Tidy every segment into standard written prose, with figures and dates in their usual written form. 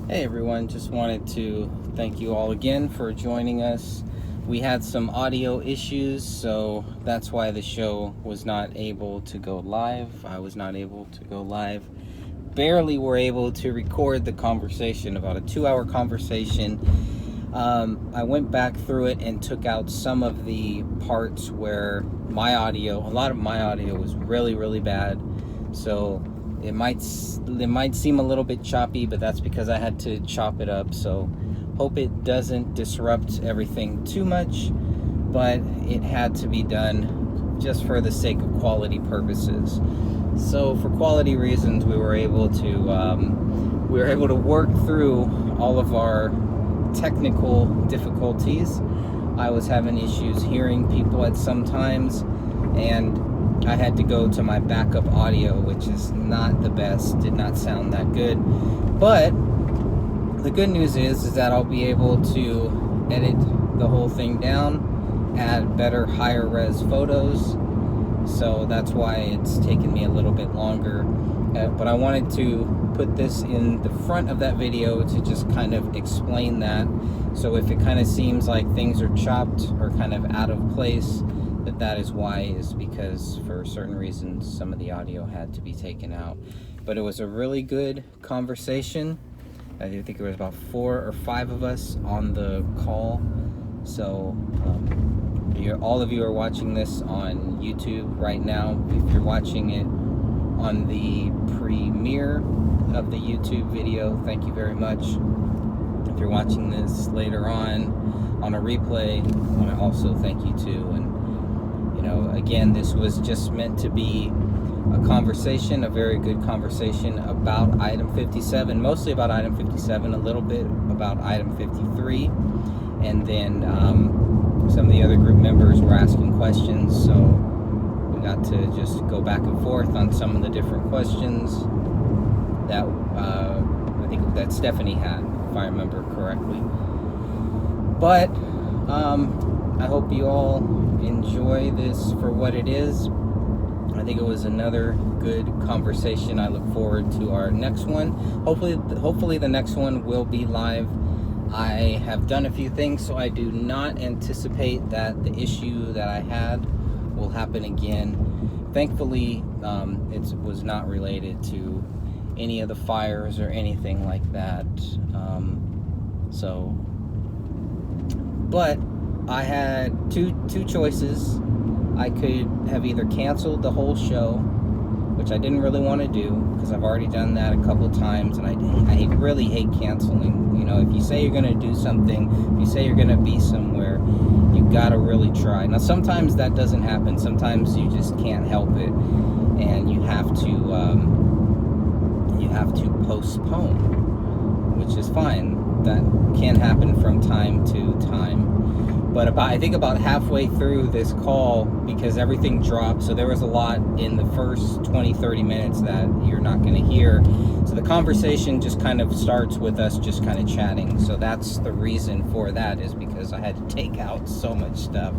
Hey everyone, just wanted to thank you all again for joining us. We had some audio issues, so that's why the show was not able to go live. I was not able to go live. Barely were able to record the conversation, about a 2-hour conversation. I went back through it and took out some of the parts where a lot of my audio was really bad. So it might seem a little bit choppy, but that's because I had to chop it up. So hope it doesn't disrupt everything too much, but it had to be done just for the sake of quality purposes. So for quality reasons, we were able to work through all of our technical difficulties. I was having issues hearing people at some times, and I had to go to my backup audio, which is not the best, did not sound that good. But the good news is that I'll be able to edit the whole thing down, add better higher res photos. So that's why it's taken me a little bit longer. But I wanted to put this in the front of that video to just kind of explain that. So if it kind of seems like things are chopped or kind of out of place, that is why, is because for certain reasons some of the audio had to be taken out. But it was a really good conversation. I think there was about 4 or 5 of us on the call. So all of you are watching this on YouTube right now. If you're watching it on the premiere of the YouTube video, thank you very much. If you're watching this later on a replay, I want to also thank you too. And again, this was just meant to be a conversation, a very good conversation about item 57, mostly about item 57, a little bit about item 53, and then some of the other group members were asking questions, so we got to just go back and forth on some of the different questions that I think that Stephanie had, if I remember correctly. But I hope you all enjoy this for what it is. I think it was another good conversation. I look forward to our next one. Hopefully the next one will be live. I have done a few things, so I do not anticipate that the issue that I had will happen again. Thankfully, it was not related to any of the fires or anything like that. But I had two choices. I could have either canceled the whole show, which I didn't really want to do because I've already done that a couple times, and I really hate canceling. If you say you're going to do something, if you say you're going to be somewhere, you got to really try. Now, sometimes that doesn't happen. Sometimes you just can't help it, and you have to postpone, which is fine. That can happen from time to time. But I think about halfway through this call, because everything dropped, so there was a lot in the first 20-30 minutes that you're not going to hear. So the conversation just kind of starts with us just kind of chatting. So that's the reason for that, is because I had to take out so much stuff.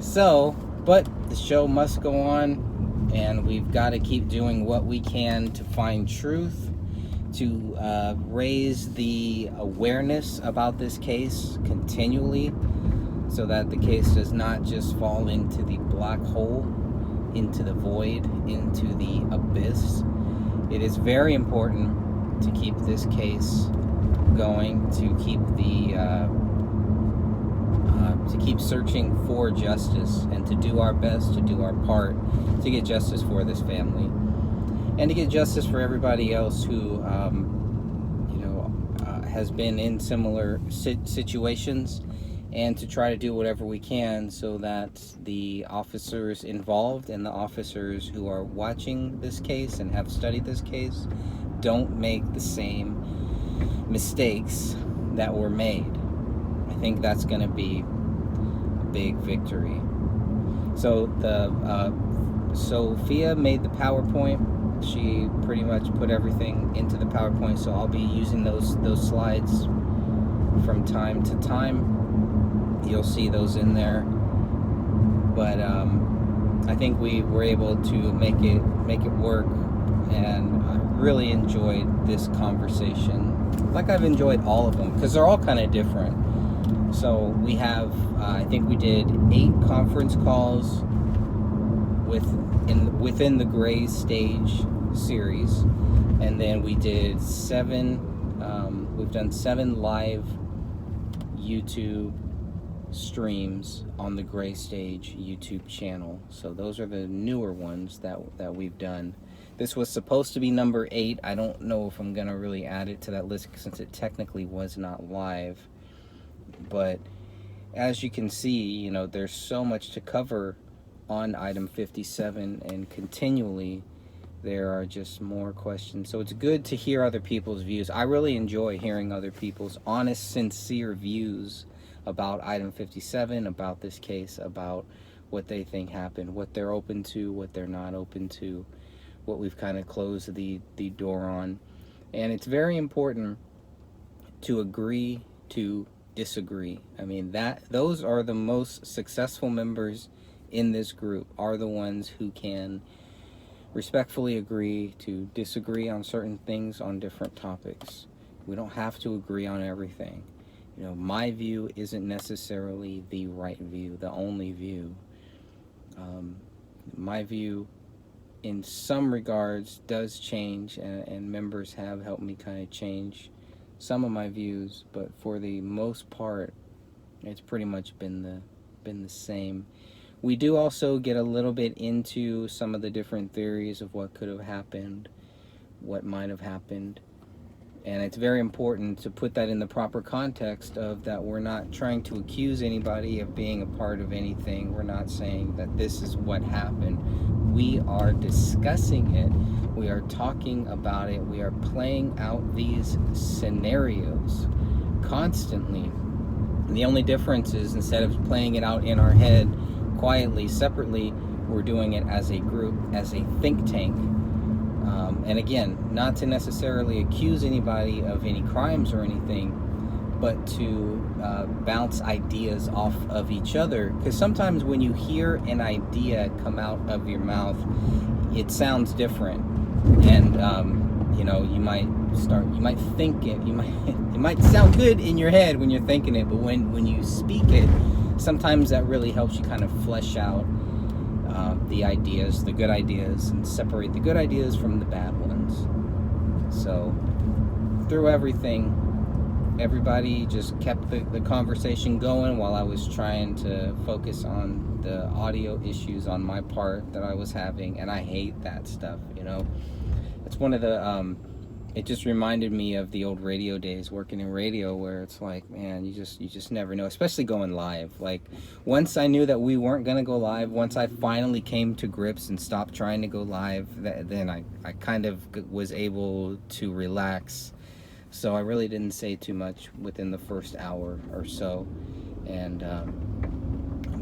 So, but the show must go on, and we've got to keep doing what we can to find truth, to raise the awareness about this case continually, so that the case does not just fall into the black hole, into the void, into the abyss. It is very important to keep this case going, to keep searching for justice, and to do our best, to do our part to get justice for this family, and to get justice for everybody else who has been in similar situations, and to try to do whatever we can so that the officers involved and the officers who are watching this case and have studied this case don't make the same mistakes that were made. I think that's going to be a big victory. So Sophia made the PowerPoint. She pretty much put everything into the PowerPoint, so I'll be using those slides from time to time. You'll see those in there, but I think we were able to make it work, and really enjoyed this conversation, like I've enjoyed all of them, because they're all kind of different. So we have, I think we did 8 conference calls within the Gray Stage series, and then we did 7. We've done 7 live YouTube streams on the Gray Stage YouTube channel. So those are the newer ones that we've done. This was supposed to be number 8. I don't know if I'm gonna really add it to that list since it technically was not live. But as you can see, you know, there's so much to cover on item 57, and continually there are just more questions. So it's good to hear other people's views. I really enjoy hearing other people's honest, sincere views about item 57, about this case, about what they think happened, what they're open to, what they're not open to, what we've kind of closed the door on. And it's very important to agree to disagree. I mean, those are the most successful members in this group, are the ones who can respectfully agree to disagree on certain things on different topics. We don't have to agree on everything. You know, my view isn't necessarily the right view, the only view. My view in some regards does change, and members have helped me kind of change some of my views, but for the most part it's pretty much been the same. We do also get a little bit into some of the different theories of what could have happened, what might have happened, and it's very important to put that in the proper context of that we're not trying to accuse anybody of being a part of anything. We're not saying that this is what happened. We are discussing it. We are talking about it. We are playing out these scenarios constantly. And the only difference is, instead of playing it out in our head quietly, separately, we're doing it as a group, as a think tank. And again, not to necessarily accuse anybody of any crimes or anything, but to bounce ideas off of each other. Because sometimes when you hear an idea come out of your mouth, it sounds different. And you know, you might think it, it might sound good in your head when you're thinking it, but when you speak it, sometimes that really helps you kind of flesh out the ideas, the good ideas, and separate the good ideas from the bad ones. So through everything, everybody just kept the conversation going while I was trying to focus on the audio issues on my part that I was having, and I hate that stuff, you know. It's one of the it just reminded me of the old radio days, working in radio, where it's like, man, you just never know, especially going live. Like, once I knew that we weren't going to go live, once I finally came to grips and stopped trying to go live, then I kind of was able to relax. So I really didn't say too much within the first hour or so. And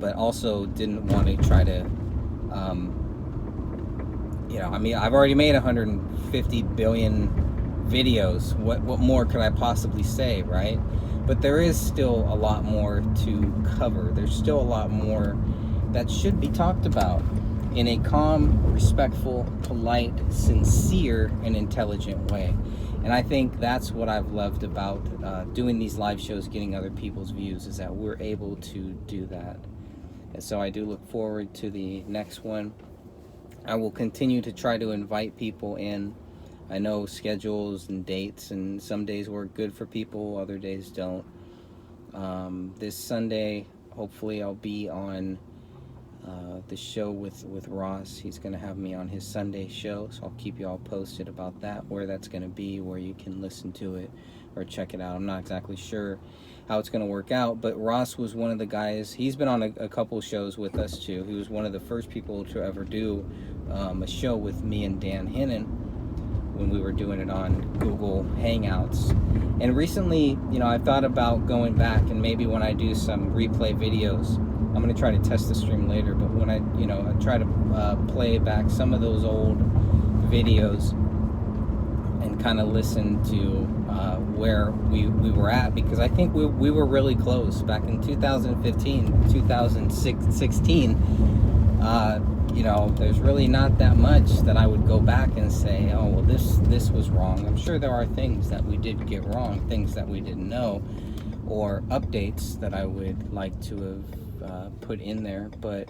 but also didn't want to try to you know, I mean, I've already made 150 billion videos. What more could I possibly say, right? But there is still a lot more to cover. There's still a lot more that should be talked about in a calm, respectful, polite, sincere, and intelligent way. And I think that's what I've loved about doing these live shows, getting other people's views, is that we're able to do that. And so I do look forward to the next one. I will continue to try to invite people in. I know schedules and dates, and some days work good for people, other days don't. This Sunday, hopefully I'll be on the show with Ross. He's going to have me on his Sunday show, so I'll keep you all posted about that, where that's going to be, where you can listen to it or check it out. I'm not exactly sure how it's going to work out, but Ross was one of the guys. He's been on a couple shows with us too. He was one of the first people to ever do a show with me and Dan Hennon when we were doing it on Google Hangouts. And recently, you know, I've thought about going back, and maybe when I do some replay videos, I'm going to try to test the stream later, but when I try to play back some of those old videos and kind of listen to where we were at, because I think we were really close back in 2015, 2016. there's really not that much that I would go back and say, oh, well, this was wrong. I'm sure there are things that we did get wrong, things that we didn't know, or updates that I would like to have put in there, but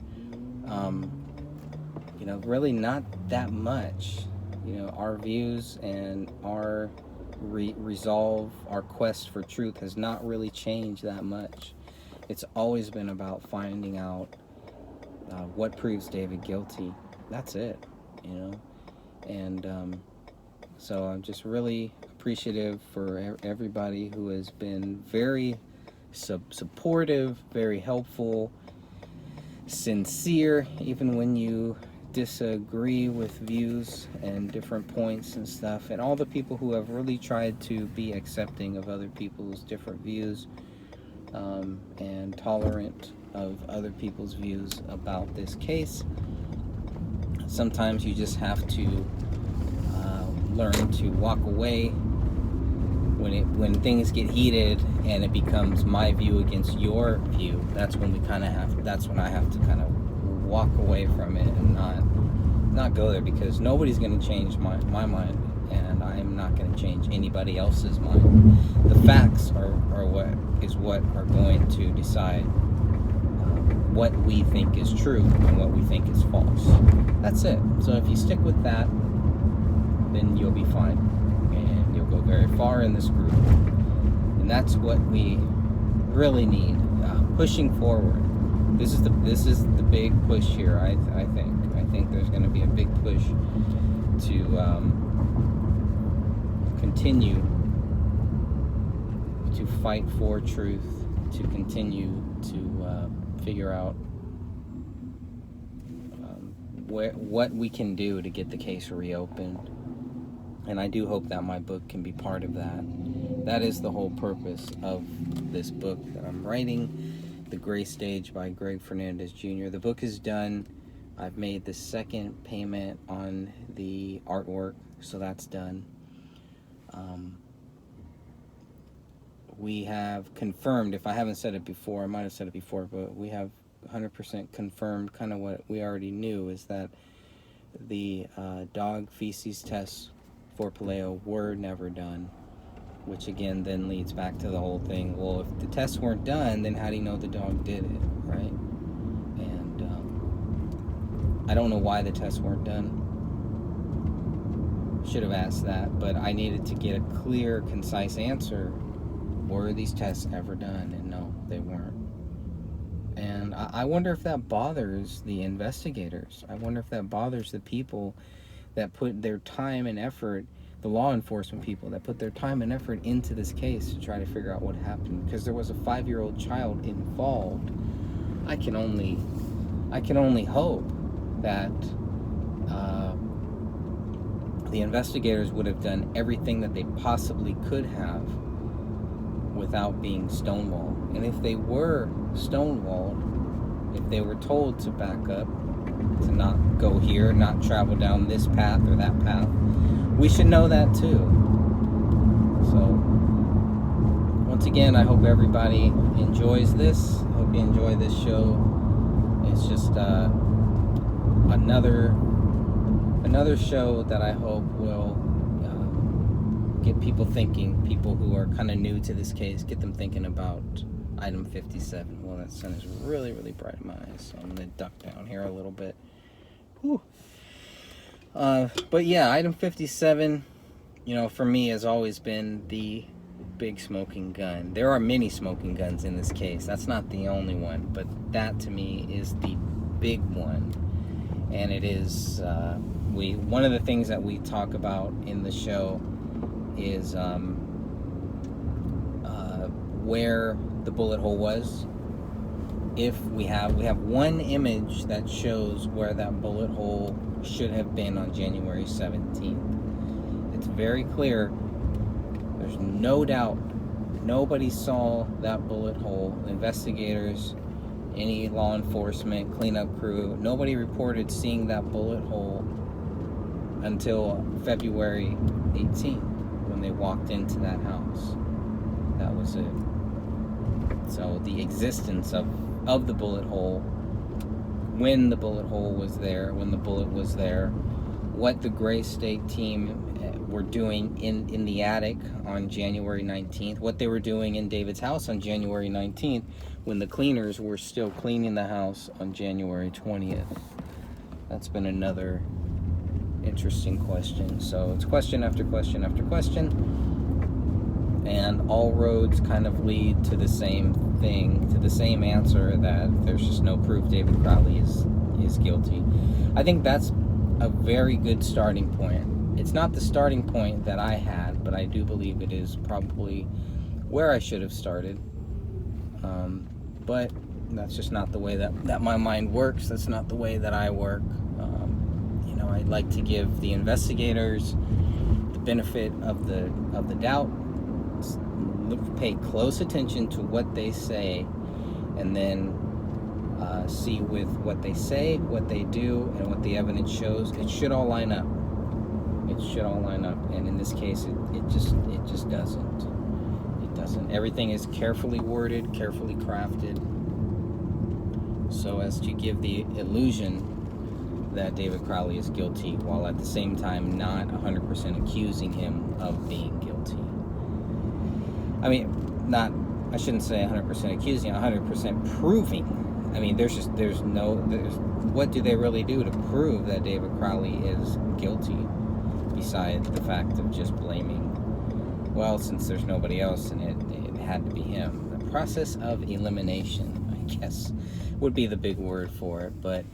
really not that much. Our views and our resolve, our quest for truth has not really changed that much. It's always been about finding out what proves David guilty. That's it, and so I'm just really appreciative for everybody who has been very supportive, very helpful, sincere, even when you disagree with views and different points and stuff, and all the people who have really tried to be accepting of other people's different views, and tolerant of other people's views about this case. Sometimes you just have to learn to walk away when things get heated and it becomes my view against your view. That's when I have to kind of walk away from it and not go there, because nobody's going to change my mind, and I'm not going to change anybody else's mind. The facts are what are going to decide what we think is true and what we think is false. That's it. So if you stick with that, then you'll be fine, and you'll go very far in this group. And that's what we really need, pushing forward. This is the big push here. I think there's going to be a big push to continue to fight for truth, to continue to figure out what we can do to get the case reopened. And I do hope that my book can be part of that. That is the whole purpose of this book that I'm writing, The Gray Stage by Greg Fernandez Jr. The book is done. I've made the second payment on the artwork, so that's done. We have confirmed, if I haven't said it before, I might have said it before, but we have 100% confirmed kind of what we already knew, is that the dog feces tests for Paleo were never done, which again then leads back to the whole thing. Well, if the tests weren't done, then how do you know the dog did it, right? And I don't know why the tests weren't done. Should have asked that, but I needed to get a clear, concise answer. Were these tests ever done? And no, they weren't. And I wonder if that bothers the investigators. I wonder if that bothers the people that put their time and effort, the law enforcement people that put their time and effort into this case to try to figure out what happened. Because there was a 5-year-old child involved. I can only hope that the investigators would have done everything that they possibly could have without being stonewalled. And if they were stonewalled, if they were told to back up, to not go here, not travel down this path or that path, we should know that too. So, once again, I hope everybody enjoys this. I hope you enjoy this show. It's just another show that I hope will get people thinking, people who are kind of new to this case, get them thinking about item 57. Well, that sun is really, really bright in my eyes, so I'm going to duck down here a little bit. Whew. But yeah, item 57, for me has always been the big smoking gun. There are many smoking guns in this case. That's not the only one, but that to me is the big one. And it is, one of the things that we talk about in the show is where the bullet hole was. If we have one image that shows where that bullet hole should have been on January 17th. It's very clear. There's no doubt. Nobody saw that bullet hole. Investigators, any law enforcement, cleanup crew, nobody reported seeing that bullet hole until February 18th when they walked into that house. That was it. So the existence of the bullet hole when the bullet hole was there, when the bullet was there, what the Gray State team were doing in the attic on January 19th, what they were doing in David's house on January 19th, when the cleaners were still cleaning the house on January 20th. That's been another interesting question. So it's question after question after question, and all roads kind of lead to the same thing, to the same answer, that there's just no proof David Crowley is guilty. I think that's a very good starting point. It's not the starting point that I had, but I do believe it is probably where I should have started. But that's just not the way that my mind works. That's not the way that I work. I'd like to give the investigators the benefit of the doubt, pay close attention to what they say, and then see with what they say, what they do, and what the evidence shows. It should all line up. It should all line up, and in this case, it just doesn't. It doesn't. Everything is carefully worded, carefully crafted, so as to give the illusion that David Crowley is guilty, while at the same time not 100% accusing him of being guilty. I mean, I shouldn't say 100% accusing, 100% proving. I mean, what do they really do to prove that David Crowley is guilty, besides the fact of just blaming, well, since there's nobody else and it had to be him. The process of elimination, I guess, would be the big word for it. But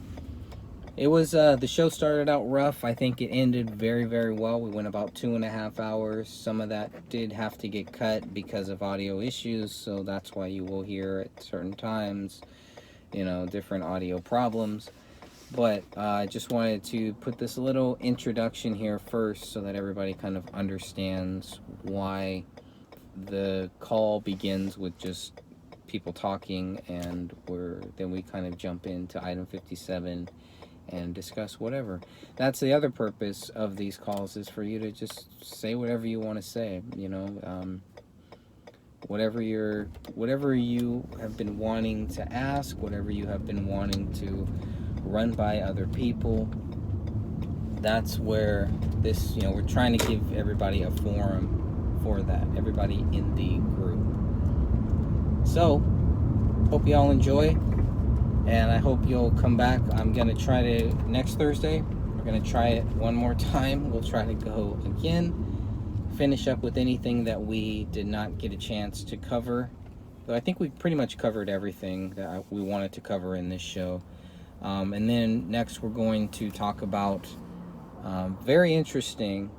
it was, the show started out rough. I think it ended very, very well. We went about 2.5 hours. Some of that did have to get cut because of audio issues, so that's why you will hear at certain times, different audio problems. But I just wanted to put this little introduction here first so that everybody kind of understands why the call begins with just people talking, and then we kind of jump into item 57 and discuss whatever. That's the other purpose of these calls, is for you to just say whatever you want to say, whatever you have been wanting to ask, whatever you have been wanting to run by other people. That's where this, we're trying to give everybody a forum for that, everybody in the group. So, hope y'all enjoy, and I hope you'll come back. I'm going to try to, next Thursday, we're going to try it one more time. We'll try to go again, finish up with anything that we did not get a chance to cover. Though I think we pretty much covered everything that we wanted to cover in this show. And then next we're going to talk about, very interesting,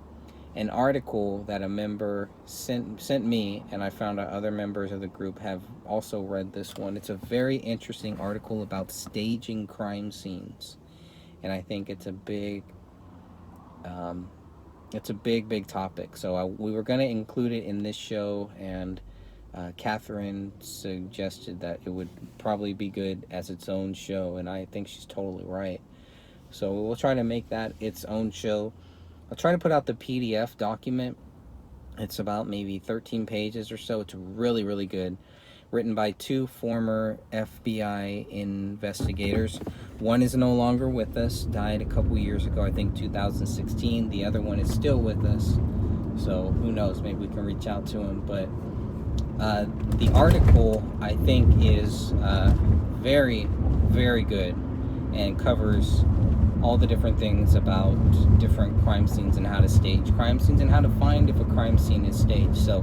an article that a member sent me, and I found out other members of the group have also read this one. It's a very interesting article about staging crime scenes, and I think it's a big topic. So we were going to include it in this show, and Catherine suggested that it would probably be good as its own show, and I think she's totally right. So we'll try to make that its own show. I'll try to put out the PDF document. It's about maybe 13 pages or so. It's really, really good. Written by 2 former FBI investigators. One is no longer with us, died a couple years ago, I think 2016. The other one is still with us. So who knows, maybe we can reach out to him. But the article, I think, is very, very good and covers all the different things about different crime scenes and how to stage crime scenes and how to find if a crime scene is staged. So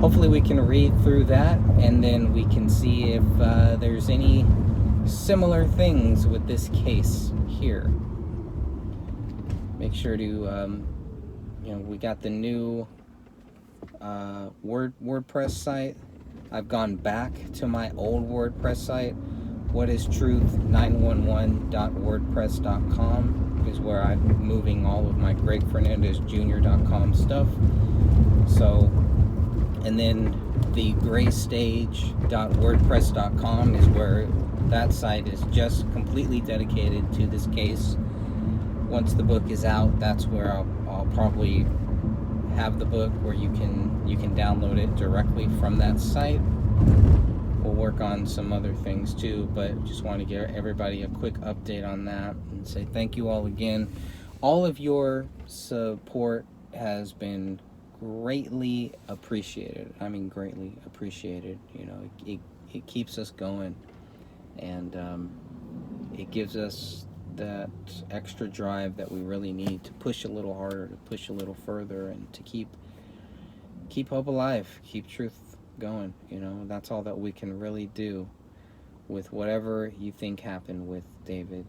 hopefully we can read through that, and then we can see if there's any similar things with this case here. Make sure to, we got the new WordPress site. I've gone back to my old WordPress site. whatistruth911.wordpress.com is where I'm moving all of my GregFernandezJr.com stuff. So, and then the graystage.wordpress.com is where that site is just completely dedicated to this case. Once the book is out, that's where I'll probably have the book where you can download it directly from that site. we'll work on some other things too, but just want to give everybody a quick update on that and say thank you all again. All of your support has been greatly appreciated. I mean, greatly appreciated. You know, it keeps us going, and it gives us that extra drive that we really need to push a little harder, to push a little further, and to keep hope alive, keep truth going. You know, that's all that we can really do with whatever you think happened with David,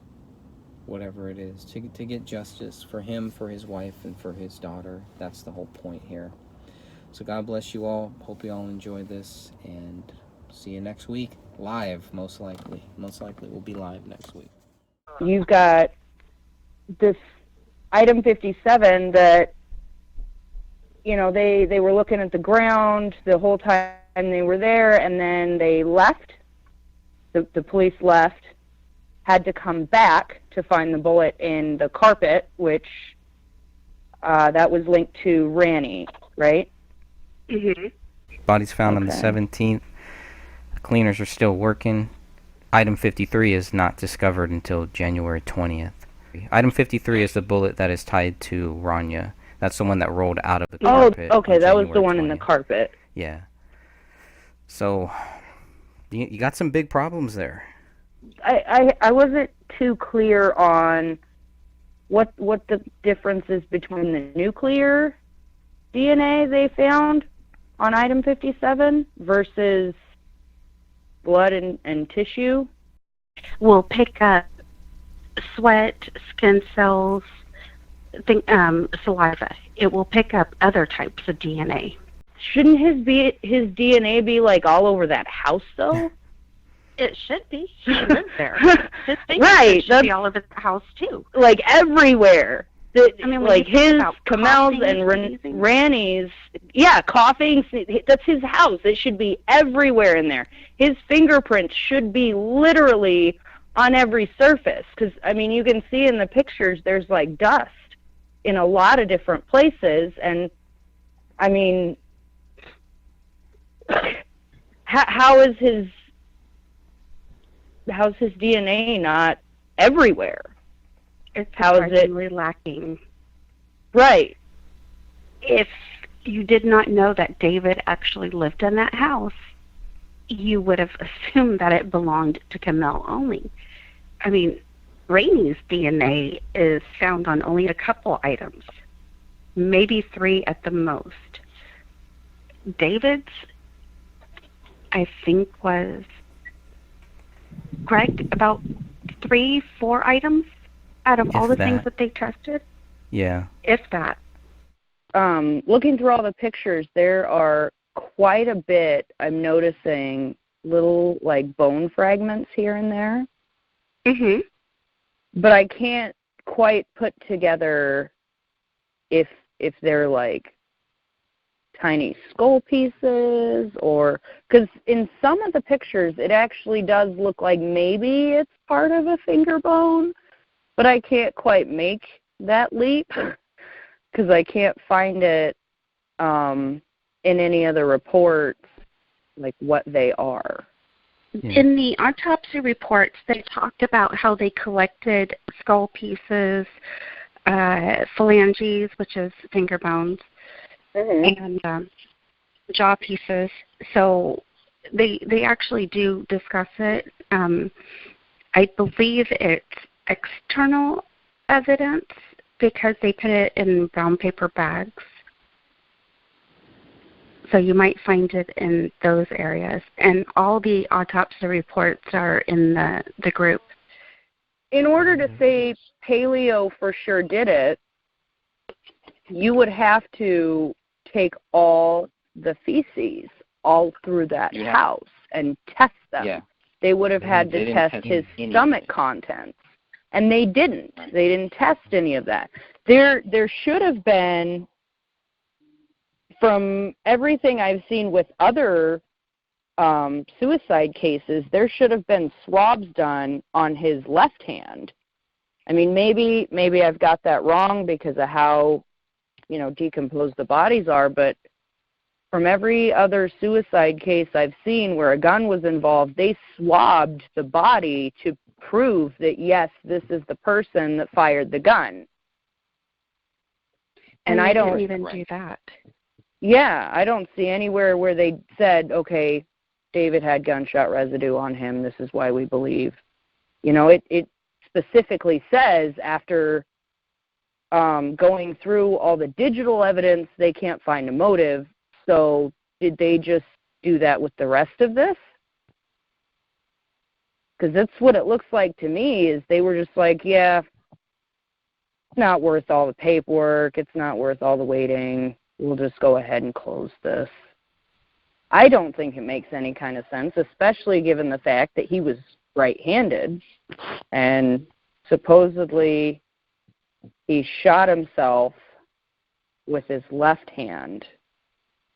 whatever it is, to get justice for him, for his wife, and for his daughter. That's the whole point here. So God bless you all. Hope you all enjoy this, and see you next week. Live, most likely. Most likely we'll be live next week. You've got this item 57 that, you know, they were looking at the ground the whole time they were there, and then they left. The police left, had to come back to find the bullet in the carpet, which that was linked to Ranny, right? Mm-hmm. Body's found on the 17th. The cleaners are still working. Item 53 is not discovered until January 20th. Item 53 is the bullet that is tied to Rania. That's the one that rolled out of the carpet. Oh, okay, that was the one 20th. in the carpet. Yeah. So, you got some big problems there. I wasn't too clear on what the difference is between the nuclear DNA they found on item 57 versus blood and tissue. We'll pick up sweat, skin cells, saliva. It will pick up other types of DNA. Shouldn't his DNA be like all over that house though? It should be. He lives there. His right, should be all over the house too. Like everywhere. I mean, like his, Kamel's, and Ranny's. Yeah, coughing. That's his house. It should be everywhere in there. His fingerprints should be literally on every surface. Because, I mean, you can see in the pictures there's, like, dust in a lot of different places. And, I mean, how's his DNA not everywhere? It's surprisingly lacking. Right. If you did not know that David actually lived in that house, you would have assumed that it belonged to Kamel only. I mean, Rainey's DNA is found on only a couple items, maybe 3 at the most. David's, I think, was, Greg, about 3-4 items out of all the things that they tested? Yeah. If that. Looking through all the pictures, there are quite a bit, I'm noticing, little, like, bone fragments here and there. Mm-hmm. But I can't quite put together if they're, like, tiny skull pieces or... Because in some of the pictures, it actually does look like maybe it's part of a finger bone. But I can't quite make that leap because I can't find it in any other reports, like what they are. Yeah. In the autopsy reports, they talked about how they collected skull pieces, phalanges, which is finger bones, and jaw pieces. So they actually do discuss it. I believe it's external evidence because they put it in brown paper bags. So you might find it in those areas. And all the autopsy reports are in the group. In order to say paleo for sure did it, you would have to take all the feces all through that house and test them. Yeah. They would have had to test his stomach contents. And they didn't. They didn't test any of that. There should have been, from everything I've seen with other suicide cases, there should have been swabs done on his left hand. I mean, maybe I've got that wrong because of how, decomposed the bodies are, but from every other suicide case I've seen where a gun was involved, they swabbed the body to prove that, yes, this is the person that fired the gun. And I they don't didn't even do that. Yeah, I don't see anywhere where they said, okay, David had gunshot residue on him. This is why we believe. It specifically says after going through all the digital evidence, they can't find a motive. So did they just do that with the rest of this? Because that's what it looks like to me, is they were just like, yeah, it's not worth all the paperwork. It's not worth all the waiting. We'll just go ahead and close this. I don't think it makes any kind of sense, especially given the fact that he was right-handed and supposedly he shot himself with his left hand.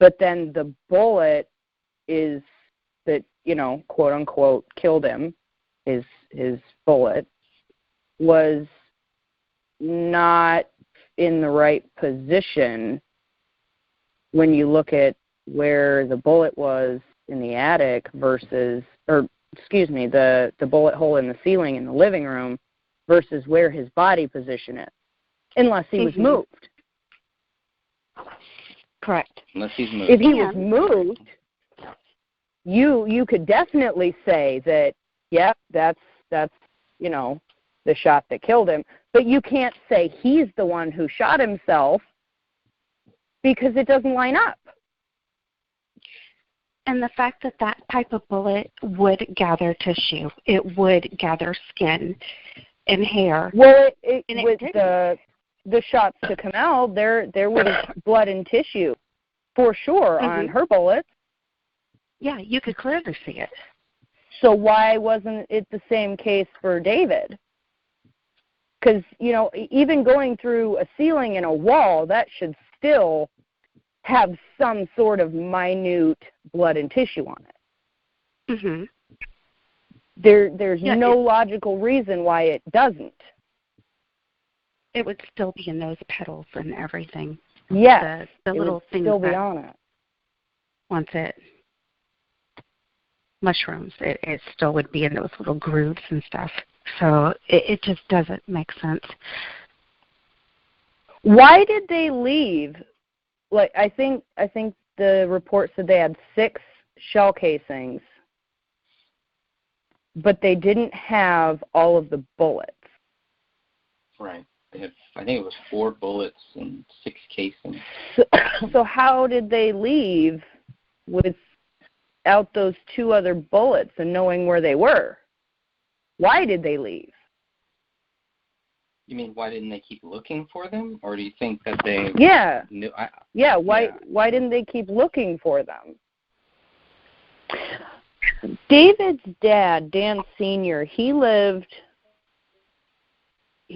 But then the bullet is that, quote unquote, killed him, his bullet, was not in the right position when you look at where the bullet was in the attic versus, the bullet hole in the ceiling in the living room versus where his body position is, unless he was moved. Correct. Unless he's moved. If he was moved, you could definitely say that, yep, that's the shot that killed him. But you can't say he's the one who shot himself because it doesn't line up. And the fact that that type of bullet would gather tissue, it would gather skin and hair. Well, with the shots to Kamel, there was blood and tissue for sure on her bullets. Yeah, you could clearly see it. So why wasn't it the same case for David? Because, even going through a ceiling and a wall, that should still have some sort of minute blood and tissue on it. Mm-hmm. There's no logical reason why it doesn't. It would still be in those petals and everything. Yes, the little things still be that on it. Once it mushrooms, it still would be in those little grooves and stuff. So it just doesn't make sense. Why did they leave? Like I think the report said they had 6 shell casings, but they didn't have all of the bullets. Right. They had, I think it was 4 bullets and 6 casings. So how did they leave without those 2 other bullets and knowing where they were? Why did they leave? You mean why didn't they keep looking for them, or do you think that they? Yeah. Knew, Why didn't they keep looking for them? David's dad, Dan Sr., he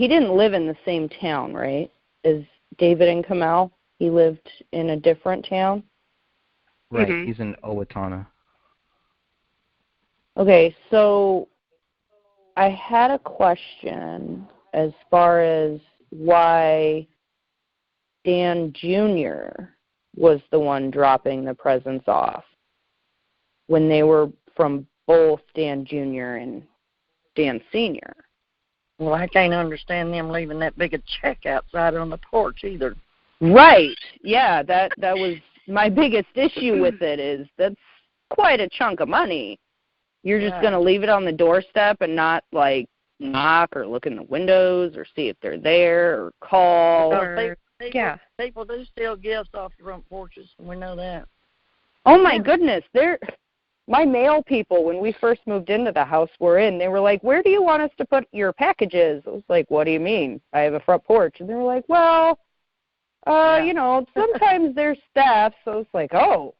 didn't live in the same town, right, as David and Kamel. He lived in a different town. Right. He's in Owatonna. Okay, so I had a question as far as why Dan Jr. was the one dropping the presents off when they were from both Dan Jr. and Dan Sr. Well, I can't understand them leaving that big a check outside on the porch either. Right. Yeah, that was my biggest issue with it, is that's quite a chunk of money. You're just going to leave it on the doorstep and not, like, knock or look in the windows or see if they're there or call. People do steal gifts off the front porches, and we know that. Oh, my goodness. My mail people, when we first moved into the house we're in, they were like, where do you want us to put your packages? I was like, what do you mean? I have a front porch. And they were like, well, sometimes there's theft. So it's like, oh,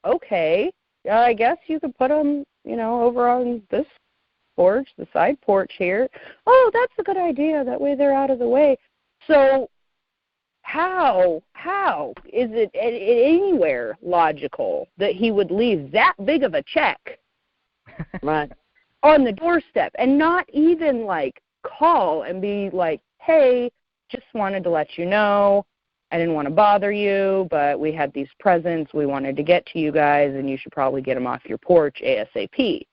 okay. I guess you could put them, over on this porch, the side porch here. Oh, that's a good idea. That way they're out of the way. So how is it anywhere logical that he would leave that big of a check right on the doorstep and not even, like, call and be like, hey, just wanted to let you know I didn't want to bother you, but we had these presents. We wanted to get to you guys, and you should probably get them off your porch ASAP.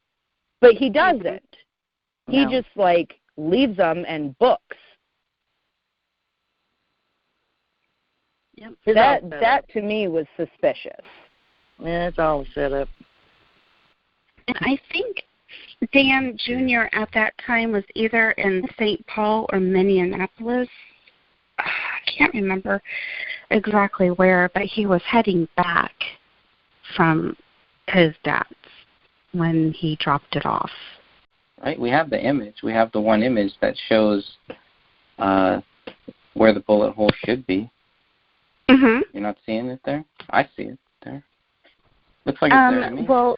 But he doesn't. He just, like, leaves them and books. Yep. That to me was suspicious. Yeah, it's all set up. And I think Dan Jr. at that time was either in St. Paul or Minneapolis. I can't remember exactly where, but he was heading back from his dad's when he dropped it off. Right, we have the image. We have the one image that shows where the bullet hole should be. Mm-hmm. You're not seeing it there? I see it there. Looks like it's there to me. Well,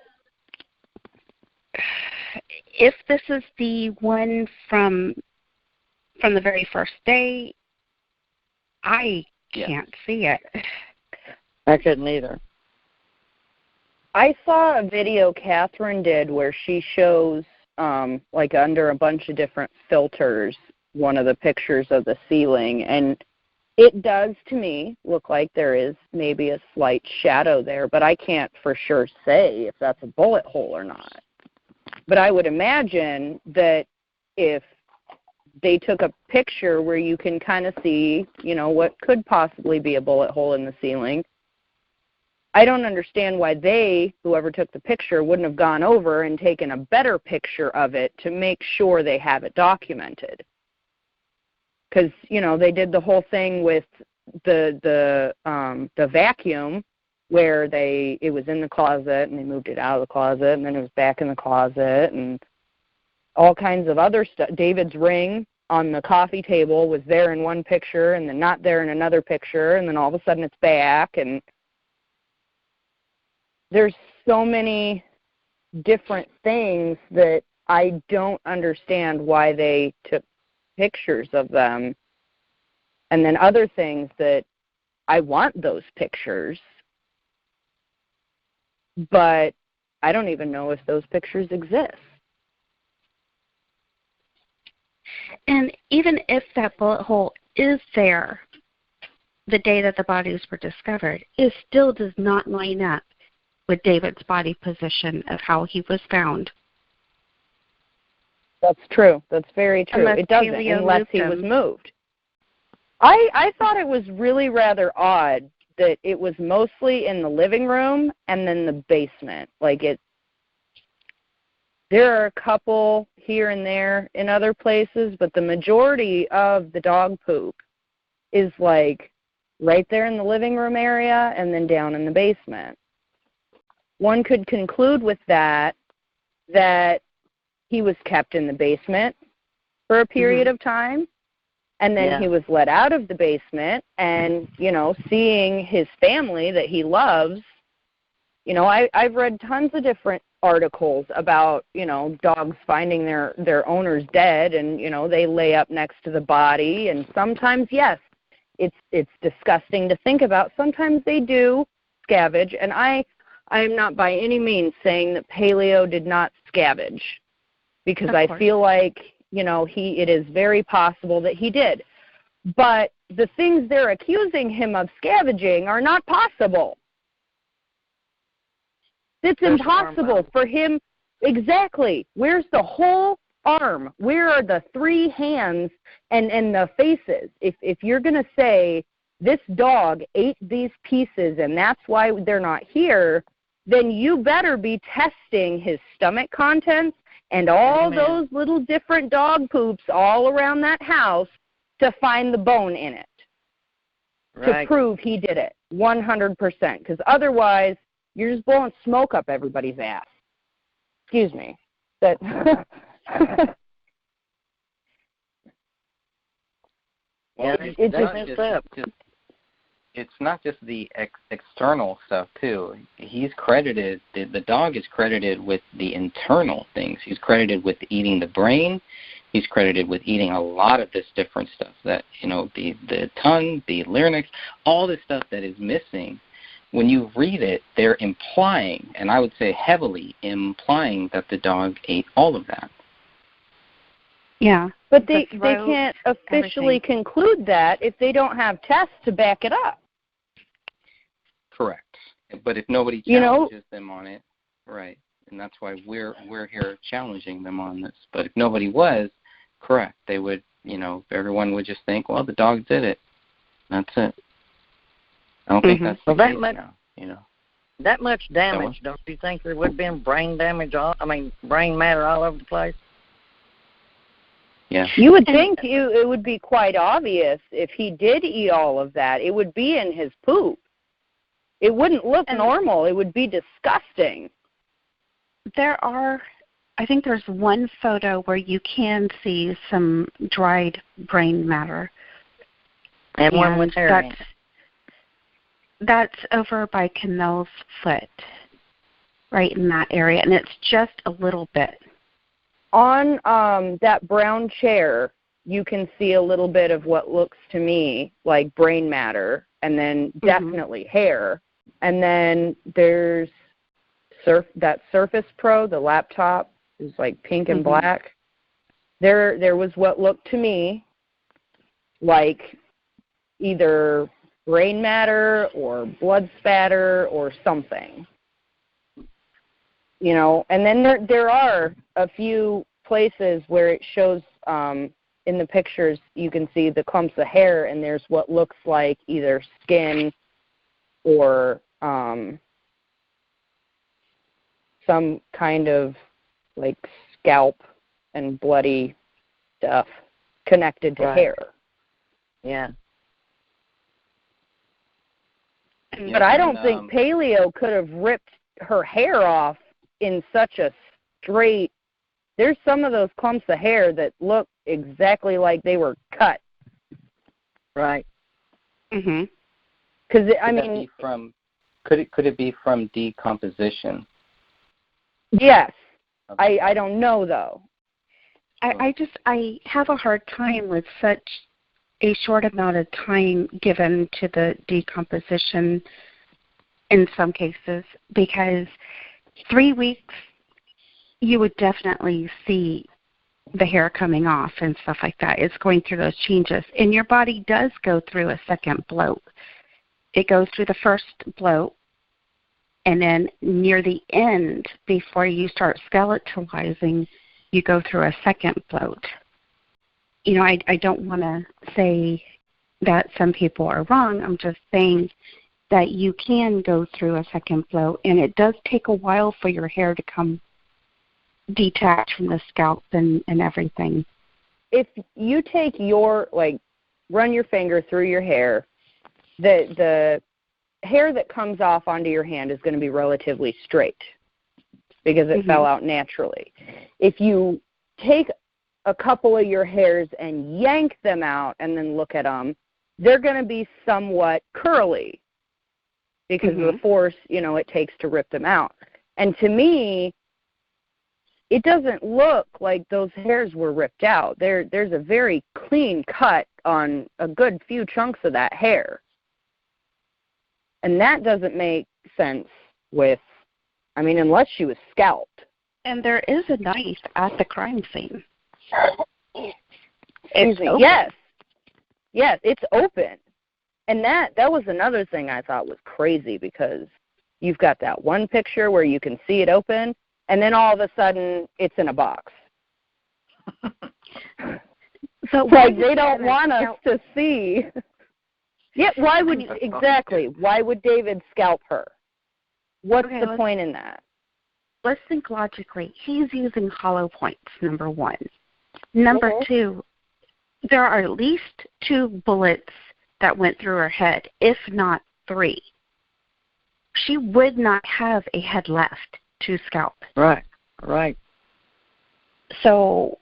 if this is the one from the very first day, I can't see it. I couldn't either. I saw a video Catherine did where she shows, like under a bunch of different filters, one of the pictures of the ceiling, and it does, to me, look like there is maybe a slight shadow there, but I can't for sure say if that's a bullet hole or not. But I would imagine that if they took a picture where you can kind of see, you know, what could possibly be a bullet hole in the ceiling, I don't understand why whoever took the picture, wouldn't have gone over and taken a better picture of it to make sure they have it documented. Because, you know, they did the whole thing with the vacuum where it was in the closet and they moved it out of the closet and then it was back in the closet and all kinds of other stuff. David's ring on the coffee table was there in one picture and then not there in another picture, and then all of a sudden it's back, and there's so many different things that I don't understand why they took pictures of them. And then other things that I want those pictures, but I don't even know if those pictures exist. And even if that bullet hole is there the day that the bodies were discovered, it still does not line up with David's body position of how he was found. That's true. That's very true. It doesn't, unless he was moved. I thought it was really rather odd that it was mostly in the living room and then the basement. Like, there are a couple here and there in other places, but the majority of the dog poop is like right there in the living room area and then down in the basement. One could conclude with that he was kept in the basement for a period of time, and then he was let out of the basement, and, you know, seeing his family that he loves, you know, I've read tons of different articles about, you know, dogs finding their owners dead, and, you know, they lay up next to the body, and sometimes, yes, it's disgusting to think about. Sometimes they do scavenge, and I'm not by any means saying that Paleo did not scavenge, because I feel like, you know, it is very possible that he did. But the things they're accusing him of scavenging are not possible. It's impossible for him. Exactly. Where's the whole arm? Where are the three hands and the faces? If you're going to say this dog ate these pieces and that's why they're not here, then you better be testing his stomach contents and all those little different dog poops all around that house to find the bone in it, to prove he did it 100%. Because otherwise, you're just blowing smoke up everybody's ass. Excuse me. That well, it's not just the external stuff, too. He's credited, the dog is credited with the internal things. He's credited with eating the brain. He's credited with eating a lot of this different stuff that, you know, the tongue, the larynx, all this stuff that is missing. When you read it, they're implying, and I would say heavily implying, that the dog ate all of that. Yeah. But they throat, can't officially conclude that if they don't have tests to back it up. Correct. But if nobody challenges them on it, right, and that's why we're here challenging them on this. But if nobody was, correct, they would, everyone would just think, well, the dog did it. That's it. I don't think that's the case now, That much damage, don't you think there would have been brain matter all over the place? Yeah. You would think it would be quite obvious if he did eat all of that. It would be in his poop. It wouldn't look normal. It would be disgusting. I think there's one photo where you can see some dried brain matter. And one with hair in it. That's over by Camille's foot, right in that area, and it's just a little bit. On that brown chair, you can see a little bit of what looks to me like brain matter, and then definitely hair. And then there's that Surface Pro, the laptop, is like pink and black. There was what looked to me like either brain matter or blood spatter or something. And then there are a few places where it shows in the pictures you can see the clumps of hair, and there's what looks like either skin or some kind of like scalp and bloody stuff connected to hair. Yeah. But I don't think Paleo could have ripped her hair off in such a straight. There's some of those clumps of hair that look exactly like they were cut. Right. Because could it be from decomposition? Yes. I don't know though. I have a hard time with such a short amount of time given to the decomposition in some cases, because 3 weeks you would definitely see the hair coming off and stuff like that. It's going through those changes. And your body does go through a second bloat. It goes through the first bloat, and then near the end, before you start skeletalizing, you go through a second bloat. I don't want to say that some people are wrong. I'm just saying that you can go through a second bloat, and it does take a while for your hair to come detached from the scalp and everything. If you take run your finger through your hair, the hair that comes off onto your hand is going to be relatively straight because it fell out naturally. If you take a couple of your hairs and yank them out and then look at them, they're going to be somewhat curly because of the force, it takes to rip them out. And to me, it doesn't look like those hairs were ripped out. There's a very clean cut on a good few chunks of that hair. And that doesn't make sense unless she was scalped. And there is a knife at the crime scene. Yes, it's open. And that was another thing I thought was crazy, because you've got that one picture where you can see it open, and then all of a sudden it's in a box. So they don't want us to see. Yeah, why would David scalp her? What's the point in that? Let's think logically. He's using hollow points, number one. Number two, there are at least 2 bullets that went through her head, if not 3. She would not have a head left to scalp. Right. So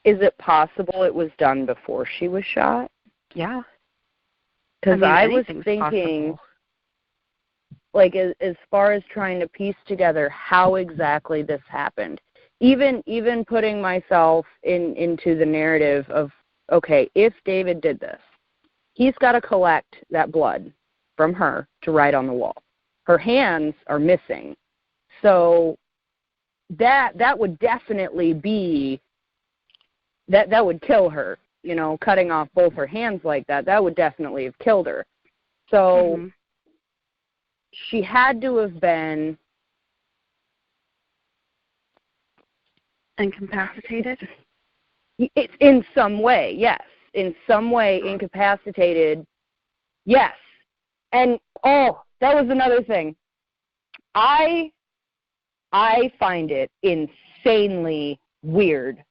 is it possible it was done before she was shot? Yeah. Because I was thinking, as far as trying to piece together how exactly this happened, even putting myself into the narrative of, okay, if David did this, he's got to collect that blood from her to write on the wall. Her hands are missing. So that would definitely be that would kill her. You know, cutting off both her hands like that would definitely have killed her. So she had to have been incapacitated. It's in some way, yes. In some way incapacitated, yes. And, that was another thing. I find it insanely weird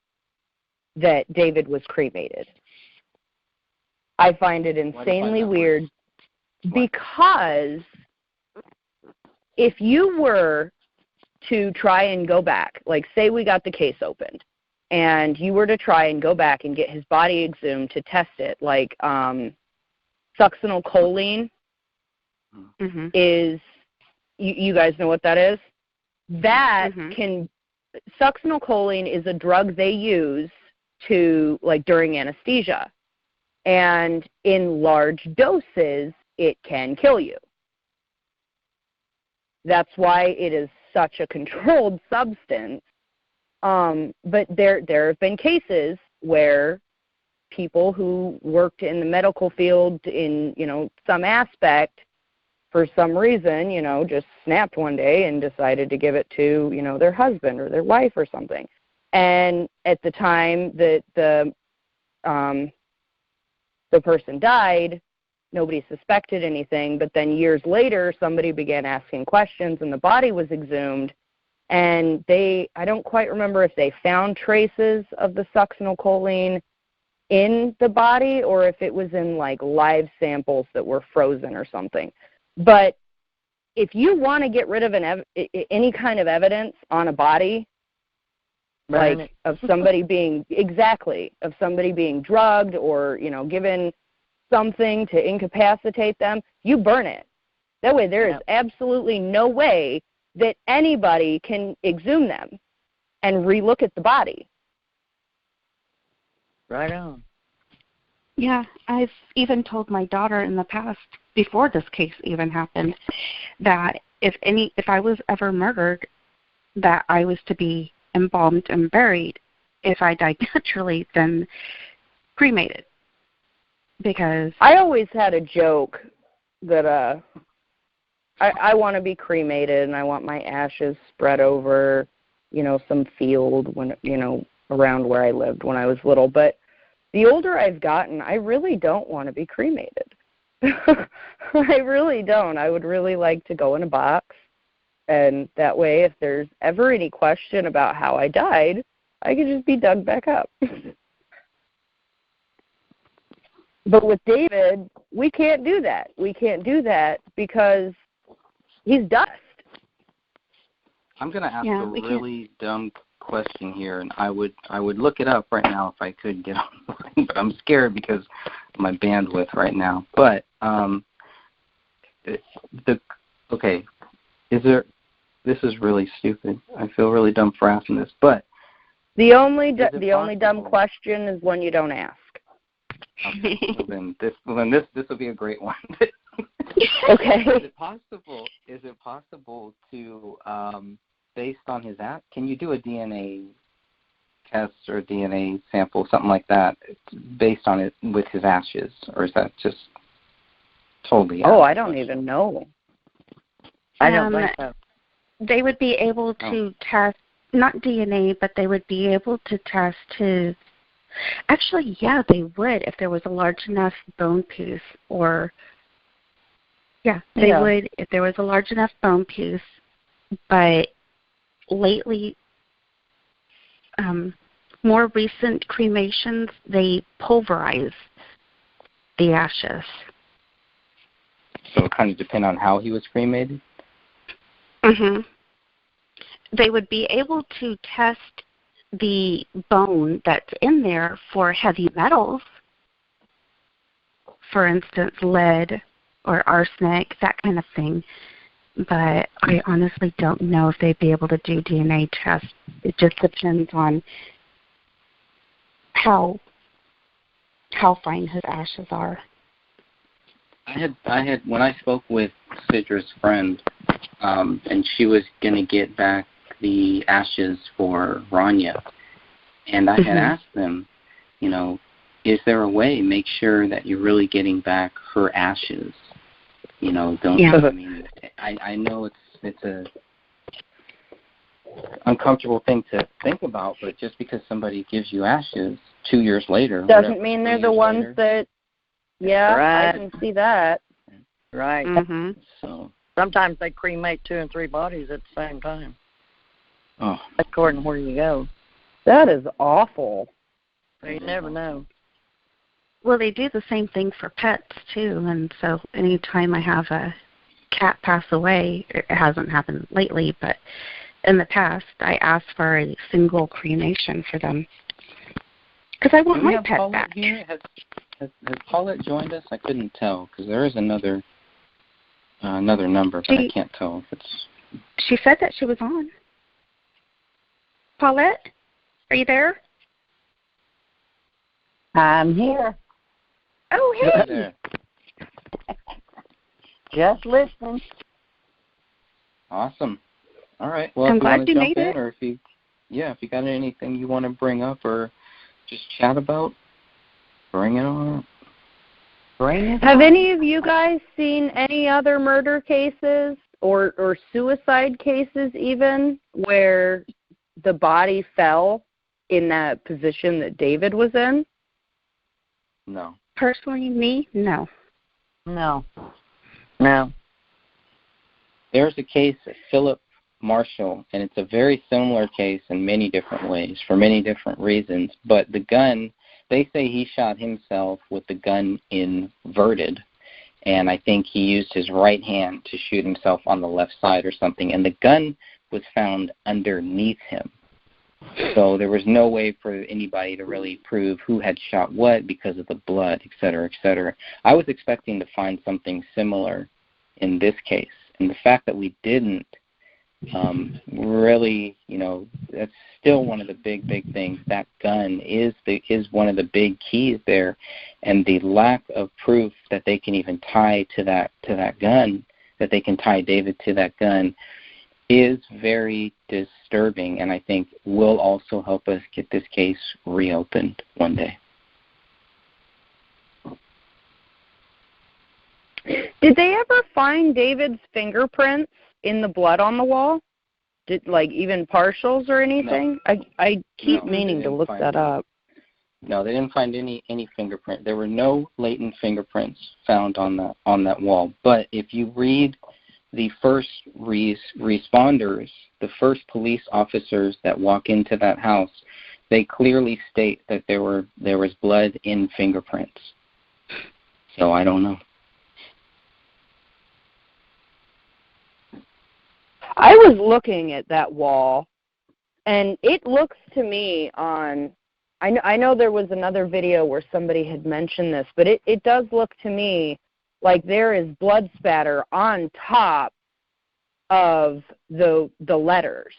that David was cremated. I find it insanely weird because if you were to try and go back, like say we got the case opened, and you were to try and go back and get his body exhumed to test it, like succinylcholine is, you guys know what that is? That succinylcholine is a drug they use to, like, during anesthesia. And in large doses, it can kill you. That's why it is such a controlled substance. But there have been cases where people who worked in the medical field in, some aspect, for some reason, just snapped one day and decided to give it to, their husband or their wife or something. And at the time that the person died, nobody suspected anything. But then years later, somebody began asking questions, and the body was exhumed. And I don't quite remember if they found traces of the succinylcholine in the body or if it was in, like, live samples that were frozen or something. But if you want to get rid of any kind of evidence on a body, like of somebody being drugged or, given something to incapacitate them, you burn it. That way there is absolutely no way that anybody can exhume them and relook at the body. Right on. Yeah, I've even told my daughter in the past, before this case even happened, that if I was ever murdered, that I was to be embalmed and buried. If I died naturally, then cremated. Because I always had a joke that I want to be cremated and I want my ashes spread over, some field when around where I lived when I was little. But the older I've gotten, I really don't want to be cremated. I really don't. I would really like to go in a box, and that way if there's ever any question about how I died, I could just be dug back up. But with David, we can't do that. We can't do that because he's dust. I'm going to ask a really dumb question here, and I would look it up right now if I could get online, but I'm scared because of my bandwidth right now. But this is really stupid. I feel really dumb for asking this, but the only dumb question is when you don't ask. Okay, then this will be a great one. Okay. Is it possible to, based on his act, can you do a DNA test or a DNA sample, something like that, based on it with his ashes, or is that just totally? I don't even know. I don't think so. They would be able to test not DNA, but they would be able to test his. Actually, yeah, they would if there was a large enough bone piece, or they would if there was a large enough bone piece. But lately, more recent cremations, they pulverize the ashes. So it kind of depends on how he was cremated? Mm-hmm. They would be able to test the bone that's in there for heavy metals, for instance, lead or arsenic, that kind of thing. But I honestly don't know if they'd be able to do DNA tests. It just depends on how fine his ashes are. I had when I spoke with Cidra's friend, and she was going to get back the ashes for Rania, and I had asked them, you know, is there a way, make sure that you're really getting back her ashes? You know, don't, Yeah. I mean, I know it's a uncomfortable thing to think about, but just because somebody gives you ashes 2 years later doesn't mean they're the ones that, yeah, Right. I can see that. Right. Mhm. So, Sometimes they cremate 2 and 3 bodies at the same time, oh, according to where you go. That is awful. So you never know. Well, they do the same thing for pets too, and so anytime I have a cat pass away, it hasn't happened lately, but in the past, I ask for a single cremation for them because I want do we my have pet Paulette back. here? Has Paulette joined us? I couldn't tell because there is another number, but I can't tell if it's. She said that she was on. Paulette, are you there? I'm here. Oh, Hey hey. there. Just listening. Awesome. All right. Well, I'm if you glad want to you jump made in, it. or if you got anything you want to bring up or just chat about, bring it on up. Have any of you guys seen any other murder cases or suicide cases even where the body fell in that position that David was in? No. Personally, me, no. No. There's a case of Philip Marshall, and it's a very similar case in many different ways for many different reasons. But the gun, they say he shot himself with the gun inverted, and I think he used his right hand to shoot himself on the left side or something, and the gun was found underneath him. So there was no way for anybody to really prove who had shot what because of the blood, et cetera, et cetera. I was expecting to find something similar in this case, and the fact that we didn't really, you know, that's still one of the big things. That gun is one of the big keys there, and the lack of proof that they can even tie to that gun, that they can tie David to that gun, is very disturbing, and I think will also help us get this case reopened one day. Did they ever find David's fingerprints in the blood on the wall? Did, like, even partials or anything? No. I keep No, meaning to look that up. No, they didn't find any fingerprint. There were no latent fingerprints found on that wall. But if you read the first responders, the first police officers that walk into that house, they clearly state that there was blood in fingerprints. So I don't know. I was looking at that wall, and it looks to me on, I know there was another video where somebody had mentioned this, but it does look to me like there is blood spatter on top of the letters.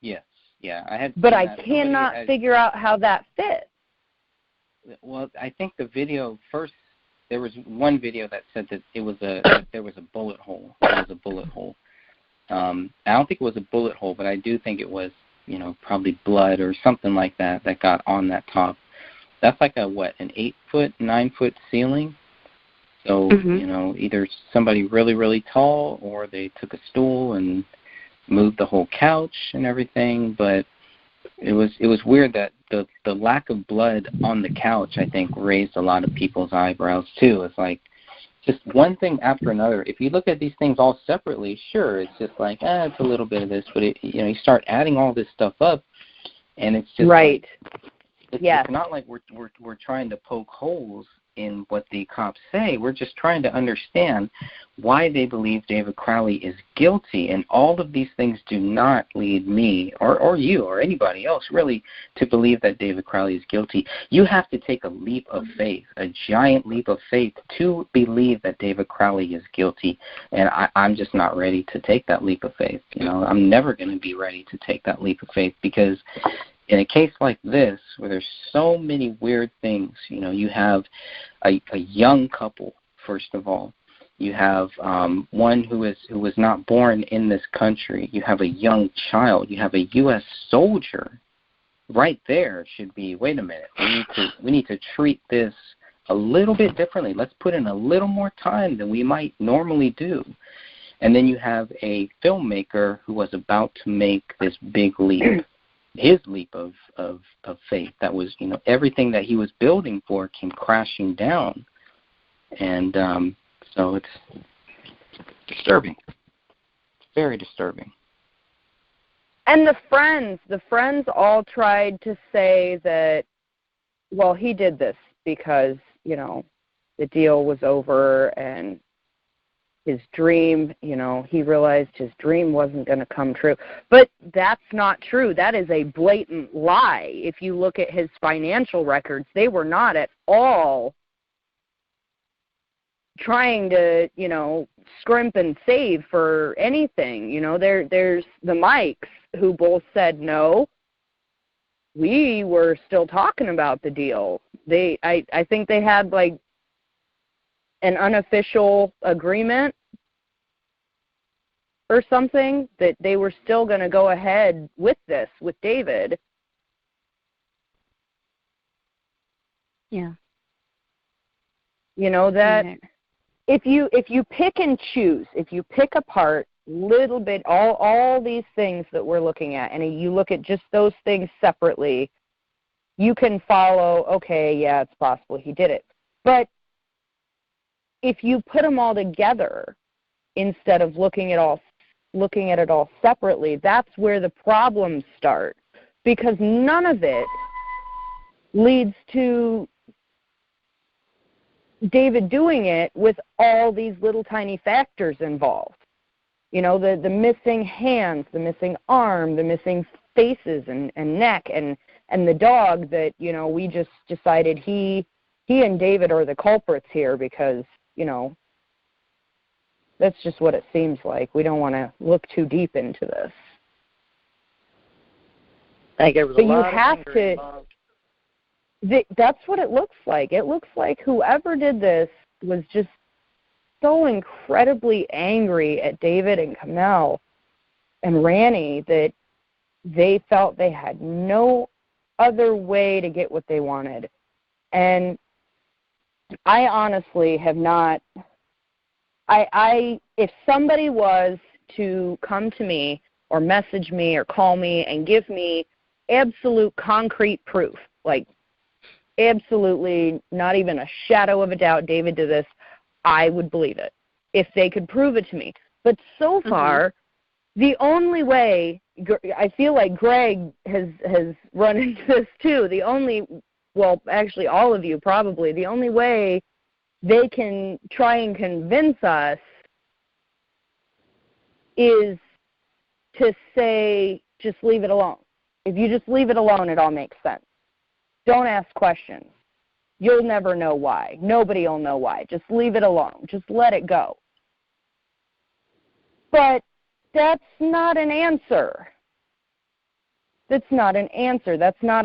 Yes, yeah, But I cannot figure out how that fits. Well, I think the video first. There was one video that said that there was a bullet hole. It was a bullet hole. I don't think it was a bullet hole, but I do think it was, you know, probably blood or something like that got on that top. That's like an 8-foot, 9-foot ceiling. So, you know, either somebody really, really tall, or they took a stool and moved the whole couch and everything. But it was weird that the lack of blood on the couch, I think, raised a lot of people's eyebrows too. It's like just one thing after another. If you look at these things all separately, sure, it's just like, it's a little bit of this, but you start adding all this stuff up, and it's just right. Like, yes. It's not like we're trying to poke holes in what the cops say. We're just trying to understand why they believe David Crowley is guilty, and all of these things do not lead me or you or anybody else really to believe that David Crowley is guilty. You have to take a leap of faith, a giant leap of faith, to believe that David Crowley is guilty, and I'm just not ready to take that leap of faith. I'm never going to be ready to take that leap of faith, because in a case like this, where there's so many weird things, you have a young couple, first of all. You have one who was not born in this country. You have a young child. You have a U.S. soldier right there should be, wait a minute, we need to treat this a little bit differently. Let's put in a little more time than we might normally do. And then you have a filmmaker who was about to make this big leap, his leap of faith. That was, everything that he was building for came crashing down. And so it's disturbing. It's very disturbing. And the friends all tried to say that, well, he did this because, the deal was over and his dream, he realized his dream wasn't going to come true. But that's not true. That is a blatant lie. If you look at his financial records, they were not at all trying to, scrimp and save for anything. There's the Mikes who both said no. We were still talking about the deal. I think they had like an unofficial agreement or something that they were still going to go ahead with this with David. Yeah. That if you pick and choose, if you pick apart little bit all these things that we're looking at, and you look at just those things separately, you can follow, okay, yeah, it's possible he did it. But if you put them all together instead of looking at it all separately, that's where the problems start, because none of it leads to David doing it with all these little tiny factors involved. The missing hands, the missing arm, the missing faces and neck, and the dog that, we just decided he and David are the culprits here because, that's just what it seems like. We don't want to look too deep into this. I think there was a lot of fingers involved. That's what it looks like. It looks like whoever did this was just so incredibly angry at David and Kamel and Ranny that they felt they had no other way to get what they wanted. And I honestly have not, if somebody was to come to me or message me or call me and give me absolute concrete proof, like absolutely not even a shadow of a doubt David did this, I would believe it if they could prove it to me. But so far, the only way, I feel like Greg has run into this too, actually all of you probably, the only way they can try and convince us is to say, just leave it alone. If you just leave it alone, it all makes sense. Don't ask questions. You'll never know why. Nobody will know why. Just leave it alone. Just let it go. But that's not an answer. That's not an answer. That's not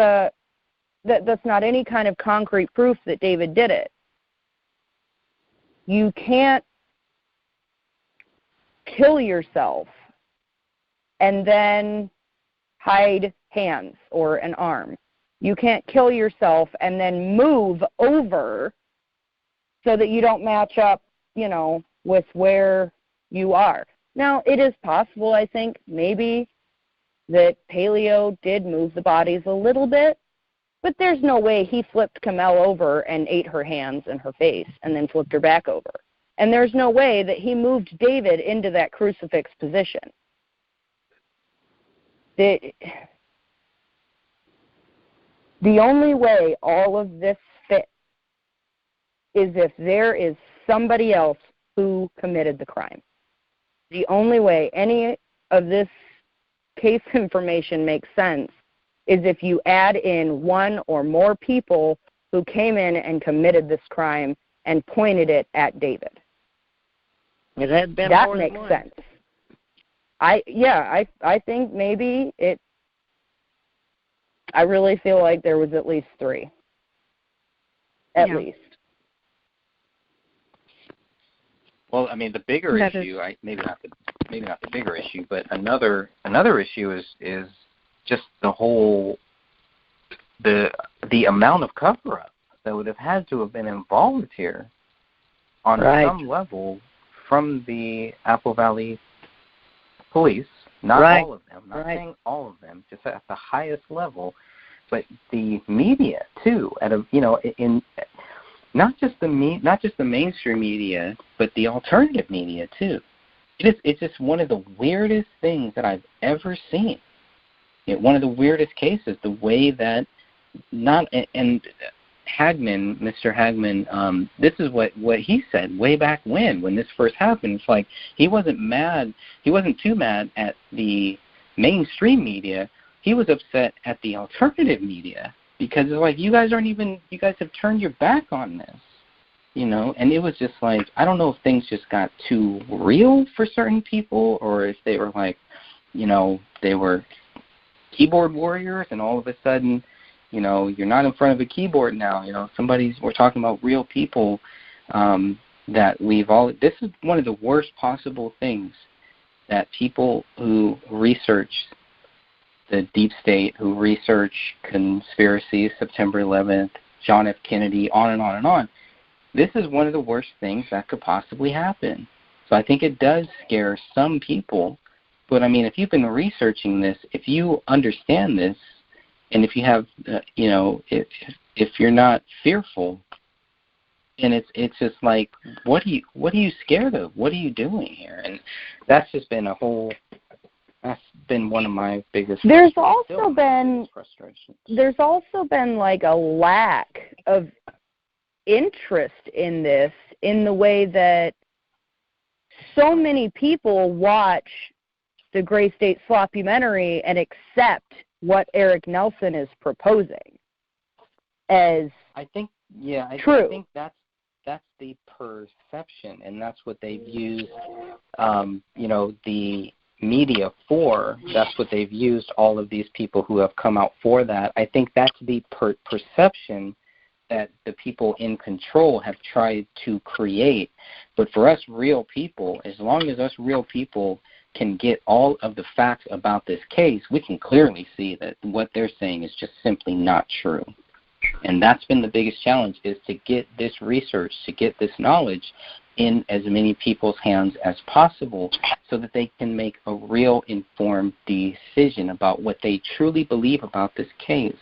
any kind of concrete proof that David did it. You can't kill yourself and then hide hands or an arm. You can't kill yourself and then move over so that you don't match up, with where you are. Now, it is possible, I think, maybe that Paleo did move the bodies a little bit, but there's no way he flipped Kamel over and ate her hands and her face and then flipped her back over. And there's no way that he moved David into that crucifix position. The only way all of this fits is if there is somebody else who committed the crime. The only way any of this case information makes sense is if you add in one or more people who came in and committed this crime and pointed it at David. It had been that more makes than one. sense. I think maybe I really feel like there was at least three. At least. Well, I mean, the bigger issue, maybe not the bigger issue, but another issue is just the whole the amount of cover-up that would have had to have been involved here on some level from the Apple Valley police, not all of them, not saying all of them, just at the highest level, but the media too, at a in not just the mainstream media, but the alternative media too. It's just one of the weirdest things that I've ever seen. One of the weirdest cases, the way that Mr. Hagman, this is what he said way back when this first happened. It's like he wasn't too mad at the mainstream media. He was upset at the alternative media because it's like you guys have turned your back on this, and it was just like, I don't know if things just got too real for certain people, or if they were like, they were keyboard warriors, and all of a sudden, you're not in front of a keyboard now. We're talking about real people this is one of the worst possible things that people who research the deep state, who research conspiracies, September 11th, John F. Kennedy, on and on and on. This is one of the worst things that could possibly happen. So I think it does scare some people. But, I mean, if you've been researching this, if you understand this, and if you have, if you're not fearful, and it's just like, what are you scared of? What are you doing here? And that's just been that's been one of my biggest. There's also been like a lack of interest in this, in the way that so many people watch the Gray State Sloppymentary and accept what Eric Nelson is proposing as true. I think that's the perception, and that's what they've used, the media for. That's what they've used all of these people who have come out for that. I think that's the perception that the people in control have tried to create. But for us real people, as long as us real people can get all of the facts about this case, we can clearly see that what they're saying is just simply not true. And that's been the biggest challenge, is to get this research, to get this knowledge in as many people's hands as possible so that they can make a real informed decision about what they truly believe about this case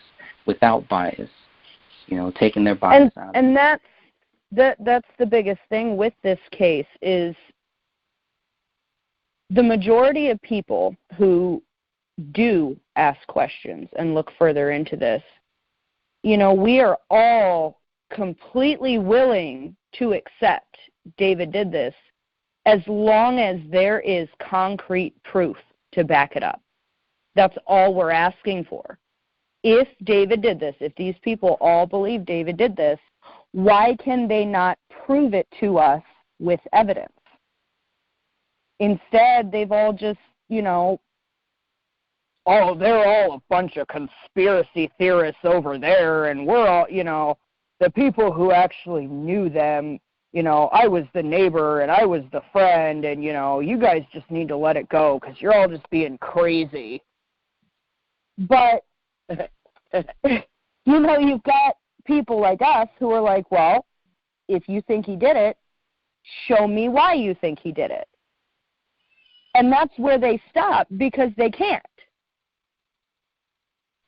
without bias, taking their bias out. And that's the biggest thing with this case, is the majority of people who do ask questions and look further into this, we are all completely willing to accept David did this as long as there is concrete proof to back it up. That's all we're asking for. If David did this, if these people all believe David did this, why can they not prove it to us with evidence? Instead, they've all just, they're all a bunch of conspiracy theorists over there, and we're all, the people who actually knew them, I was the neighbor and I was the friend, and, you guys just need to let it go because you're all just being crazy. But, you've got people like us who are like, well, if you think he did it, show me why you think he did it. And that's where they stop, because they can't.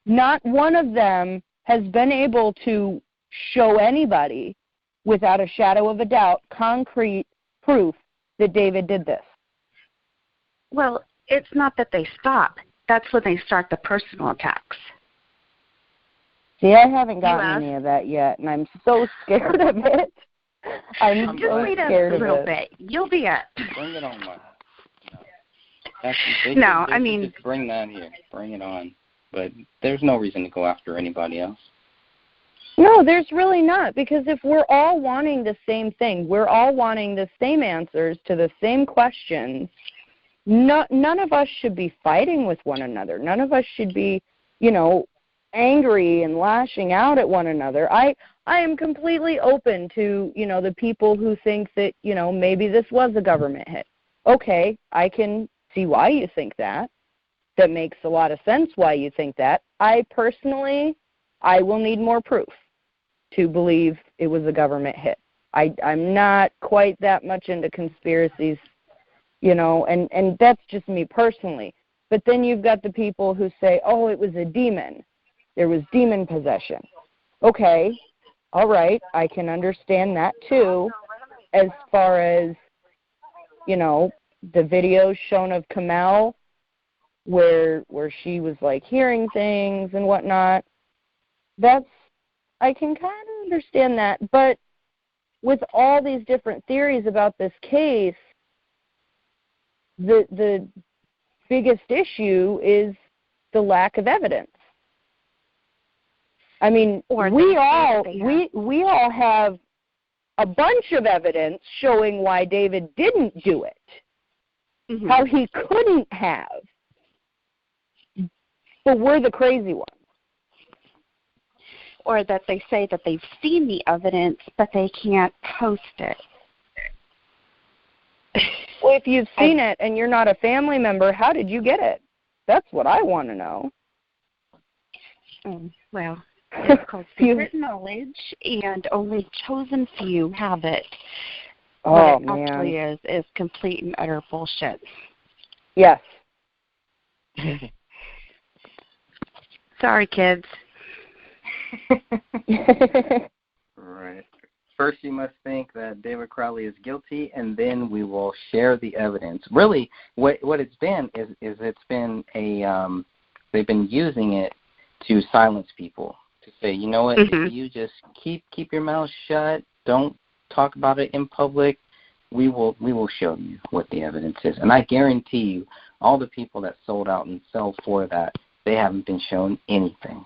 Not one of them has been able to show anybody, without a shadow of a doubt, concrete proof that David did this. Well, it's not that they stop. That's when they start the personal attacks. See, I haven't gotten any of that yet, and I'm so scared of it. I'm just so wait scared a little bit. You'll be at. Bring it on, Mark. Just bring that here. Bring it on. But there's no reason to go after anybody else. No, there's really not, because if we're all wanting the same thing, we're all wanting the same answers to the same questions, none of us should be fighting with one another. None of us should be, angry and lashing out at one another. I am completely open to, the people who think that, maybe this was a government hit. Okay, I can see why you think that. That makes a lot of sense why you think that. I personally I will need more proof to believe it was a government hit. I'm not quite that much into conspiracies, you know, and that's just me personally. But then you've got the people who say, oh, it was a demon. There was demon possession. Okay, all right, I can understand that too, as far as, you know, the videos shown of Kamel where she was, like, hearing things and whatnot. I can kind of understand that. But with all these different theories about this case, the biggest issue is the lack of evidence. I mean, we all have a bunch of evidence showing why David didn't do it, how he couldn't have, but we're the crazy ones. Or that they say that they've seen the evidence, but they can't post it. Well, if you've seen it and you're not a family member, how did you get it? That's what I want to know. Well, it's called secret knowledge, and only chosen few have it. Oh, what it actually is complete and utter bullshit. Yes. Sorry, kids. Right. First, you must think that David Crowley is guilty, and then we will share the evidence. Really, what it's been is it's been they've been using it to silence people, to say, you know what, if you just keep your mouth shut, don't talk about it in public, we will show you what the evidence is. And I guarantee you, all the people that sold out and fell for that, they haven't been shown anything.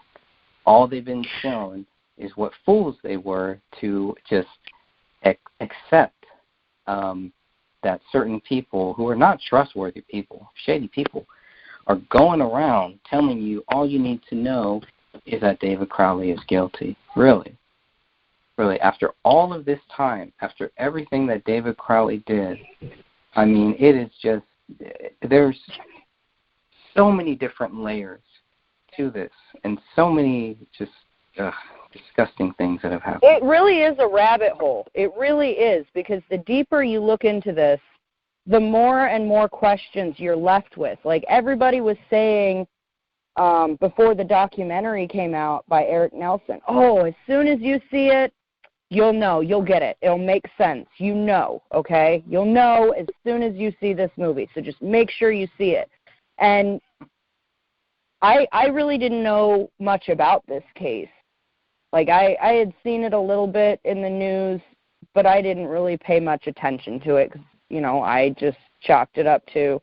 All they've been shown is what fools they were to just accept that certain people who are not trustworthy people, shady people, are going around telling you all you need to know is that David Crowley is guilty. Really. Really, after all of this time, after everything that David Crowley did, I mean, it is just, there's so many different layers to this, and so many just disgusting things that have happened. It really is a rabbit hole. It really is, because the deeper you look into this, the more and more questions you're left with. Like everybody was saying before the documentary came out by Eric Nelson, oh, as soon as you see it, you'll know, you'll get it. It'll make sense. You know, okay? You'll know as soon as you see this movie. So just make sure you see it. And I really didn't know much about this case. Like, I had seen it a little bit in the news, but I didn't really pay much attention to it because, you know, I just chalked it up to,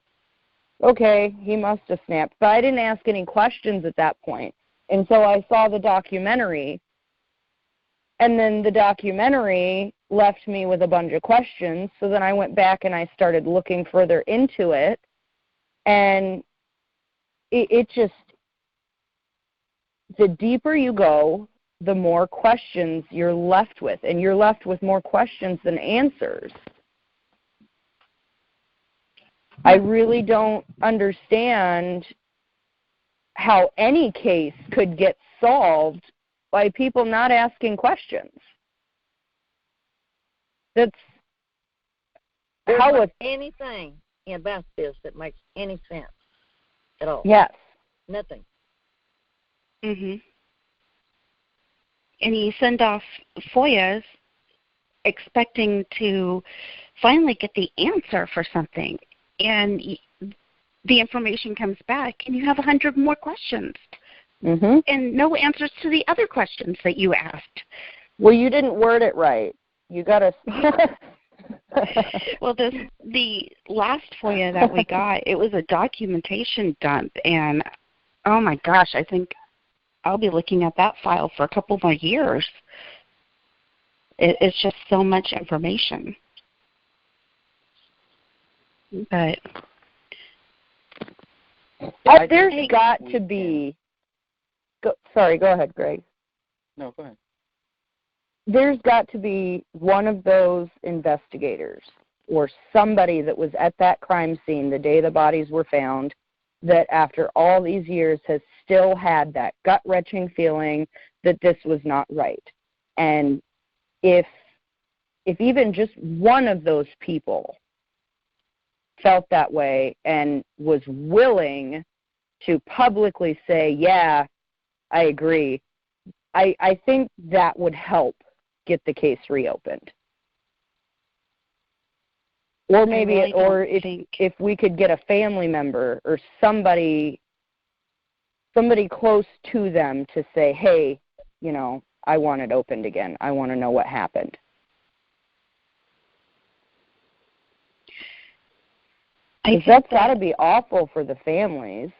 okay, he must have snapped. But I didn't ask any questions at that point. And so I saw the documentary, and then the documentary left me with a bunch of questions. So then I went back and I started looking further into it, and it just, the deeper you go, the more questions you're left with, and you're left with more questions than answers. I really don't understand how any case could get solved by people not asking questions. That's how anything about this that makes any sense at all. Yes. Nothing. And you send off FOIAs expecting to finally get the answer for something, and the information comes back, and you have 100 more questions, and no answers to the other questions that you asked. Well, you didn't word it right. You got to... Well, the last FOIA that we got, it was a documentation dump, and oh my gosh, I think I'll be looking at that file for a couple more years. It's just so much information. But there's got to be... Sorry, go ahead, Greg. No, go ahead. There's got to be one of those investigators or somebody that was at that crime scene the day the bodies were found that after all these years has still had that gut-wrenching feeling that this was not right. And if even just one of those people felt that way and was willing to publicly say, yeah, I agree, I think that would help get the case reopened. Or maybe, if we could get a family member or somebody close to them to say, hey, you know, I want it opened again. I want to know what happened. Because that's got to be awful for the families.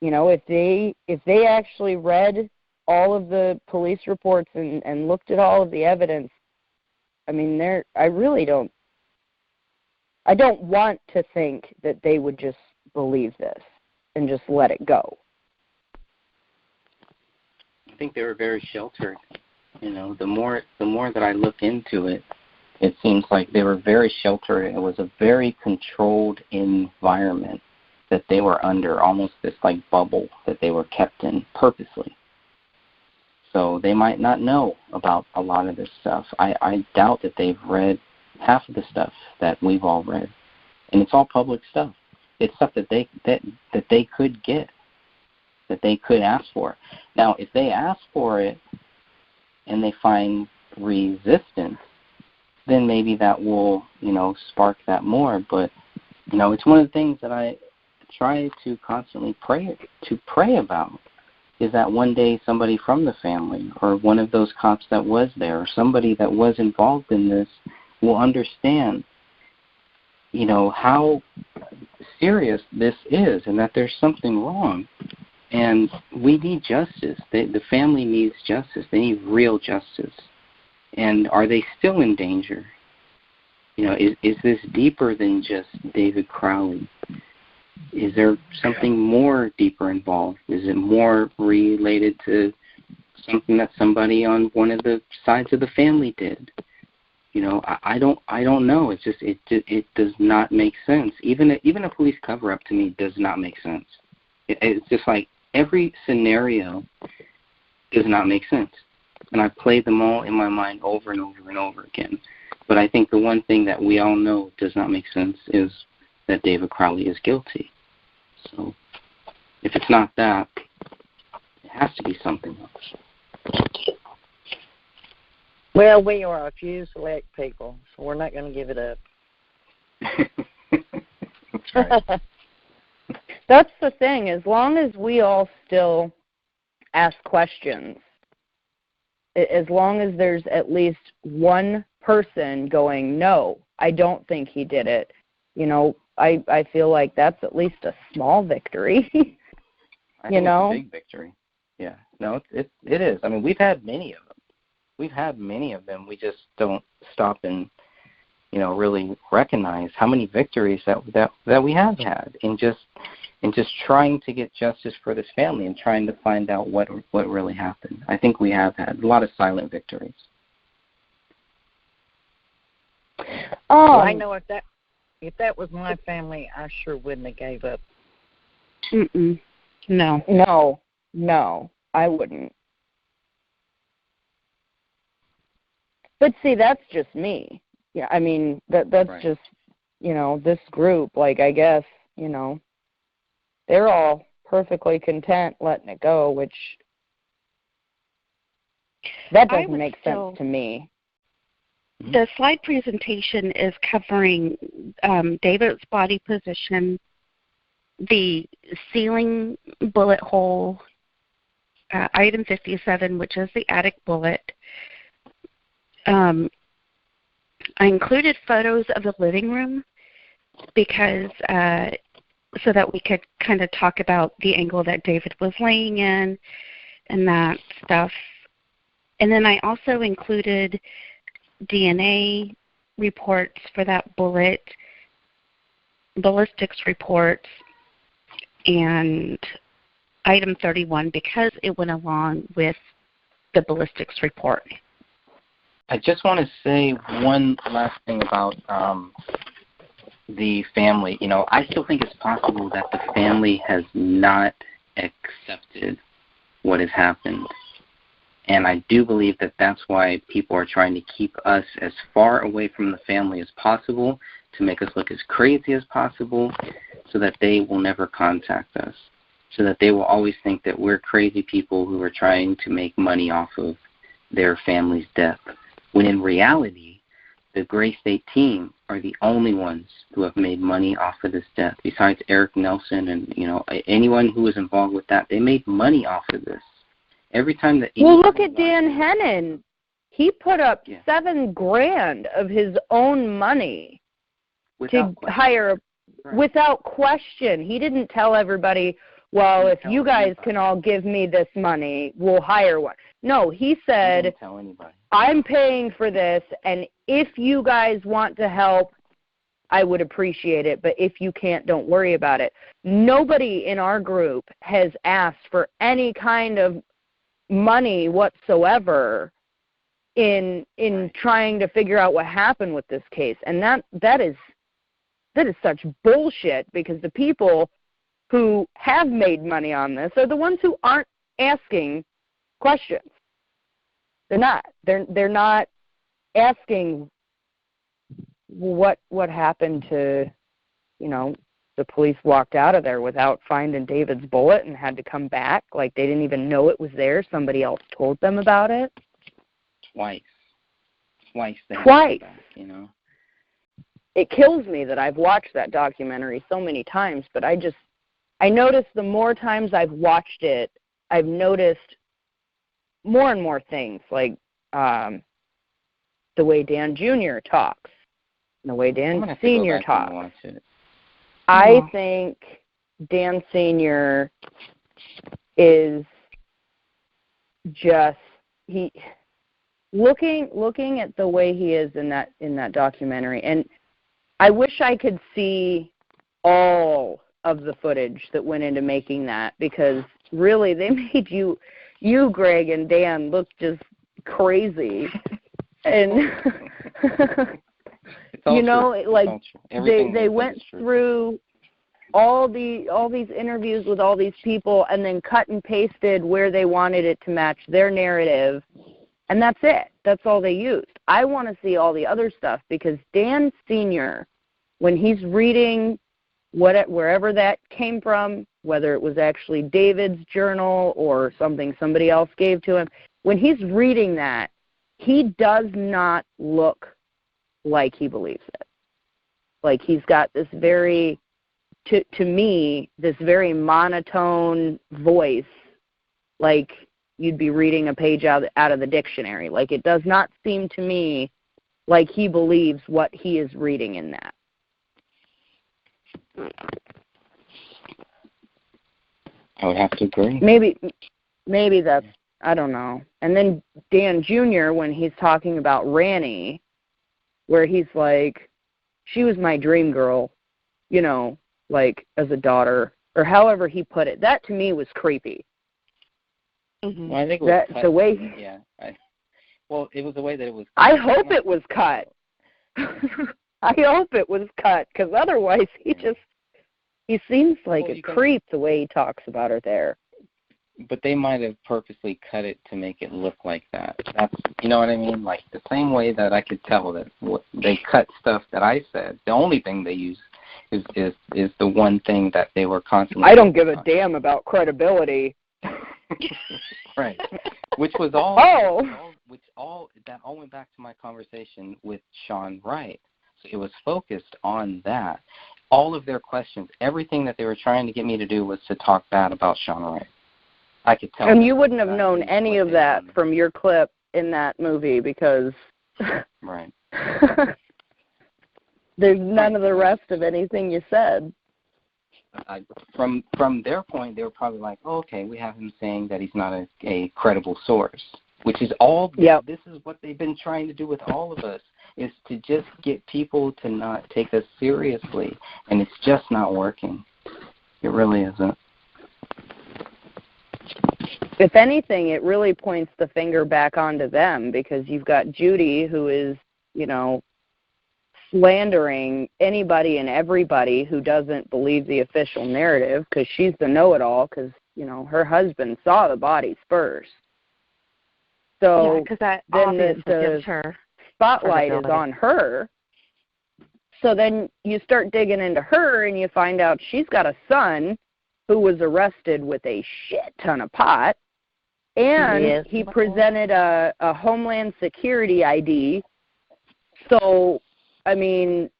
You know, if they actually read all of the police reports and looked at all of the evidence, I mean, I don't want to think that they would just believe this and just let it go. I think they were very sheltered. You know, the more that I look into it, it seems like they were very sheltered. It was a very controlled environment that they were under, almost this like bubble that they were kept in purposely. So they might not know about a lot of this stuff. I doubt that they've read half of the stuff that we've all read, and it's all public stuff. It's stuff that they could get, that they could ask for. Now, if they ask for it and they find resistance, then maybe that will, you know, spark that more. But, you know, it's one of the things that I try to constantly pray about, is that one day somebody from the family or one of those cops that was there or somebody that was involved in this will understand, you know, how serious this is and that there's something wrong. And we need justice. The family needs justice. They need real justice. And are they still in danger? You know, is this deeper than just David Crowley? Is there something more deeper involved? Is it more related to something that somebody on one of the sides of the family did? You know, I don't know. It's just it does not make sense. Even a police cover-up to me does not make sense. It's just like every scenario does not make sense. And I played them all in my mind over and over and over again. But I think the one thing that we all know does not make sense is that David Crowley is guilty. So if it's not that, it has to be something else. Well, we are a few select people, so we're not going to give it up. That's right. That's the thing. As long as we all still ask questions, as long as there's at least one person going, no, I don't think he did it, you know, I feel like that's at least a small victory. I think it's a big victory. Yeah. No, it is. I mean, we've had many of them. We just don't stop and, you know, really recognize how many victories that we have had in just trying to get justice for this family and trying to find out what really happened. I think we have had a lot of silent victories. Well, I know if that was my family, I sure wouldn't have gave up. No, I wouldn't. But see, that's just me. Yeah, I mean, that's right. Just, you know, this group, like, I guess, you know, they're all perfectly content letting it go, which that doesn't make sense to me. The slide presentation is covering David's body position, the ceiling bullet hole, item 57, which is the attic bullet. I included photos of the living room because so that we could kind of talk about the angle that David was laying in and that stuff. And then I also included DNA reports for that bullet, ballistics reports, and item 31 because it went along with the ballistics report. I just want to say one last thing about the family. You know, I still think it's possible that the family has not accepted what has happened. And I do believe that that's why people are trying to keep us as far away from the family as possible, to make us look as crazy as possible, so that they will never contact us, so that they will always think that we're crazy people who are trying to make money off of their family's death. When in reality, the Gray State team are the only ones who have made money off of this death. Besides Eric Nelson and, anyone who was involved with that, they made money off of this. Every time that... Well, look at Dan Hennon. He put up $7,000 of his own money to hire without question. He didn't tell everybody, well, if you guys can all give me this money, we'll hire one. No, he said, I'm paying for this, and if you guys want to help, I would appreciate it, but if you can't, don't worry about it. Nobody in our group has asked for any kind of money whatsoever in trying to figure out what happened with this case. And that is such bullshit, because the people who have made money on this are the ones who aren't asking questions. They're not. They're not asking what happened to, the police walked out of there without finding David's bullet and had to come back. Like, they didn't even know it was there. Somebody else told them about it. Twice. Back, It kills me that I've watched that documentary so many times, but I noticed the more times I've watched it, I've noticed more and more things, like the way Dan Jr. talks, and the way Dan Sr. talks. I think Dan Sr. is just looking at the way he is in that documentary, and I wish I could see all of the footage that went into making that, because really they made you, Greg, and Dan look just crazy. And they went through all these interviews with all these people and then cut and pasted where they wanted it to match their narrative, and that's it. That's all they used. I want to see all the other stuff, because Dan Sr., when he's reading wherever that came from, whether it was actually David's journal or something somebody else gave to him, when he's reading that, he does not look like he believes it. Like, he's got this very, to me, this very monotone voice, like you'd be reading a page out of the dictionary. Like, it does not seem to me like he believes what he is reading in that. I would have to agree. Maybe that's, I don't know. And then Dan Jr., when he's talking about Rani, where he's like, she was my dream girl, like as a daughter, or however he put it. That to me was creepy. Mm-hmm. Well, I think it was cut. The way. Yeah. It was the way that it was cut. I hope it was cut. I hope it was cut, because otherwise he seems like a creep the way he talks about her there. But they might have purposely cut it to make it look like that. That's, you know what I mean? Like, the same way that I could tell that they cut stuff that I said. The only thing they use is the one thing that they were constantly. I don't give a damn about credibility. Right. Which was all. That all went back to my conversation with Sean Wright. So it was focused on that. All of their questions, everything that they were trying to get me to do was to talk bad about Sean Wright. I could tell. And you wouldn't have known any of that from your clip in that movie, because right. There's none of the rest of anything you said. From their point, they were probably like, oh, okay, we have him saying that he's not a credible source, which is all. Yep. This is what they've been trying to do with all of us, is to just get people to not take us seriously, and it's just not working. It really isn't. If anything, it really points the finger back onto them, because you've got Judy, who is, slandering anybody and everybody who doesn't believe the official narrative, because she's the know-it-all, because, her husband saw the bodies first. So yeah, because that then obviously the gives her spotlight is on her. So then you start digging into her and you find out she's got a son who was arrested with a shit ton of pot, and he presented a Homeland Security ID. So, I mean,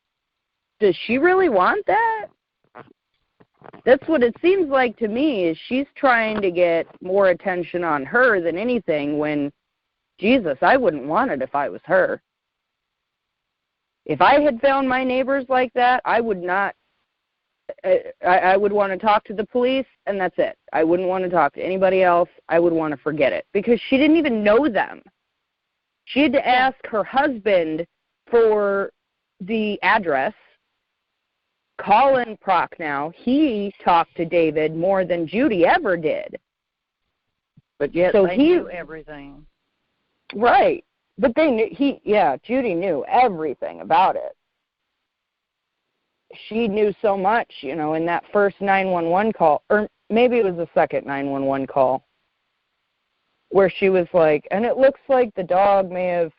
does she really want that? That's what it seems like to me, is she's trying to get more attention on her than anything, when, Jesus, I wouldn't want it if I was her. If I had found my neighbors like that, I would not, I would want to talk to the police, and that's it. I wouldn't want to talk to anybody else. I would want to forget it, because she didn't even know them. She had to ask her husband for the address. Colin Prochnow, he talked to David more than Judy ever did. But yet so they knew everything. Right. But they knew, Judy knew everything about it. She knew so much, in that first 911 call, or maybe it was the second 911 call, where she was like, and it looks like the dog may have,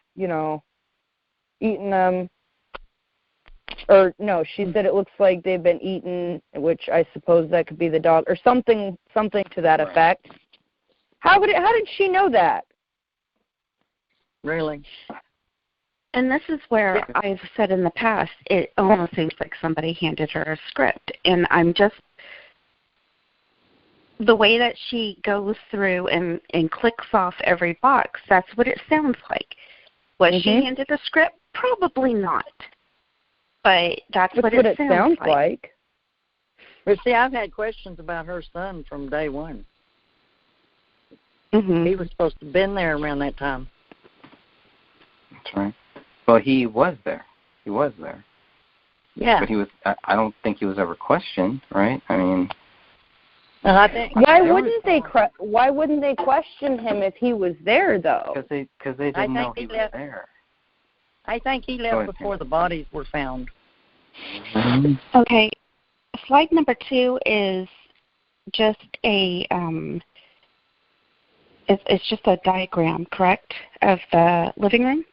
eaten them. Or no, she said it looks like they've been eaten, which I suppose that could be the dog, or something to that effect. How did she know that? Really? And this is where I've said in the past, it almost seems like somebody handed her a script. And I'm just, the way that she goes through and clicks off every box, that's what it sounds like. Was she handed a script? Probably not. But that's what it sounds like. But see, I've had questions about her son from day one. Mm-hmm. He was supposed to have been there around that time. That's right. Well, he was there. He was there. Yeah. But he was. I don't think he was ever questioned, right? I mean. And I think why wouldn't they question him if he was there, though? Because they didn't know he was there. I think he left before the bodies were found. Okay. Slide number 2 is just a it's just a diagram, correct, of the living room?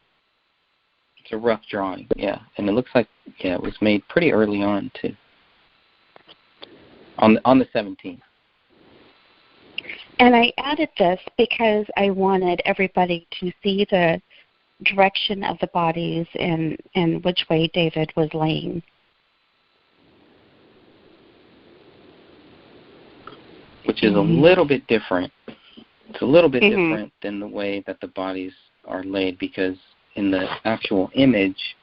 It's a rough drawing, yeah. And it looks like, it was made pretty early on, too. On the 17th. And I added this because I wanted everybody to see the direction of the bodies and which way David was laying. Which is a little bit different. It's a little bit different than the way that the bodies are laid, because in the actual image,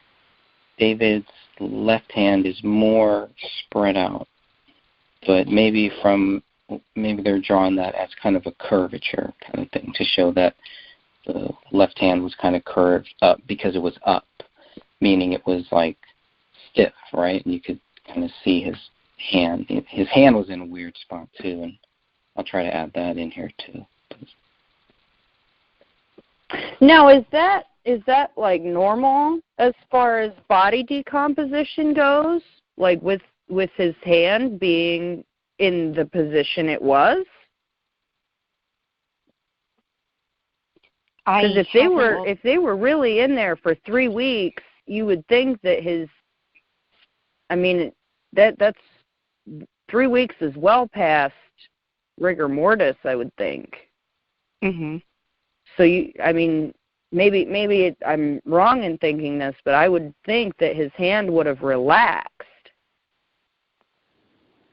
David's left hand is more spread out. But maybe they're drawing that as kind of a curvature kind of thing to show that the left hand was kind of curved up because it was up, meaning it was like stiff, right? And you could kind of see his hand. His hand was in a weird spot too, and I'll try to add that in here too. Now, is that like normal as far as body decomposition goes? Like with his hand being in the position it was? Because if they were really in there for 3 weeks, you would think that that's 3 weeks is well past rigor mortis, I would think. Mhm. So maybe I'm wrong in thinking this, but I would think that his hand would have relaxed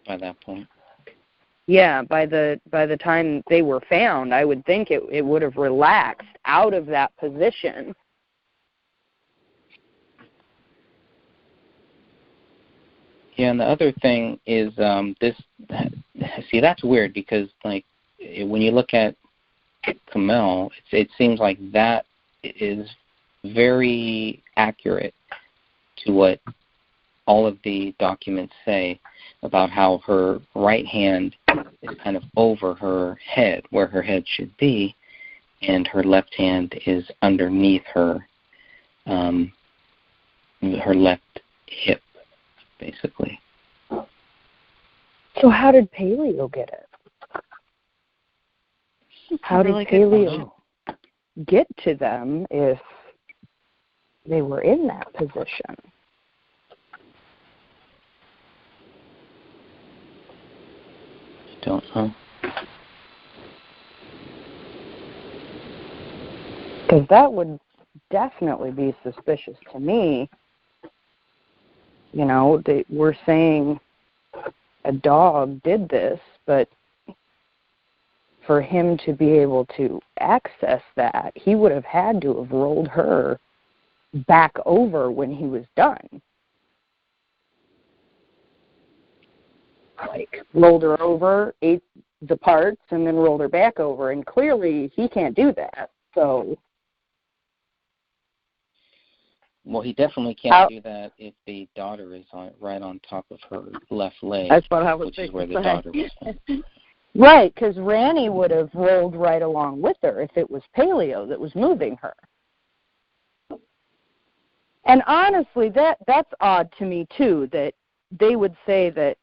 by that point. Yeah, by the time they were found, I would think it would have relaxed out of that position. Yeah, and the other thing is that's weird, because like when you look at Kamel, it seems like that is very accurate to what all of the documents say about how her right hand is kind of over her head, where her head should be, and her left hand is underneath her left hip, basically. So how did Paleo get it? how did paleo get to them if they were in that position? Don't know. Because that would definitely be suspicious to me. You know, we're saying a dog did this, but for him to be able to access that, he would have had to have rolled her back over when he was done. Like, rolled her over, ate the parts, and then rolled her back over. And clearly, he can't do that. So, well, he definitely can't do that if the daughter is right on top of her left leg. That's what I was which is where the daughter was. Right, because Ranny would have rolled right along with her if it was paleo that was moving her. And honestly, that's odd to me, too, that they would say that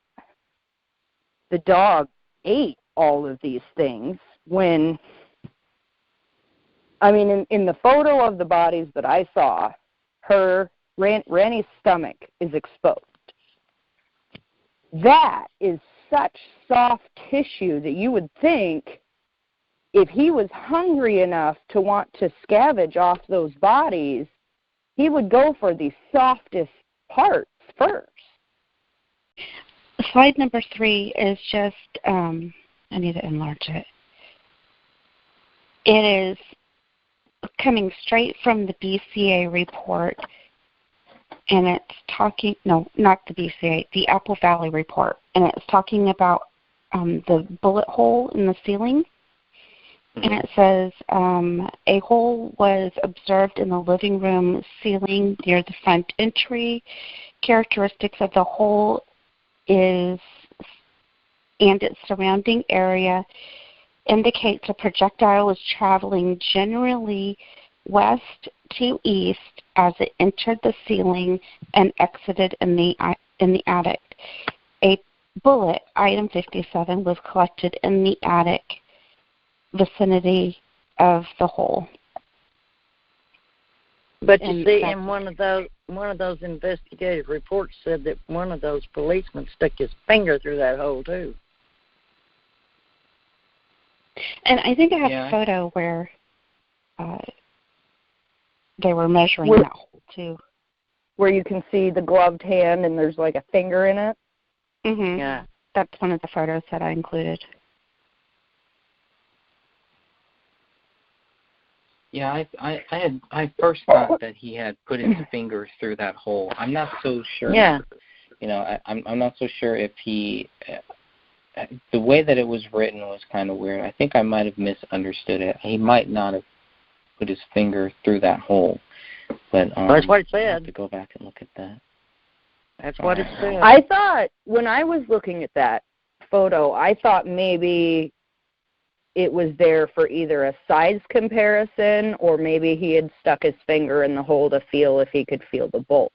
the dog ate all of these things when, I mean, in the photo of the bodies that I saw, Ranny's stomach is exposed. That is such soft tissue that you would think if he was hungry enough to want to scavenge off those bodies, he would go for the softest parts first. Slide number 3 is just, I need to enlarge it. It is coming straight from the BCA report, and it's talking, no, not the BCA, the Apple Valley report, and it's talking about the bullet hole in the ceiling. And it says, a hole was observed in the living room ceiling near the front entry. Characteristics of the hole and its surrounding area indicates a projectile was traveling generally west to east as it entered the ceiling and exited in the attic. A bullet, item 57, was collected in the attic vicinity of the hole. But you see, in one of those investigative reports said that one of those policemen stuck his finger through that hole too. And I think I have a photo where they were measuring that hole too. Where you can see the gloved hand and there's like a finger in it. Mhm. Yeah. That's one of the photos that I included. Yeah, I first thought that he had put his fingers through that hole. I'm not so sure. Yeah. You know, I'm not so sure if he. The way that it was written was kind of weird. I think I might have misunderstood it. He might not have put his finger through that hole, but that's what it said. I have to go back and look at that. That's what it said. I thought when I was looking at that photo, I thought maybe it was there for either a size comparison or maybe he had stuck his finger in the hole to feel if he could feel the bullet.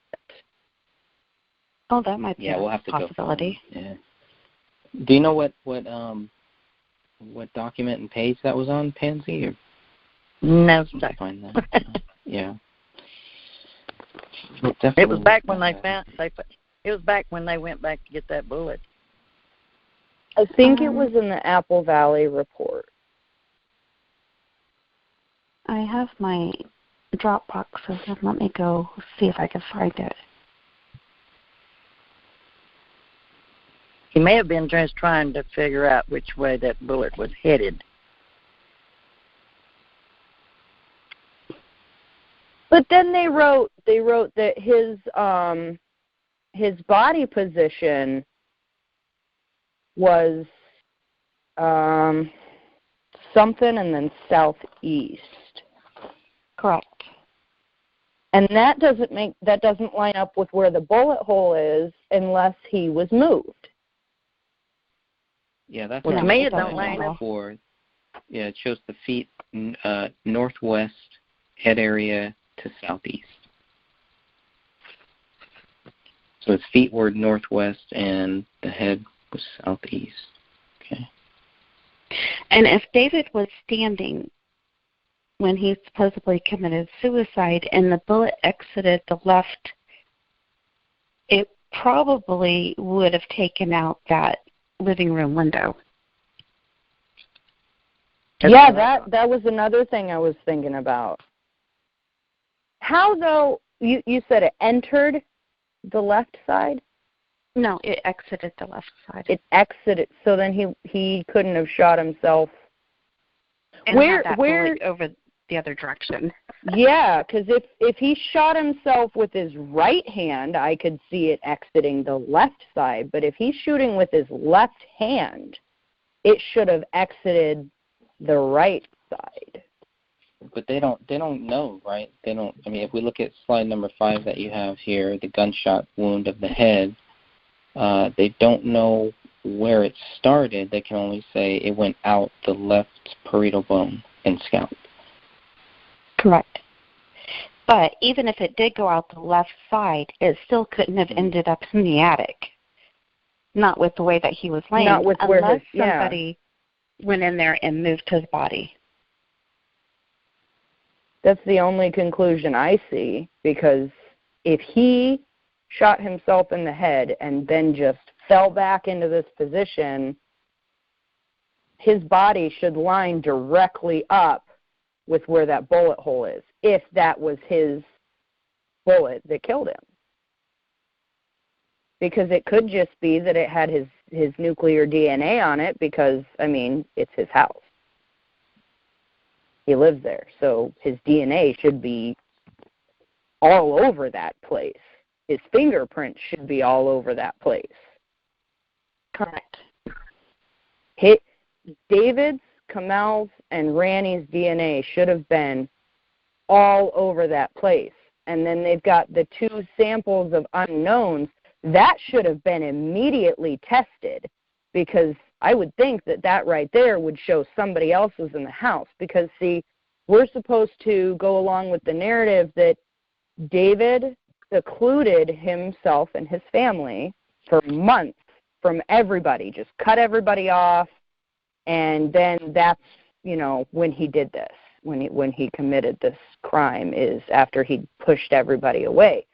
Oh, that might be we'll a have to possibility. Go yeah. Do you know what document and page that was on, Pansy? Or no, sir. Find that. Yeah. It was back when it was back when they went back to get that bullet. I think it was in the Apple Valley report. I have my Dropbox open. Let me go see if I can find it. He may have been just trying to figure out which way that bullet was headed. But then they wrote that his body position was something and then southeast. Correct. And that doesn't line up with where the bullet hole is unless he was moved. Yeah, that's to me it don't line up. Yeah, it shows the feet northwest, head area to southeast. So his feet were northwest and the head was southeast. Okay. And if David was standing when he supposedly committed suicide and the bullet exited the left, it probably would have taken out that living room window. Yeah, that was another thing I was thinking about. How, though, you said it entered the left side? No, it exited the left side. It exited, so then he couldn't have shot himself. And where over the other direction. Yeah, because if he shot himself with his right hand, I could see it exiting the left side. But if he's shooting with his left hand, it should have exited the right side. But they don't know, right? They don't. I mean, if we look at slide number 5 that you have here, the gunshot wound of the head, they don't know where it started. They can only say it went out the left parietal bone and scalp. Correct. But even if it did go out the left side, it still couldn't have ended up in the attic. Not with the way that he was laying. Not with unless somebody went in there and moved his body. That's the only conclusion I see, because if he shot himself in the head and then just fell back into this position, his body should line directly up with where that bullet hole is, if that was his bullet that killed him. Because it could just be that it had his nuclear DNA on it, because, I mean, it's his house. He lives there, so his DNA should be all over that place. His fingerprints should be all over that place. Correct. David's, Kamel's, and Ranny's DNA should have been all over that place. And then they've got the 2 samples of unknowns. That should have been immediately tested, because I would think that right there would show somebody else was in the house. Because, see, we're supposed to go along with the narrative that David secluded himself and his family for months from everybody, just cut everybody off, and then that's, when he did this, when he committed this crime, is after he pushed everybody away.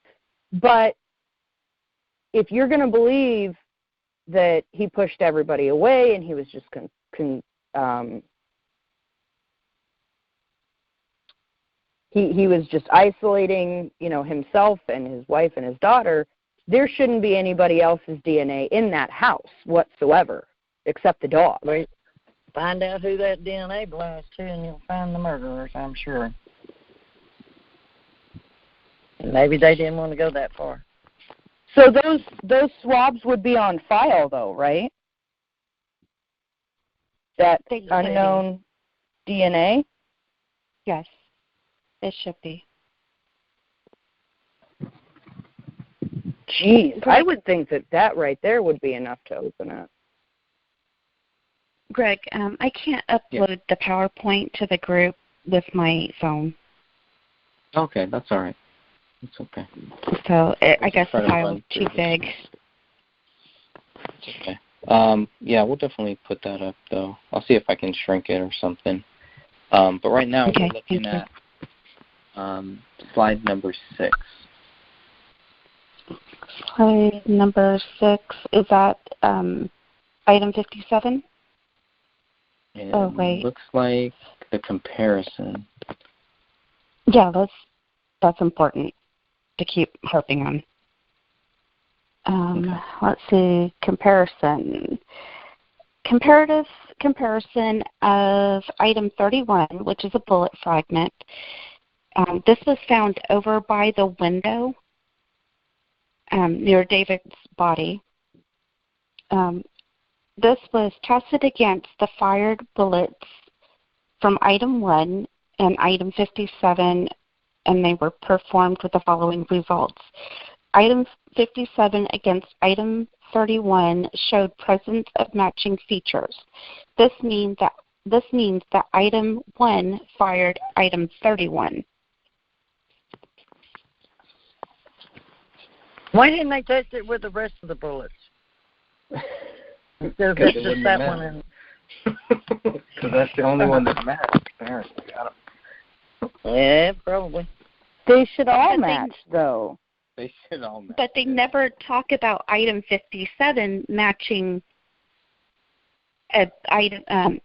But if you're going to believe that he pushed everybody away and he was just he was just isolating, himself and his wife and his daughter, there shouldn't be anybody else's DNA in that house whatsoever, except the dog. Right. Find out who that DNA belongs to, and you'll find the murderers, I'm sure. And maybe they didn't want to go that far. So those swabs would be on file, though, right? That unknown DNA? Yes, it should be. Jeez, I would think that right there would be enough to open it. Greg, I can't upload the PowerPoint to the group with my phone. Okay, that's all right. It's okay. So I guess the file is too big. It's okay. Yeah, we'll definitely put that up, though. I'll see if I can shrink it or something. But right now we're looking at slide number 6. Slide number 6, is that item 57? It looks like the comparison. Yeah, that's important to keep harping on. Let's see, comparison. Comparative comparison of item 31, which is a bullet fragment. This was found over by the window near David's body. This was tested against the fired bullets from item 1 and item 57, and they were performed with the following results. Item 57 against item 31 showed presence of matching features. This means that item 1 fired item 31. Why didn't they test it with the rest of the bullets? Instead of just that one. Because that's the only one that matched, apparently. I don't. Yeah, probably. They should all But match, though. They should all match. But they never talk about item 57 matching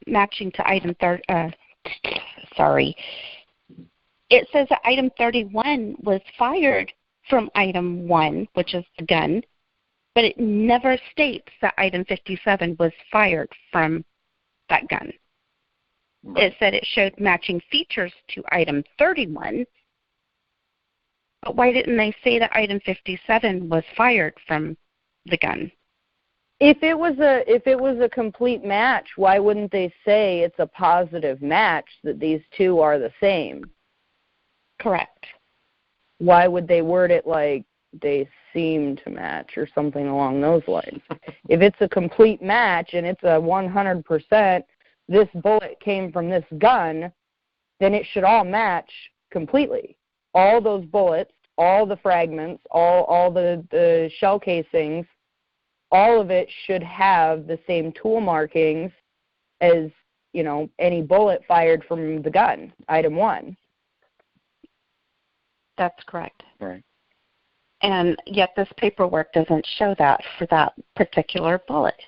matching to item 30. Sorry. It says that item 31 was fired from item 1, which is the gun, but it never states that item 57 was fired from that gun. Right. It said it showed matching features to item 31, but why didn't they say that item 57 was fired from the gun? If it was a complete match, why wouldn't they say it's a positive match that these two are the same? Correct. Why would they word it like they seem to match or something along those lines? If it's a complete match and it's a 100%, this bullet came from this gun, then it should all match completely. All those bullets, all the fragments, all the shell casings, all of it should have the same tool markings as, any bullet fired from the gun, item 1. That's correct. Right. And yet this paperwork doesn't show that for that particular bullet.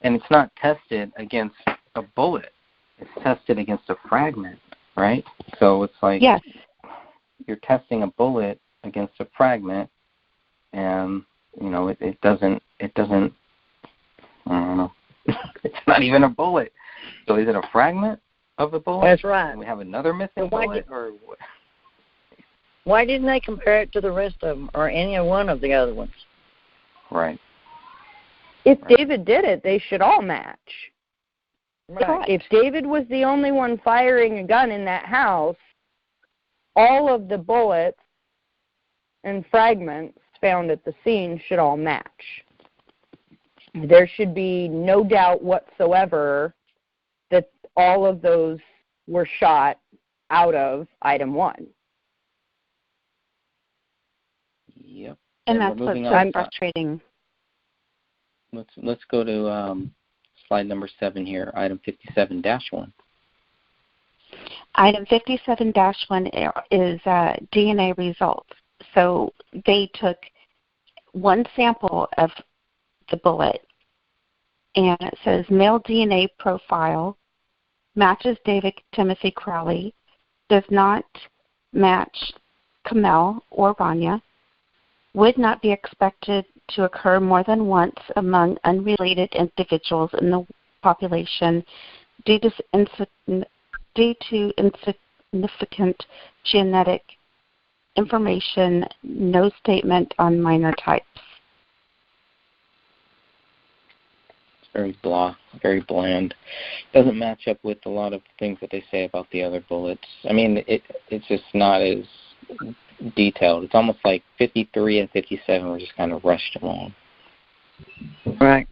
And it's not tested against a bullet. It's tested against a fragment, right? So it's like Yes. you're testing a bullet against a fragment, and it doesn't. I don't know. It's not even a bullet. So is it a fragment of the bullet? That's right. And we have another missing bullet, or what? Why didn't they compare it to the rest of them or any one of the other ones? Right. If David did it, they should all match. Right. If David was the only one firing a gun in that house, all of the bullets and fragments found at the scene should all match. There should be no doubt whatsoever that all of those were shot out of item 1. Yep. And we're that's what's moving so on. frustrating. Let's go to slide number 7 here, item 57-1. Item 57-1 is DNA results. So they took one sample of the bullet, and it says male DNA profile matches David Timothy Crowley, does not match Kamel or Vanya, would not be expected to occur more than once among unrelated individuals in the population due to insignificant genetic information, no statement on minor types. It's very very bland. Doesn't match up with a lot of things that they say about the other bullets. I mean, it's just not as detailed. It's almost like 53 and 57 were just kind of rushed along. Right.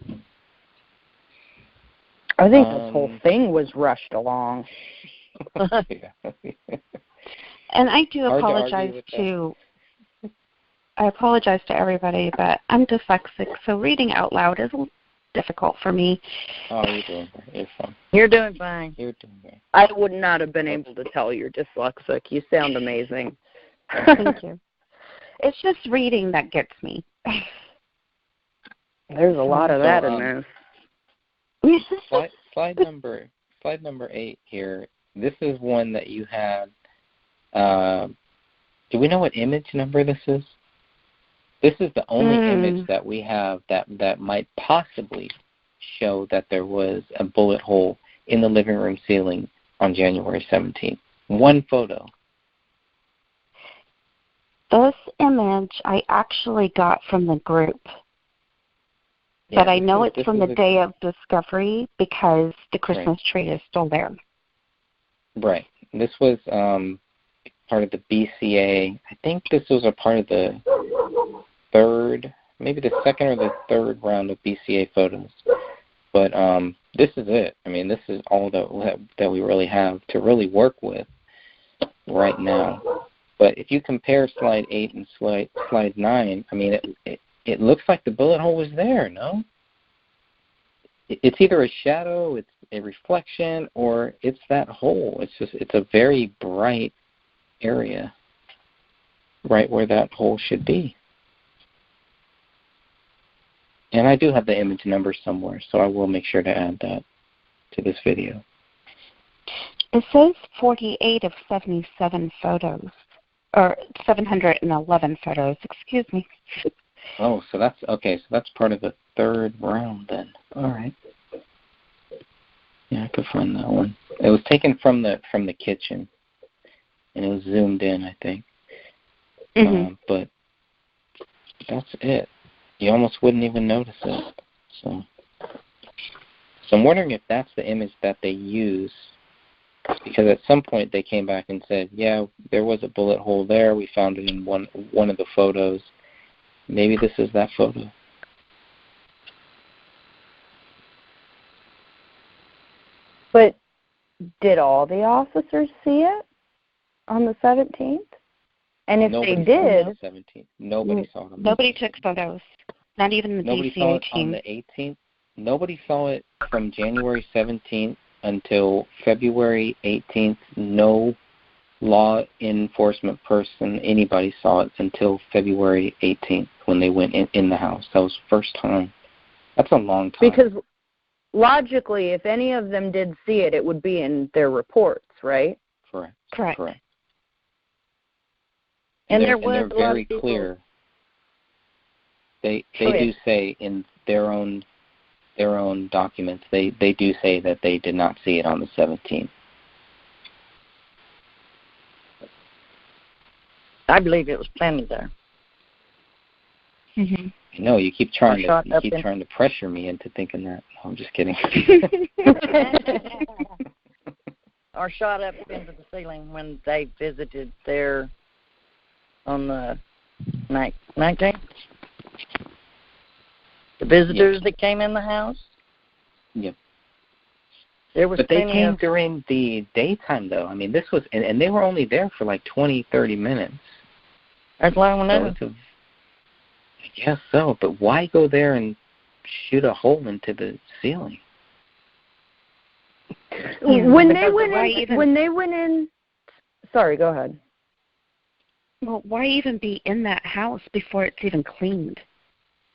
I think this whole thing was rushed along. And I do Hard to apologize argue with I apologize to everybody, but I'm dyslexic, so reading out loud is difficult for me. Oh, you're doing great. You're fine. You're doing fine. You're doing great. I would not have been able to tell you're dyslexic. You sound amazing. Thank you. It's just reading that gets me. There's a lot of that in this. Slide number 8 here. This is one that you had. Do we know what image number this is? This is the only image that we have that might possibly show that there was a bullet hole in the living room ceiling on January 17th. One photo. This image I actually got from the group. But I know it's from the day of discovery because the Christmas tree is still there. Right. This was part of the BCA. I think this was a part of the second or the third round of BCA photos. But this is it. I mean, this is all that we really have to really work with right now. But if you compare slide 8 and slide 9, I mean, it looks like the bullet hole was there, no? it's either a shadow, it's a reflection, or it's that hole. It's a very bright area right where that hole should be. And I do have the image number somewhere, so I will make sure to add that to this video. It says 48 of 77 photos, or 711 photos, excuse me. Oh, so that's okay. So that's part of the third round then. All right. Yeah, I could find that one. It was taken from the kitchen, and it was zoomed in, I think. Mm-hmm. But that's it. You almost wouldn't even notice it. So I'm wondering if that's the image that they use, because at some point they came back and said, yeah, there was a bullet hole there. We found it in one of the photos. Maybe this is that photo. But did all the officers see it on the 17th? And if Nobody they did, saw it on the 17th. Nobody saw it. Nobody took photos. Not even the Nobody DCA saw it team. on the 18th. Nobody saw it from January 17th until February 18th. No law enforcement person, anybody saw it until February 18th when they went in the house. That was the first time. That's a long time. because logically, if any of them did see it, it would be in their reports, right? Correct. Correct. And they're there was they're very clear. They do say in their own documents, they do say that they did not see it on the 17th. I believe it was plenty there. Mm-hmm. No, you keep trying to pressure me into thinking that. No, I'm just kidding. Or shot up into the ceiling when they visited there on the 19th. The visitors that came in the house? Yep. There was but they plenty came during the daytime, though. I mean, this was, and they were only there for like 20, 30 minutes. That's long enough. I guess so, but why go there and shoot a hole into the ceiling? When they went in, sorry, go ahead. Well, why even be in that house before it's even cleaned?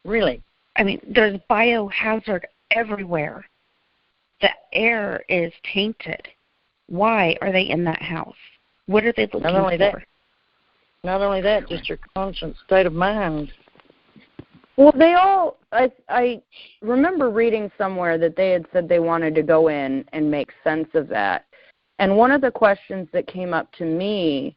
Really? I mean, there's biohazard everywhere. The air is tainted. Why are they in that house? What are they looking for? Not only that, just your constant state of mind. Well, I remember reading somewhere that they had said they wanted to go in and make sense of that. And one of the questions that came up to me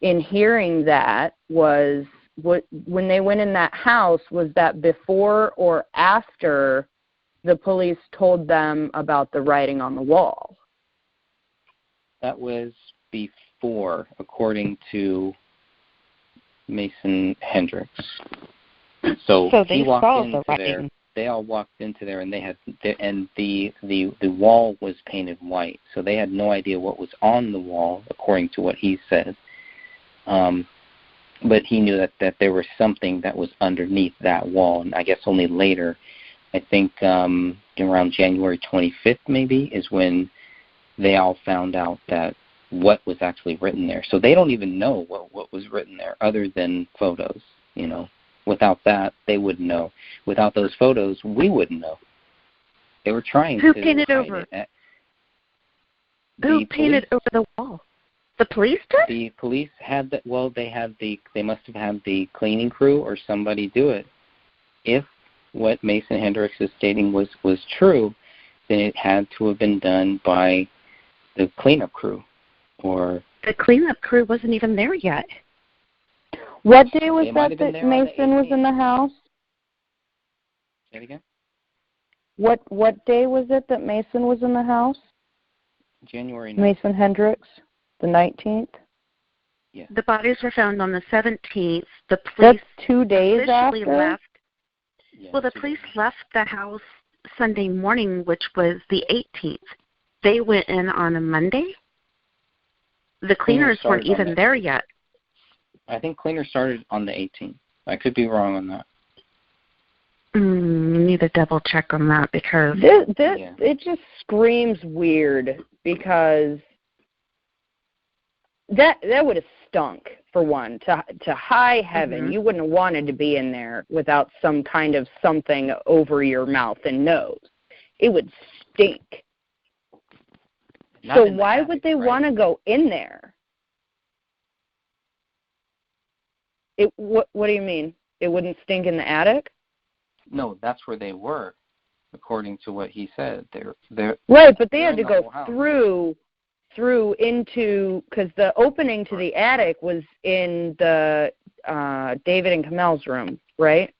in hearing that was, when they went in that house, was that before or after the police told them about the writing on the wall? That was before, according to Mason Hendricks. So they he walked saw into the writing. there. They all walked into there, and the wall was painted white. So they had no idea what was on the wall, according to what he said. But he knew that there was something that was underneath that wall, and I guess only later, I think around January 25th maybe, is when they all found out that what was actually written there. So they don't even know what was written there other than photos, you know. Without that, they wouldn't know. Without those photos, we wouldn't know. They were trying Who to painted hide over? it. Who painted over the wall? The police did? The police had that. Well, they must have had the cleaning crew or somebody do it. If what Mason Hendricks is stating was true, then it had to have been done by the cleanup crew, or the cleanup crew wasn't even there yet. What day was that Mason was in the house? Say it again? What day was it that Mason was in the house? January 9th. Mason Hendricks, the 19th? Yeah. The bodies were found on the 17th. The police That's 2 days after? left. Yeah, Well, the police left the house Sunday morning, which was the 18th. They went in on a Monday. The cleaners weren't even there yet. I think cleaner started on the 18th. I could be wrong on that. need to double check on that because it just screams weird because that would have stunk, for one, to high heaven. Mm-hmm. You wouldn't have wanted to be in there without some kind of something over your mouth and nose. It would stink. So why would they want to go in there? What do you mean? It wouldn't stink in the attic? No, that's where they were, according to what he said. They're right, but they had to go through into, because the opening to the attic was in the David and Camel's room, right?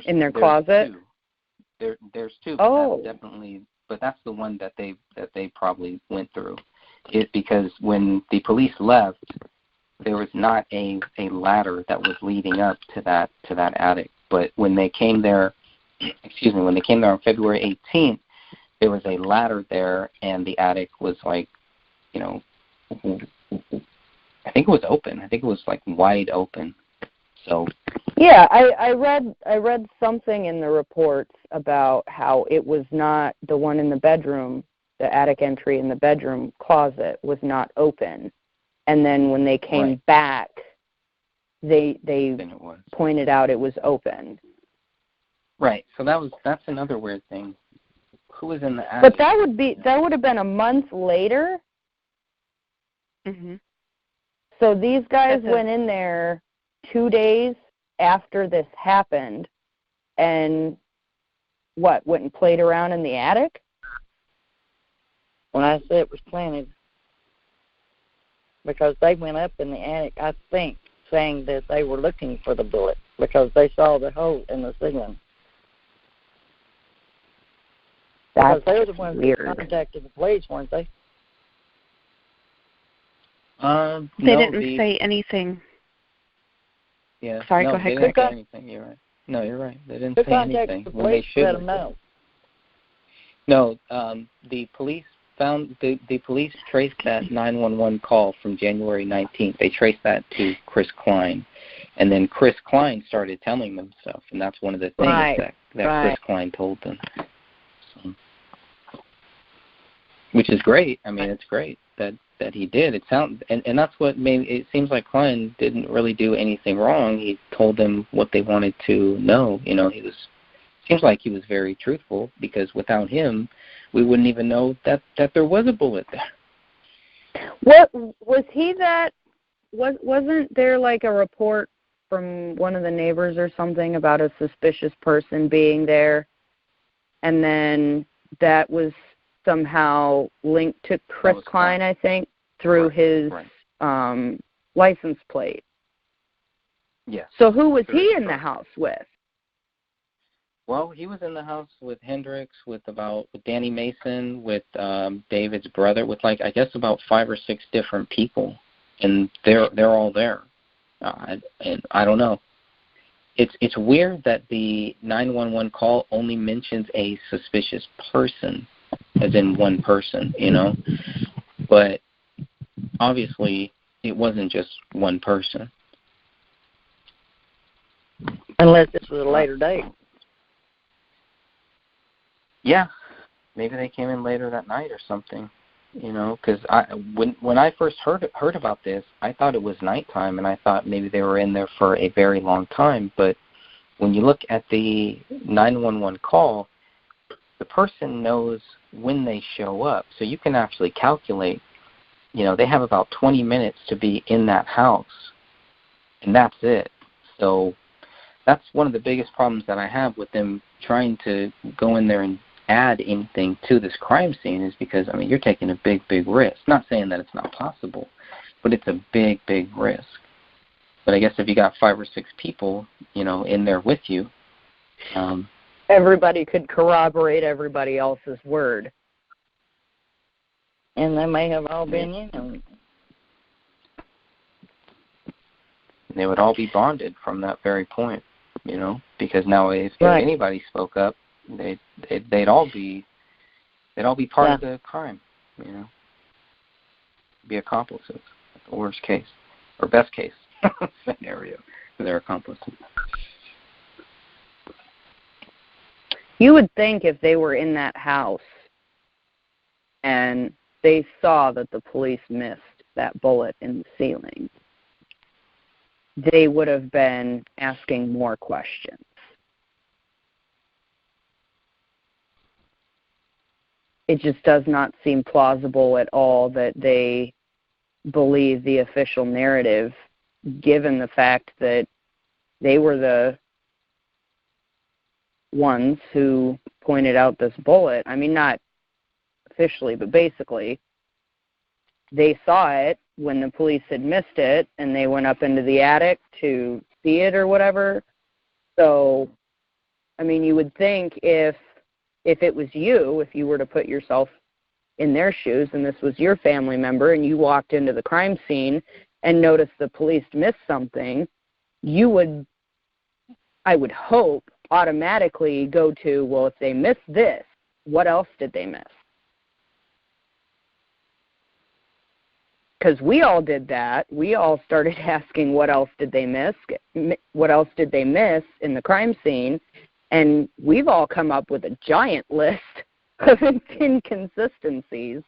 In their closet. There's two. Oh, but that's the one that they probably went through. Because when the police left, there was not a ladder that was leading up to that attic. But when they came there, on February 18th, there was a ladder there, and the attic was like, I think it was open. I think it was like wide open. So. Yeah, I read something in the reports about how it was not the one in the bedroom, the attic entry in the bedroom closet was not open, and then when they came back, they pointed out it was open. Right. So that's another weird thing. Who was in the attic? But that would have been a month later. Mm-hmm. So these guys went in there 2 days after this happened, and went and played around in the attic? When I say it was planted, because they went up in the attic, I think, saying that they were looking for the bullet because they saw the hole in the ceiling. Because they were the ones that contacted the police, weren't they? They didn't say anything. Yeah. Sorry, go ahead. They didn't say anything. You're right. No, you're right. They didn't say anything. The police let them know. No, the police the police traced that 911 call from January 19th. They traced that to Chris Klein, and then Chris Klein started telling them stuff, and that's one of the things that Chris Klein told them. So, which is great. I mean, it's great that he did. And that's what made it seems like Klein didn't really do anything wrong. He told them what they wanted to know. Seems like he was very truthful, because without him, we wouldn't even know that there was a bullet there. What was he that? Wasn't there like a report from one of the neighbors or something about a suspicious person being there, and then that was somehow linked to Chris Klein, I think, through his license plate. Yes. So who was he in the house with? Well, he was in the house with Hendricks, with Danny Mason, with David's brother, with I guess about 5 or 6 different people, and they're all there. And I don't know. It's weird that the 911 call only mentions a suspicious person, as in one person, But obviously, it wasn't just one person. Unless this was a later date. Yeah, maybe they came in later that night or something, because when I first heard about this, I thought it was nighttime, and I thought maybe they were in there for a very long time. But when you look at the 911 call, the person knows when they show up, so you can actually calculate. They have about 20 minutes to be in that house, and that's it. So that's one of the biggest problems that I have with them trying to go in there and add anything to this crime scene, is because, you're taking a big, big risk. Not saying that it's not possible, but it's a big, big risk. But I guess if you got 5 or 6 people, in there with you, everybody could corroborate everybody else's word. And they may have all been in. They would all be bonded from that very point, because now if anybody spoke up, they'd all be part of the crime, be accomplices. The worst case or best case scenario for their accomplices. You would think if they were in that house and they saw that the police missed that bullet in the ceiling, they would have been asking more questions. It just does not seem plausible at all that they believe the official narrative, given the fact that they were the ones who pointed out this bullet. I mean, not officially, but basically, they saw it when the police had missed it, and they went up into the attic to see it or whatever. So, I mean, you would think if it was you, if you were to put yourself in their shoes and this was your family member and you walked into the crime scene and noticed the police missed something, you would, I would hope, automatically go to, well, if they missed this, what else did they miss? Because we all did that. We all started asking what else did they miss? What else did they miss in the crime scene? And we've all come up with a giant list of inconsistencies.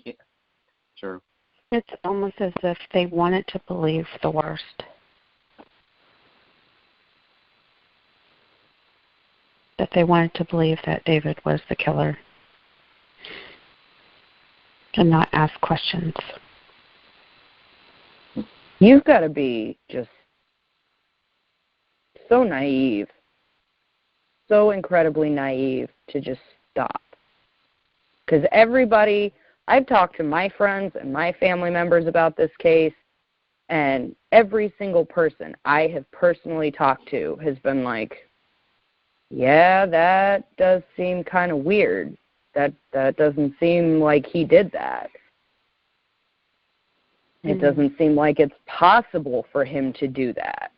Yeah, sure. It's almost as if they wanted to believe the worst. That they wanted to believe that David was the killer. To not ask questions. You've got to be just so naive, so incredibly naive to just stop. Because everybody, I've talked to my friends and my family members about this case, and every single person I have personally talked to has been like, yeah, that does seem kind of weird. That doesn't seem like he did that. It doesn't seem like it's possible for him to do that.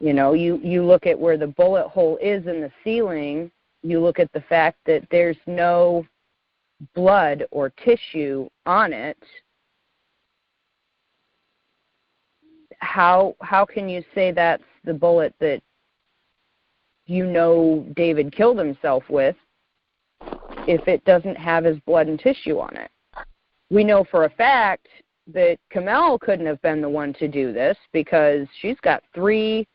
You know, you look at where the bullet hole is in the ceiling, you look at the fact that there's no blood or tissue on it. How can you say that's the bullet that you know David killed himself with if it doesn't have his blood and tissue on it? We know for a fact that Kamel couldn't have been the one to do this because she's got 3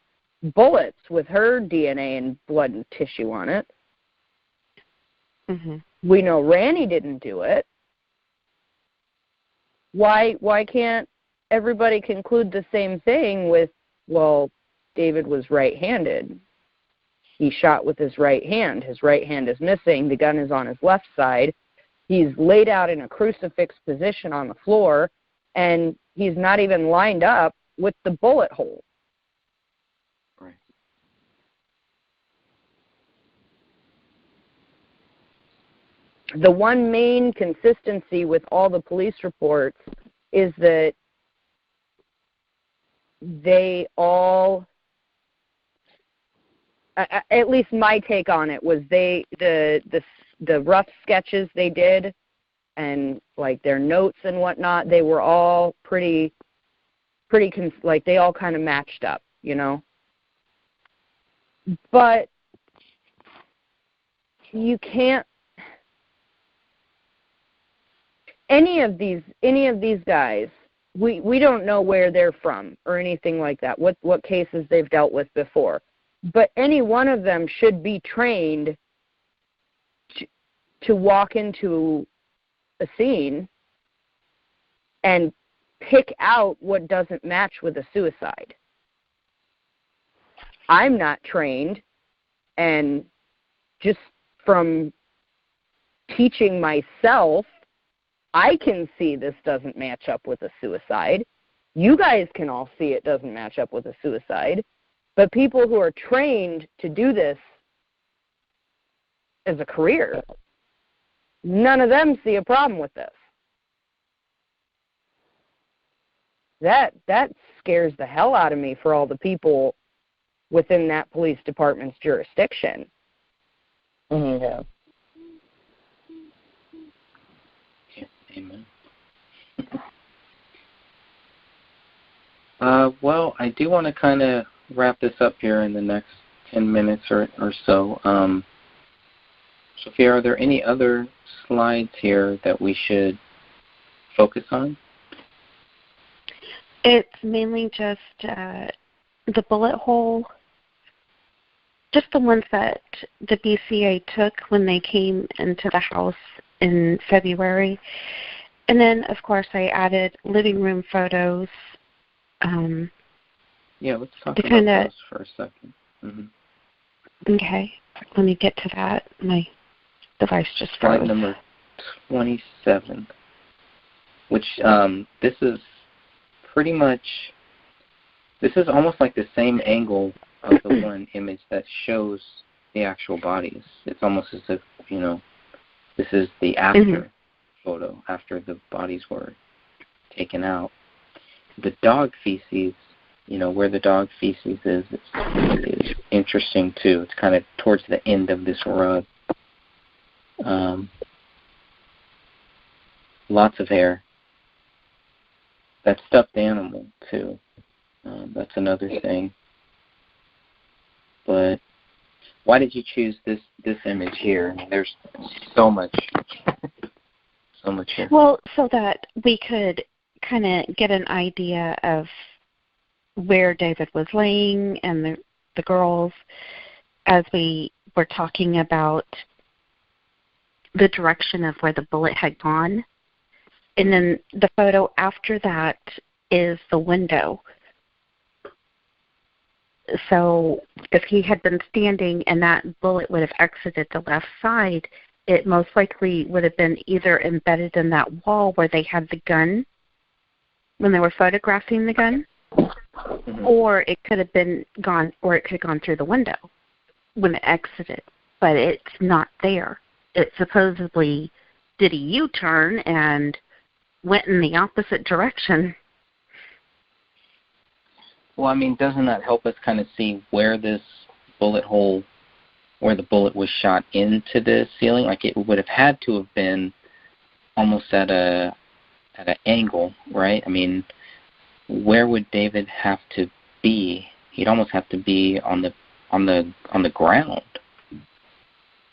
bullets with her DNA and blood and tissue on it. Mm-hmm. We know Randy didn't do it. Why can't everybody conclude the same thing with, well, David was right-handed. He shot with his right hand. His right hand is missing. The gun is on his left side. He's laid out in a crucifix position on the floor, and he's not even lined up with the bullet hole. Right. The one main consistency with all the police reports is that they all, at least my take on it was the rough sketches they did and like their notes and whatnot, they were all pretty like they all kind of matched up, you know. But you can't, any of these guys, we don't know where they're from or anything like that, what cases they've dealt with before. But any one of them should be trained to walk into a scene and pick out what doesn't match with a suicide. I'm not trained, and just from teaching myself, I can see this doesn't match up with a suicide. You guys can all see it doesn't match up with a suicide. But people who are trained to do this as a career, none of them see a problem with this. That scares the hell out of me for all the people within that police department's jurisdiction. Yeah. Amen. Well, I do want to kind of wrap this up here in the next 10 minutes or so. Sophia, are there any other slides here that we should focus on? It's mainly just the bullet hole, just the ones that the BCA took when they came into the house in February. And then, of course, I added living room photos. Yeah, let's talk about those for a second. Mm-hmm. Okay, let me get to that. My device just froze. Slide number 27, which this is pretty much, this is almost like the same angle of the one image that shows the actual bodies. It's almost as if, this is the after photo, after the bodies were taken out. The dog feces, where the dog feces is interesting too. It's kind of towards the end of this rug. Lots of hair. That stuffed animal too. That's another thing. But why did you choose this image here? There's so much here. Well, so that we could kind of get an idea of where David was laying and the girls, as we were talking about the direction of where the bullet had gone. And then the photo after that is the window. So if he had been standing and that bullet would have exited the left side, it most likely would have been either embedded in that wall where they had the gun when they were photographing the gun, or it could have been gone, or it could have gone through the window when it exited. But it's not there. It supposedly did a U-turn and went in the opposite direction. Well, doesn't that help us kind of see where this bullet hole, where the bullet was shot into the ceiling? Like it would have had to have been almost at an angle, right? Where would David have to be? He'd almost have to be on the ground.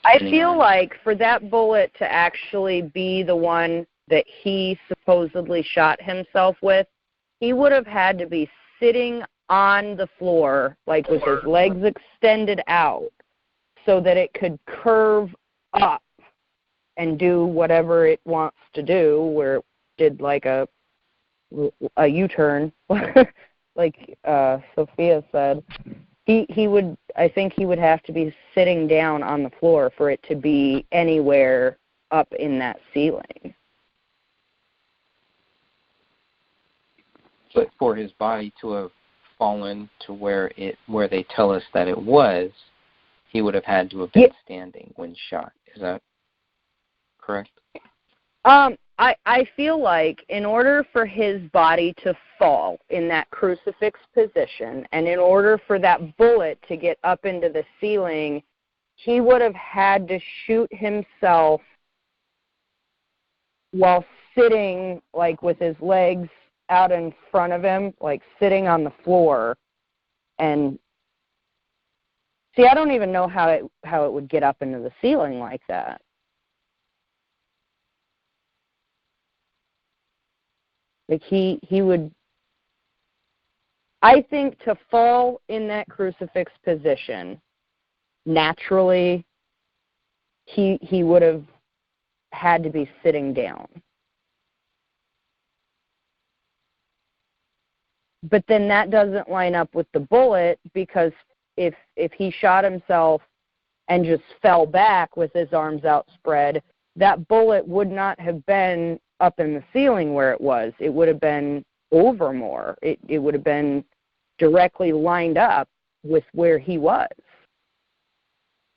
I feel like for that bullet to actually be the one that he supposedly shot himself with, he would have had to be sitting on the floor, like with his legs extended out, so that it could curve up and do whatever it wants to do, where it did like a U-turn, like Sophia said. I think he would have to be sitting down on the floor for it to be anywhere up in that ceiling. But for his body to have fallen to where they tell us that it was, he would have had to have been standing when shot. Is that correct? I feel like in order for his body to fall in that crucifix position, and in order for that bullet to get up into the ceiling, he would have had to shoot himself while sitting, like with his legs out in front of him, like sitting on the floor. And see, I don't even know how it would get up into the ceiling like that. Like he would, I think, to fall in that crucifix position, naturally, he would have had to be sitting down. But then that doesn't line up with the bullet, because if he shot himself and just fell back with his arms outspread, that bullet would not have been up in the ceiling where it was. It would have been over more. It would have been directly lined up with where he was.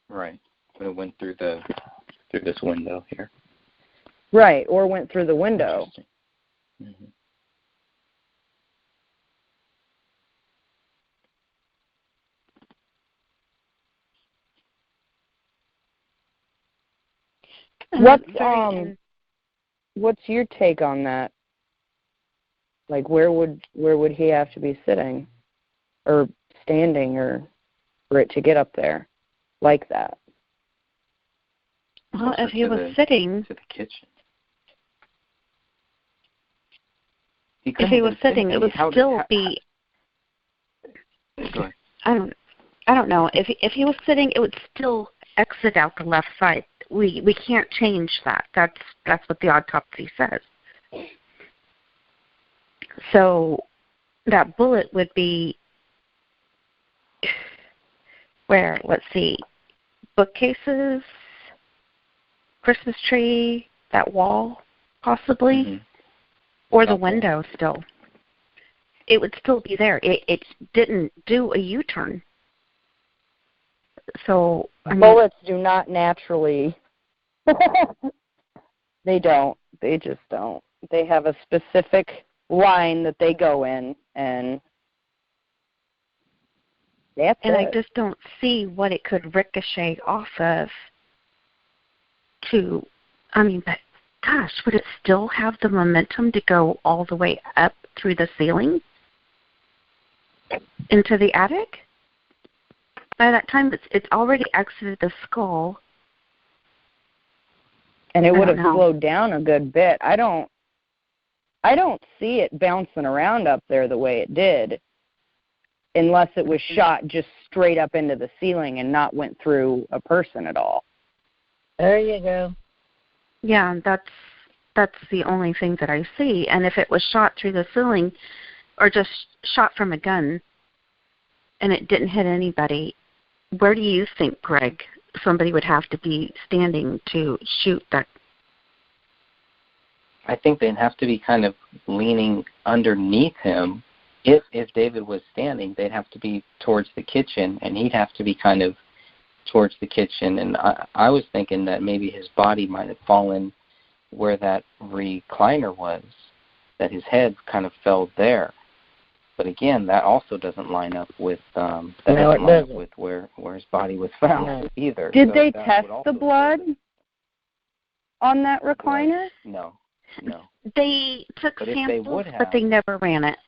Right. But it went through this window here. Right, or went through the window. Mm-hmm. What's your take on that? Like, where would he have to be sitting, or standing, or for it to get up there like that. Well, if he was sitting to the kitchen. If he was sitting, it would still be. Go ahead. I don't know. If he was sitting, it would still exit out the left side. We can't change that. That's what the autopsy says. So that bullet would be where? Let's see, bookcases, Christmas tree, that wall, possibly, or the window. Still, it would still be there. It didn't do a U-turn. So bullets do not naturally. They don't. They just don't. They have a specific line that they go in, and that's it. I just don't see what it could ricochet off of. But gosh, would it still have the momentum to go all the way up through the ceiling into the attic? By that time, it's already exited the skull. And it would have slowed down a good bit. I don't see it bouncing around up there the way it did, unless it was shot just straight up into the ceiling and not went through a person at all. There you go. Yeah, that's the only thing that I see. And if it was shot through the ceiling or just shot from a gun and it didn't hit anybody, where do you think, Greg, somebody would have to be standing to shoot that? I think they'd have to be kind of leaning underneath him. If David was standing, they'd have to be towards the kitchen, and he'd have to be kind of towards the kitchen. And I was thinking that maybe his body might have fallen where that recliner was, that his head kind of fell there. But again, that also doesn't line up with with where his body was found either. Did they test the blood on that recliner? No. They took samples, but they never ran it.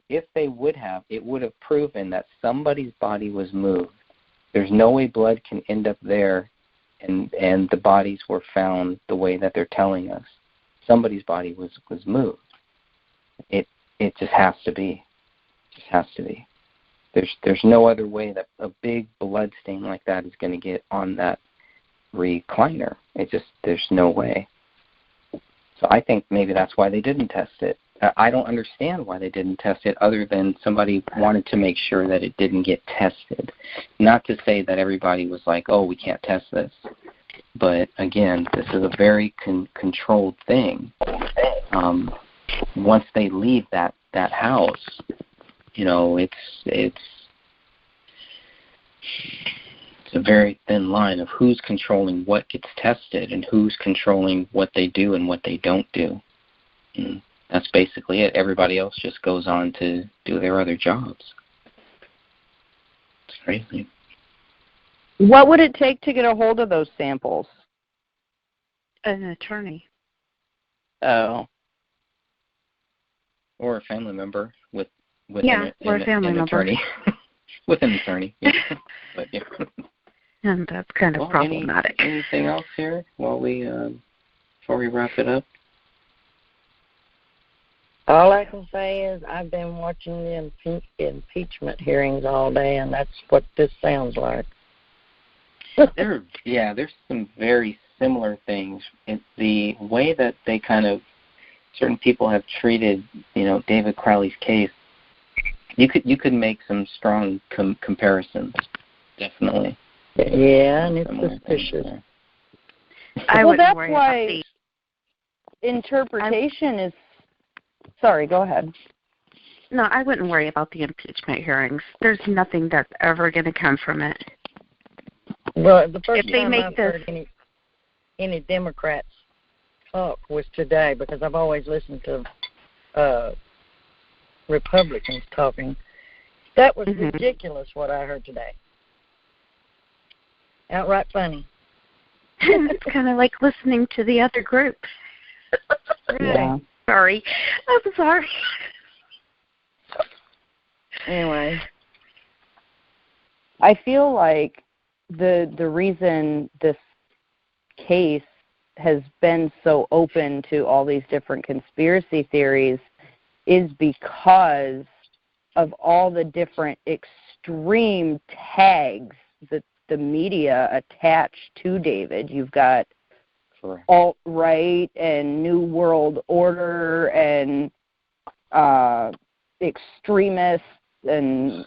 If they would have, it would have proven that somebody's body was moved. There's no way blood can end up there, and the bodies were found the way that they're telling us. Somebody's body was moved. It just has to be. There's no other way that a big blood stain like that is going to get on that recliner. There's no way. So I think maybe that's why they didn't test it. I don't understand why they didn't test it, other than somebody wanted to make sure that it didn't get tested. Not to say that everybody was like, oh, we can't test this. But again, this is a very controlled thing. Once they leave that house, it's a very thin line of who's controlling what gets tested and who's controlling what they do and what they don't do. And that's basically it. Everybody else just goes on to do their other jobs. It's crazy. What would it take to get a hold of those samples? An attorney. Oh. Or a family member with or a family member. Attorney. With an attorney. Yeah. But, yeah. And that's kind of problematic. Anything else here before we wrap it up? All I can say is I've been watching the impeachment hearings all day, and that's what this sounds like. There's some very similar things. It's the way that they kind of, certain people have treated, David Crowley's case. You could make some strong comparisons, definitely. Yeah, and it's suspicious. That's why interpretation is. Sorry, go ahead. No, I wouldn't worry about the impeachment hearings. There's nothing that's ever going to come from it. Well, the first time I've heard any Democrats talk was today, because I've always listened to Republicans talking. That was ridiculous what I heard today. Outright funny. It's kind of like listening to the other group. Yeah. Sorry. I'm sorry. Anyway. I feel like the reason this case has been so open to all these different conspiracy theories is because of all the different extreme tags that the media attach to David. You've got alt-right and New World Order and extremists and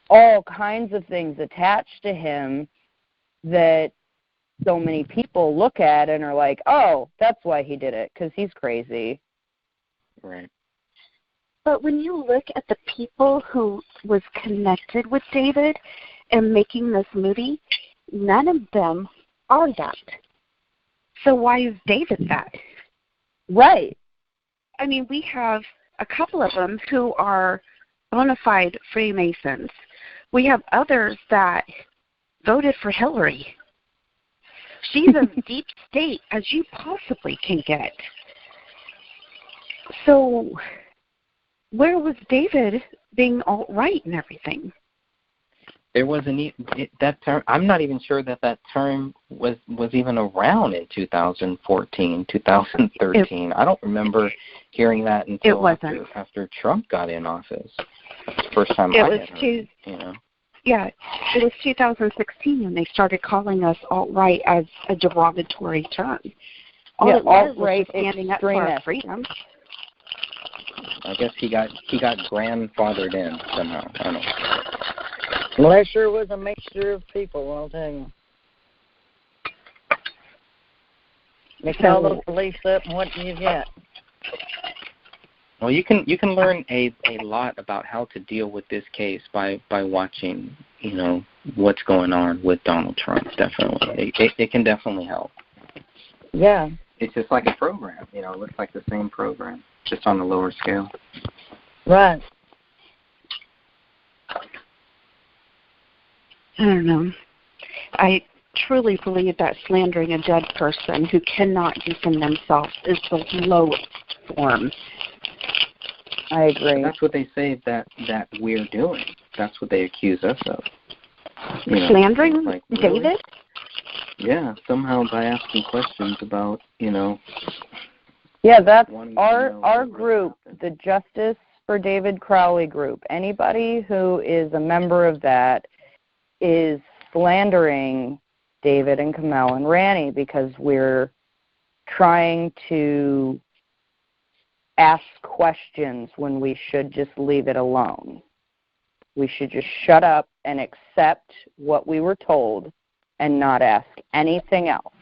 all kinds of things attached to him that so many people look at and are like, oh, that's why he did it, because he's crazy. Right. But when you look at the people who was connected with David and making this movie, none of them are that. So why is David that? Right. I mean, we have a couple of them who are bona fide Freemasons. We have others that voted for Hillary. She's as deep state as you possibly can get. So where was David being alt-right and everything? There wasn't that term. I'm not even sure that term was even around in 2014, 2013. I don't remember hearing that until after Trump got in office. That's the first time I had heard it, you know. Yeah, it was 2016 when they started calling us alt-right as a derogatory term. Alt-right standing up for our freedom. I guess he got grandfathered in somehow. I don't know. Well, that sure was a mixture of people, I'll tell you. They call the police up, and what do you get? Well, you can learn a lot about how to deal with this case by watching, you know, what's going on with Donald Trump. Definitely, it can definitely help. Yeah, it's just like a program. You know, it looks like the same program, just on a lower scale. Right. I don't know. I truly believe that slandering a dead person who cannot defend themselves is the lowest form. I agree. That's what they say that we're doing. That's what they accuse us of. You know, slandering like, really? David? Yeah, somehow by asking questions about, you know. Yeah, that's our group, the Justice for David Crowley group. Anybody who is a member of that is slandering David and Kamel and Ranny because we're trying to ask questions when we should just leave it alone. We should just shut up and accept what we were told and not ask anything else.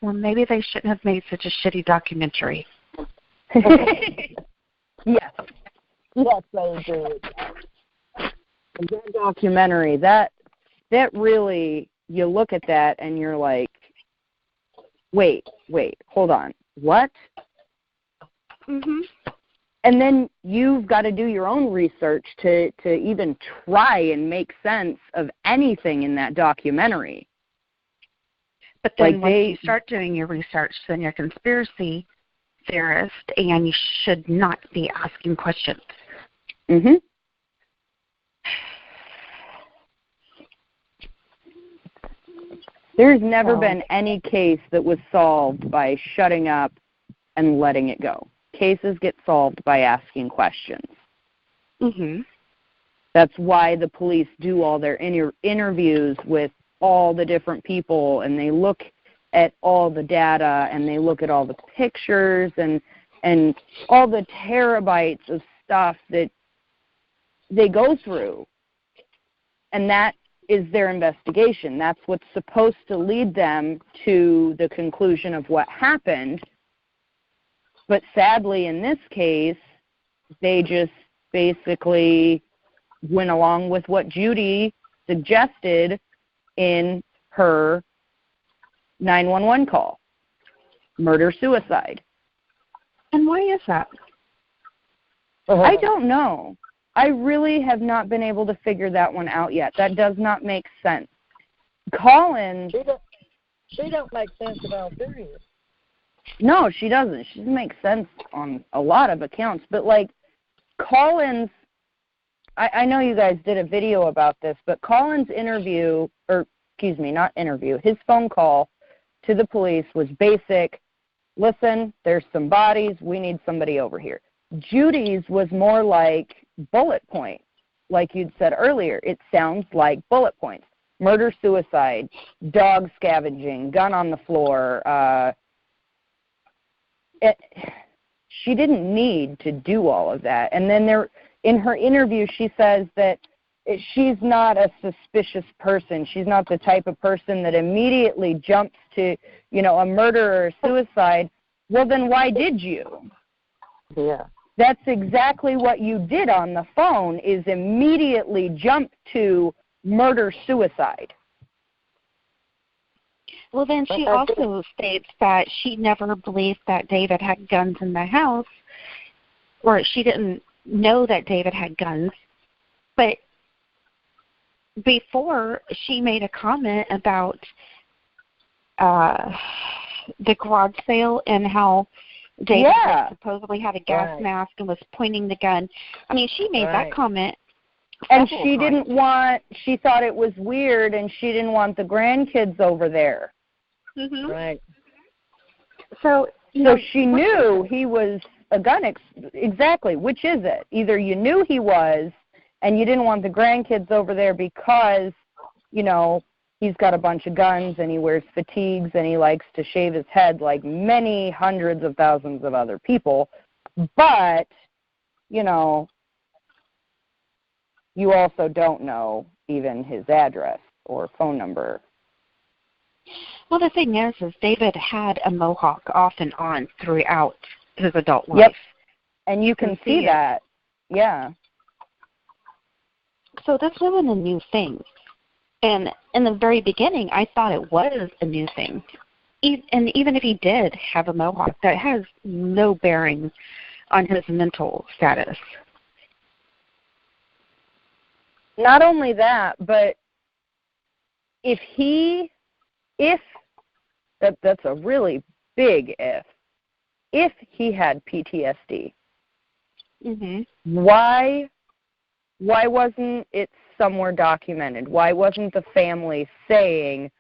Well, maybe they shouldn't have made such a shitty documentary. Yes, they did. That documentary, that really, you look at that and you're like, wait, hold on, what? Mhm. And then you've got to do your own research to even try and make sense of anything in that documentary. But then once you start doing your research, then you're a conspiracy theorist, and you should not be asking questions. Mhm. There's never been any case that was solved by shutting up and letting it go. Cases get solved by asking questions. Mhm. That's why the police do all their interviews with all the different people, and they look at all the data, and they look at all the pictures and all the terabytes of stuff that they go through. And that is their investigation. That's what's supposed to lead them to the conclusion of what happened. But sadly, in this case, they just basically went along with what Judy suggested in her 911 call. Murder-suicide. And why is that? I don't know. I really have not been able to figure that one out yet. That does not make sense. Collins... She don't make sense at all, period. No, she doesn't. She doesn't make sense on a lot of accounts. But, like, Collins I know you guys did a video about this, but Colin's interview, or excuse me, not interview, his phone call to the police was basic. Listen, there's some bodies. We need somebody over here. Judy's was more like bullet points, like you'd said earlier. It sounds like bullet points. Murder, suicide, dog scavenging, gun on the floor. She didn't need to do all of that. And then in her interview, she says that she's not a suspicious person. She's not the type of person that immediately jumps to, a murder or suicide. Well, then why did you? Yeah. That's exactly what you did on the phone, is immediately jump to murder-suicide. Well, then she also states that she never believed that David had guns in the house, or she didn't know that David had guns. But before, she made a comment about the garage sale and how David supposedly had a gas mask and was pointing the gun. I mean, she made that comment. And she she thought it was weird, and she didn't want the grandkids over there. Mm-hmm. Right. So she knew he was a gun exactly. Which is it? Either you knew he was, and you didn't want the grandkids over there because, he's got a bunch of guns and he wears fatigues and he likes to shave his head like many hundreds of thousands of other people. But, you also don't know even his address or phone number. Well, the thing is David had a mohawk off and on throughout his adult life. Yep. And you can see that. Yeah. So this wasn't a new thing. And in the very beginning, I thought it was a new thing. And even if he did have a mohawk, that has no bearing on his mental status. Not only that, but that's a really big if he had PTSD, mm-hmm. why wasn't it somewhere documented? Why wasn't the family saying,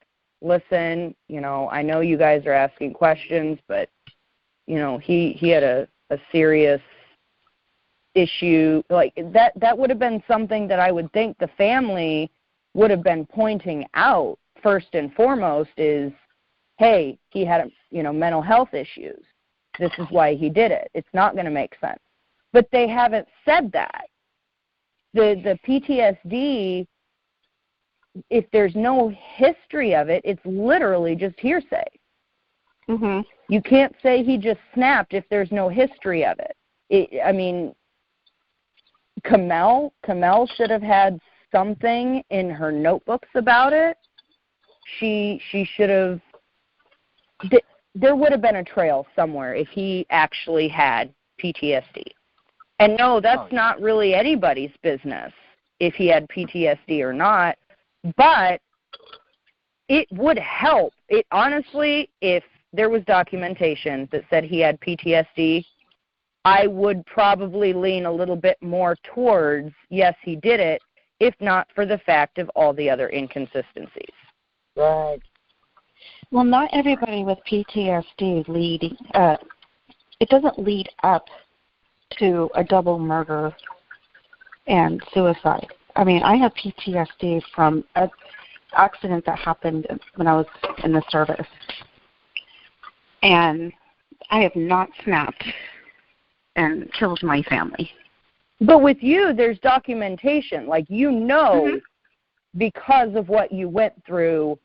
listen, I know you guys are asking questions, but, he had a serious issue. Like that would have been something that I would think the family would have been pointing out first and foremost is, hey, he had mental health issues. This is why he did it. It's not going to make sense. But they haven't said that. The PTSD, if there's no history of it, it's literally just hearsay. Mm-hmm. You can't say he just snapped if there's no history of it. Kamel should have had something in her notebooks about it. She should have. There would have been a trail somewhere if he actually had PTSD. And no, that's not really anybody's business if he had PTSD or not. But it would help. It honestly, if there was documentation that said he had PTSD, I would probably lean a little bit more towards, yes, he did it, if not for the fact of all the other inconsistencies. Right. Well, not everybody with PTSD it doesn't lead up to a double murder and suicide. I mean, I have PTSD from an accident that happened when I was in the service. And I have not snapped and killed my family. But with you, there's documentation. Like, mm-hmm. Because of what you went through,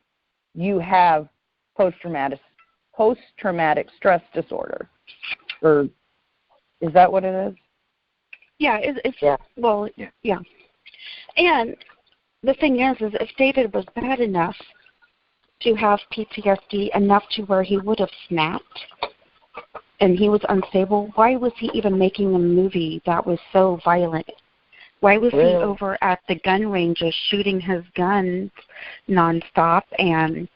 you have post-traumatic stress disorder. Or is that what it is? Yeah, well, yeah. And the thing is if David was bad enough to have PTSD enough to where he would have snapped and he was unstable, why was he even making a movie that was so violent? Why was he over at the gun ranges shooting his guns nonstop? And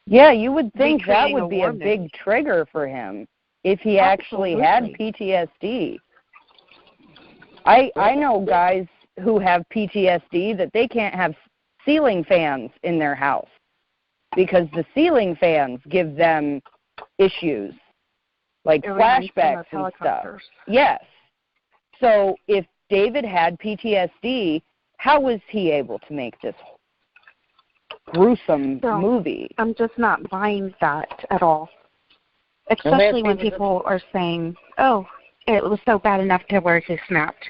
yeah, you would think that would be a big trigger for him if he actually had PTSD. I know guys who have PTSD that they can't have ceiling fans in their house because the ceiling fans give them issues, like flashbacks and stuff. Yes. So if David had PTSD, how was he able to make this gruesome movie? I'm just not buying that at all. Especially when people are saying, oh, it was so bad enough to where he snapped.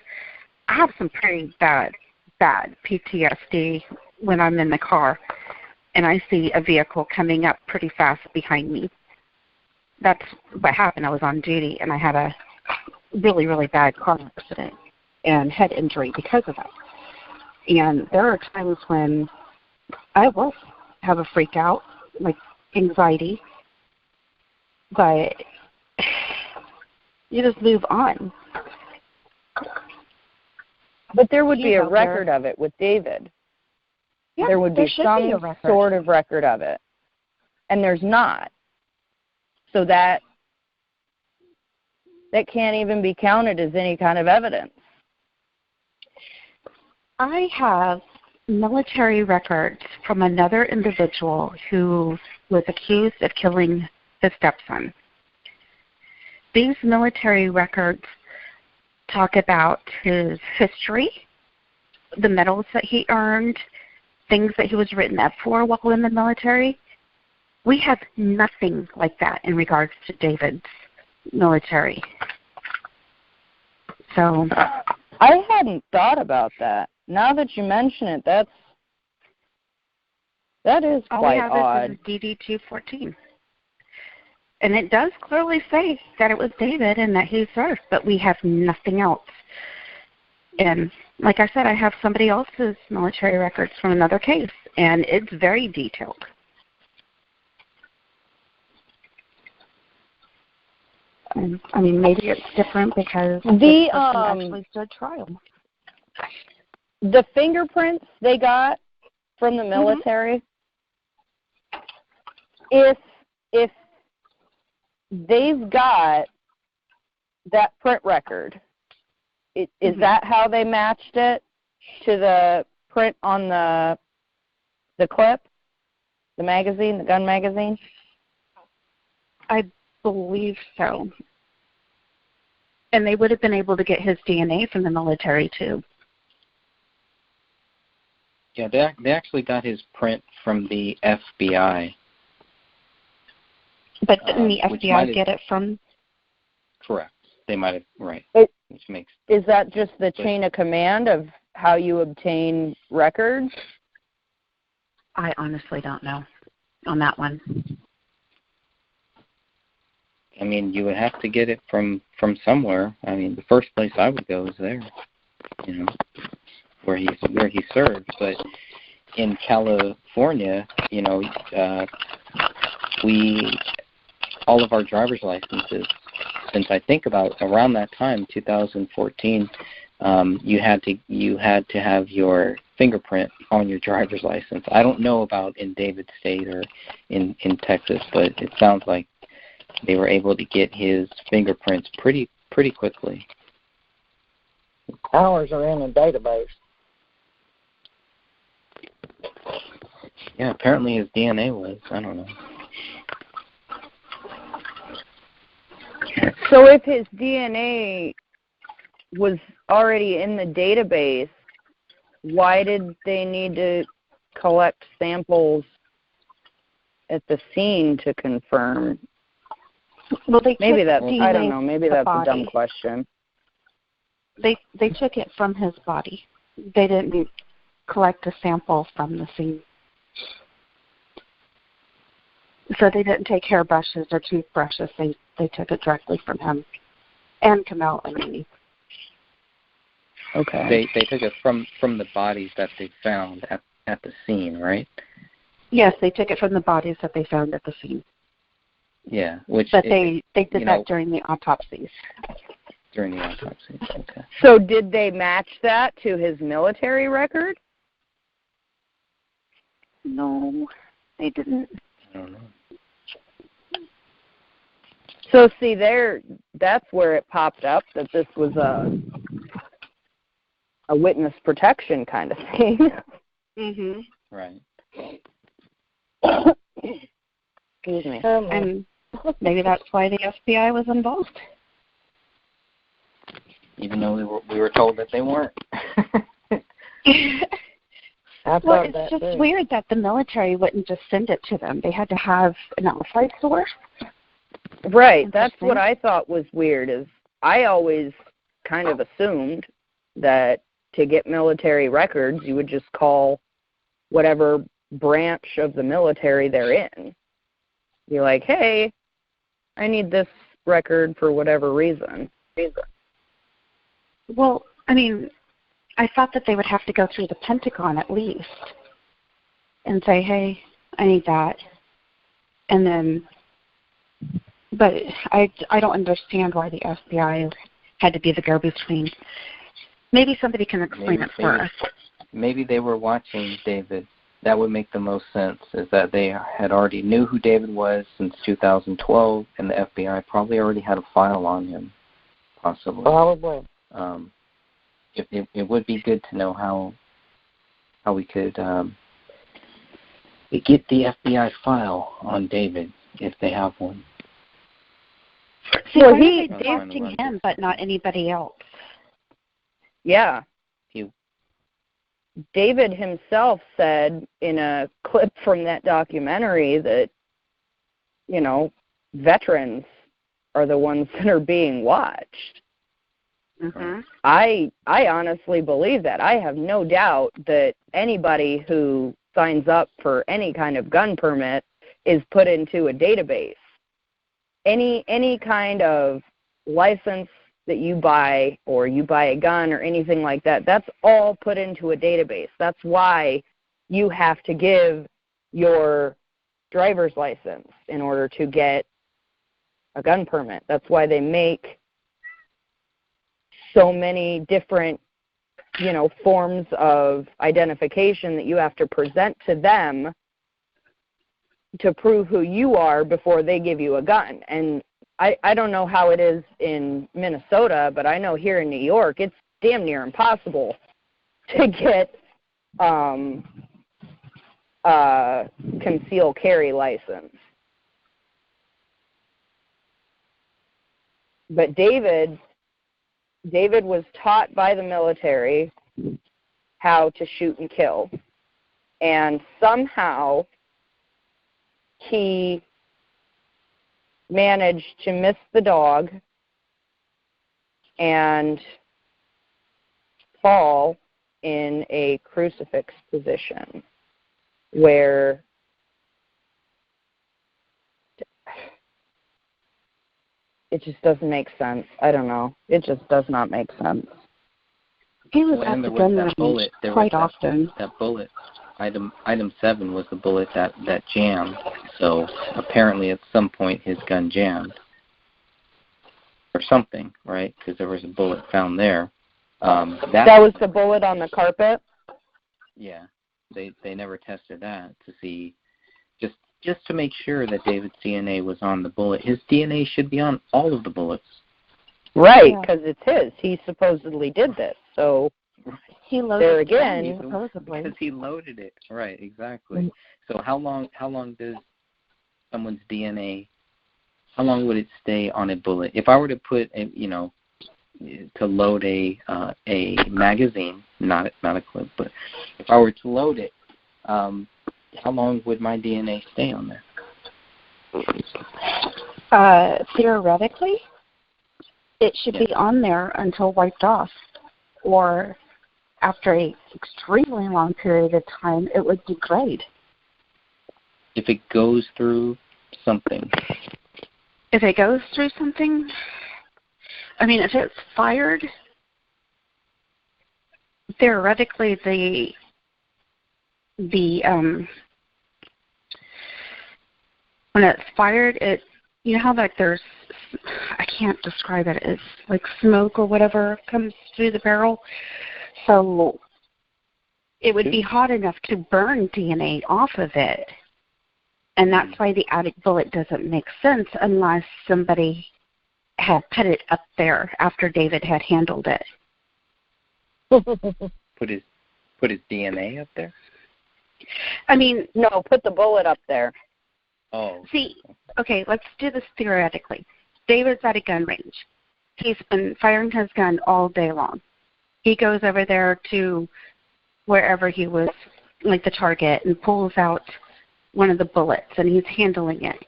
I have some pretty bad PTSD when I'm in the car and I see a vehicle coming up pretty fast behind me. That's what happened. I was on duty and I had a really, really bad car accident and head injury because of that. And there are times when I will have a freak out, like anxiety, but you just move on. But there would be a record of it with David. Yeah, there would be some sort of record of it. And there's not. So that can't even be counted as any kind of evidence. I have military records from another individual who was accused of killing his stepson. These military records talk about his history, the medals that he earned, things that he was written up for while in the military. We have nothing like that in regards to David's military. So I hadn't thought about that. Now that you mention it, that is quite odd. All we have is DD-214. And it does clearly say that it was David and that he served, but we have nothing else. And like I said, I have somebody else's military records from another case, and it's very detailed. I mean, maybe it's different because the person actually stood trial. The fingerprints they got from the military, if they've got that print record, is that how they matched it to the print on the clip, the magazine, the gun magazine? I believe so. And they would have been able to get his DNA from the military, too. Yeah, they actually got his print from the FBI. But didn't the FBI get it from? Correct. They might have, right. Which makes. Is that just the chain of command of how you obtain records? I honestly don't know on that one. I mean, you would have to get it from somewhere. I mean, the first place I would go is there, where he served. But in California, all of our driver's licenses, since I think about around that time, 2014, you had to have your fingerprint on your driver's license. I don't know about in David State or in Texas, but it sounds like they were able to get his fingerprints pretty quickly. Ours are in a database. Yeah, apparently his DNA was. I don't know. So if his DNA was already in the database, why did they need to collect samples at the scene to confirm? Well, maybe that's, I don't know, maybe that's a dumb question. They took it from his body. They didn't collect a sample from the scene. So they didn't take hairbrushes or toothbrushes. They took it directly from him and Camille and me. Okay. They took it from the bodies that they found at the scene, right? Yes, they took it from the bodies that they found at the scene. Yeah, but they did that during the autopsies. During the autopsies, okay. So did they match that to his military record? No, they didn't. I don't know. So see that's where it popped up that this was a witness protection kind of thing. Mhm. Right. Excuse me. And maybe that's why the FBI was involved. Even though we were told that they weren't. Well, it's just weird that the military wouldn't just send it to them. They had to have an outside source. Right. That's what I thought was weird. Is I always kind of assumed that to get military records, you would just call whatever branch of the military they're in. You're like, hey, I need this record for whatever reason. Well, I mean, I thought that they would have to go through the Pentagon at least and say, hey, I need that. And then, but I don't understand why the FBI had to be the go-between. Maybe somebody can explain it for us. Maybe they were watching David. That would make the most sense, is that they had already knew who David was since 2012, and the FBI probably already had a file on him, possibly. Probably. It would be good to know how we could get the FBI file on David, if they have one. See, well, why are they targeting him but not anybody else? Yeah. David himself said in a clip from that documentary that, you know, veterans are the ones that are being watched. Mm-hmm. I honestly believe that. I have no doubt that anybody who signs up for any kind of gun permit is put into a database. Any kind of license that you buy, or you buy a gun or anything like that, that's all put into a database. That's why you have to give your driver's license in order to get a gun permit. That's why they make so many different, you know, forms of identification that you have to present to them to prove who you are before they give you a gun. And I don't know how it is in Minnesota, but I know here in New York, it's damn near impossible to get a concealed carry license. But David was taught by the military how to shoot and kill. And somehow he managed to miss the dog and fall in a crucifix position where it just doesn't make sense. I don't know. It just does not make sense. He was at the gun range quite often. That bullet. Item 7 was the bullet that jammed. So apparently at some point his gun jammed. Or something, right? Because there was a bullet found there. That was the bullet on the carpet? Yeah. They never tested that to see, just to make sure that David's DNA was on the bullet. His DNA should be on all of the bullets. Right, because it's his. He supposedly did this. So he loaded there again, supposedly. Because he loaded it. Right, exactly. So how long does someone's DNA, how long would it stay on a bullet? If I were to put to load a magazine, not a clip, but if I were to load it, how long would my DNA stay on there? Theoretically, it should be on there until wiped off, or after an extremely long period of time, it would degrade. If it goes through something. If it goes through something, I mean, if it's fired, theoretically when it's fired, you know how like there's, I can't describe it, it's like smoke or whatever comes through the barrel. So it would be hot enough to burn DNA off of it. And that's why the attic bullet doesn't make sense unless somebody had put it up there after David had handled it. Put his DNA up there? I mean, No, put the bullet up there. Oh. see, okay, let's do this theoretically. David's at a gun range. He's been firing his gun all day long. He goes over there to wherever he was, like the target, and pulls out one of the bullets, and he's handling it.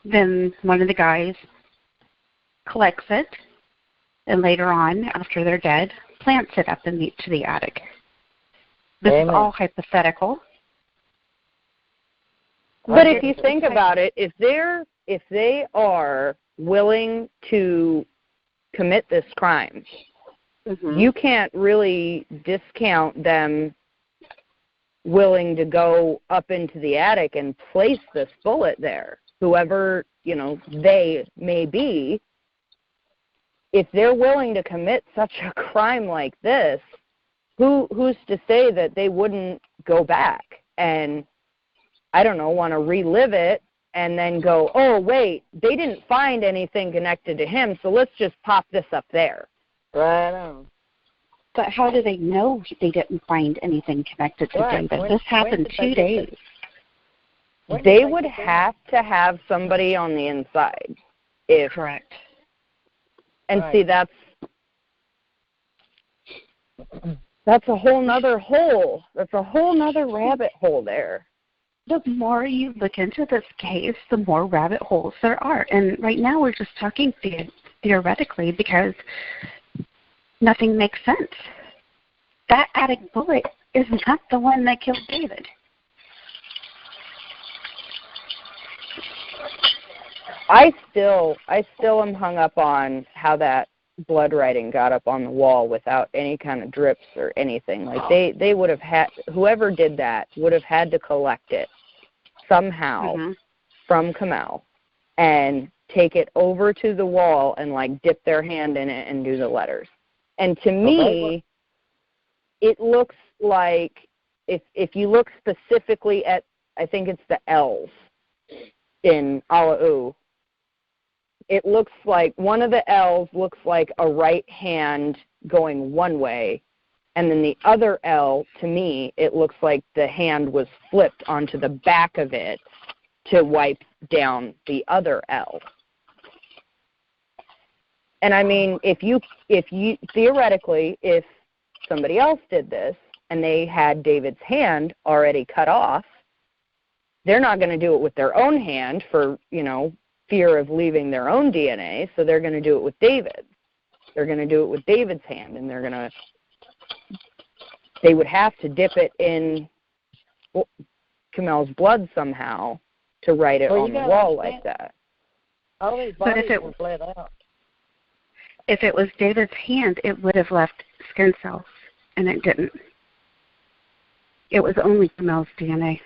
Then one of the guys collects it, and later on, after they're dead, plants it up to the attic. This is all hypothetical. But if you think about it, if they are willing to commit this crime, you can't really discount them willing to go up into the attic and place this bullet there. Whoever, they may be, if they're willing to commit such a crime like this, who's to say that they wouldn't go back and, I don't know, want to relive it and then go, oh, wait, they didn't find anything connected to him, so let's just pop this up there. Right on. But how do they know they didn't find anything connected to David? This happened 2 days. They would have to have somebody on the inside. Correct. And see, that's a whole nother hole. That's a whole nother rabbit hole there. The more you look into this case, the more rabbit holes there are. And right now we're just talking theoretically because nothing makes sense. That attic bullet is not the one that killed David. I still am hung up on how that blood writing got up on the wall without any kind of drips or anything. Like they would have had, whoever did that would have had to collect it somehow from Kamel and take it over to the wall and like dip their hand in it and do the letters. And to me, it looks like if you look specifically at, I think it's the L's in Ala'u, it looks like one of the L's looks like a right hand going one way, and then the other L, to me, it looks like the hand was flipped onto the back of it to wipe down the other L. And I mean, if you theoretically, if somebody else did this and they had David's hand already cut off, they're not going to do it with their own hand for, fear of leaving their own DNA, so they're going to do it with David. They're going to do it with David's hand, and they would have to dip it in Kamel's blood somehow to write it on the wall like that. All these bodies were bled out. If it was David's hand, it would have left skin cells, and it didn't. It was only Kamel's DNA.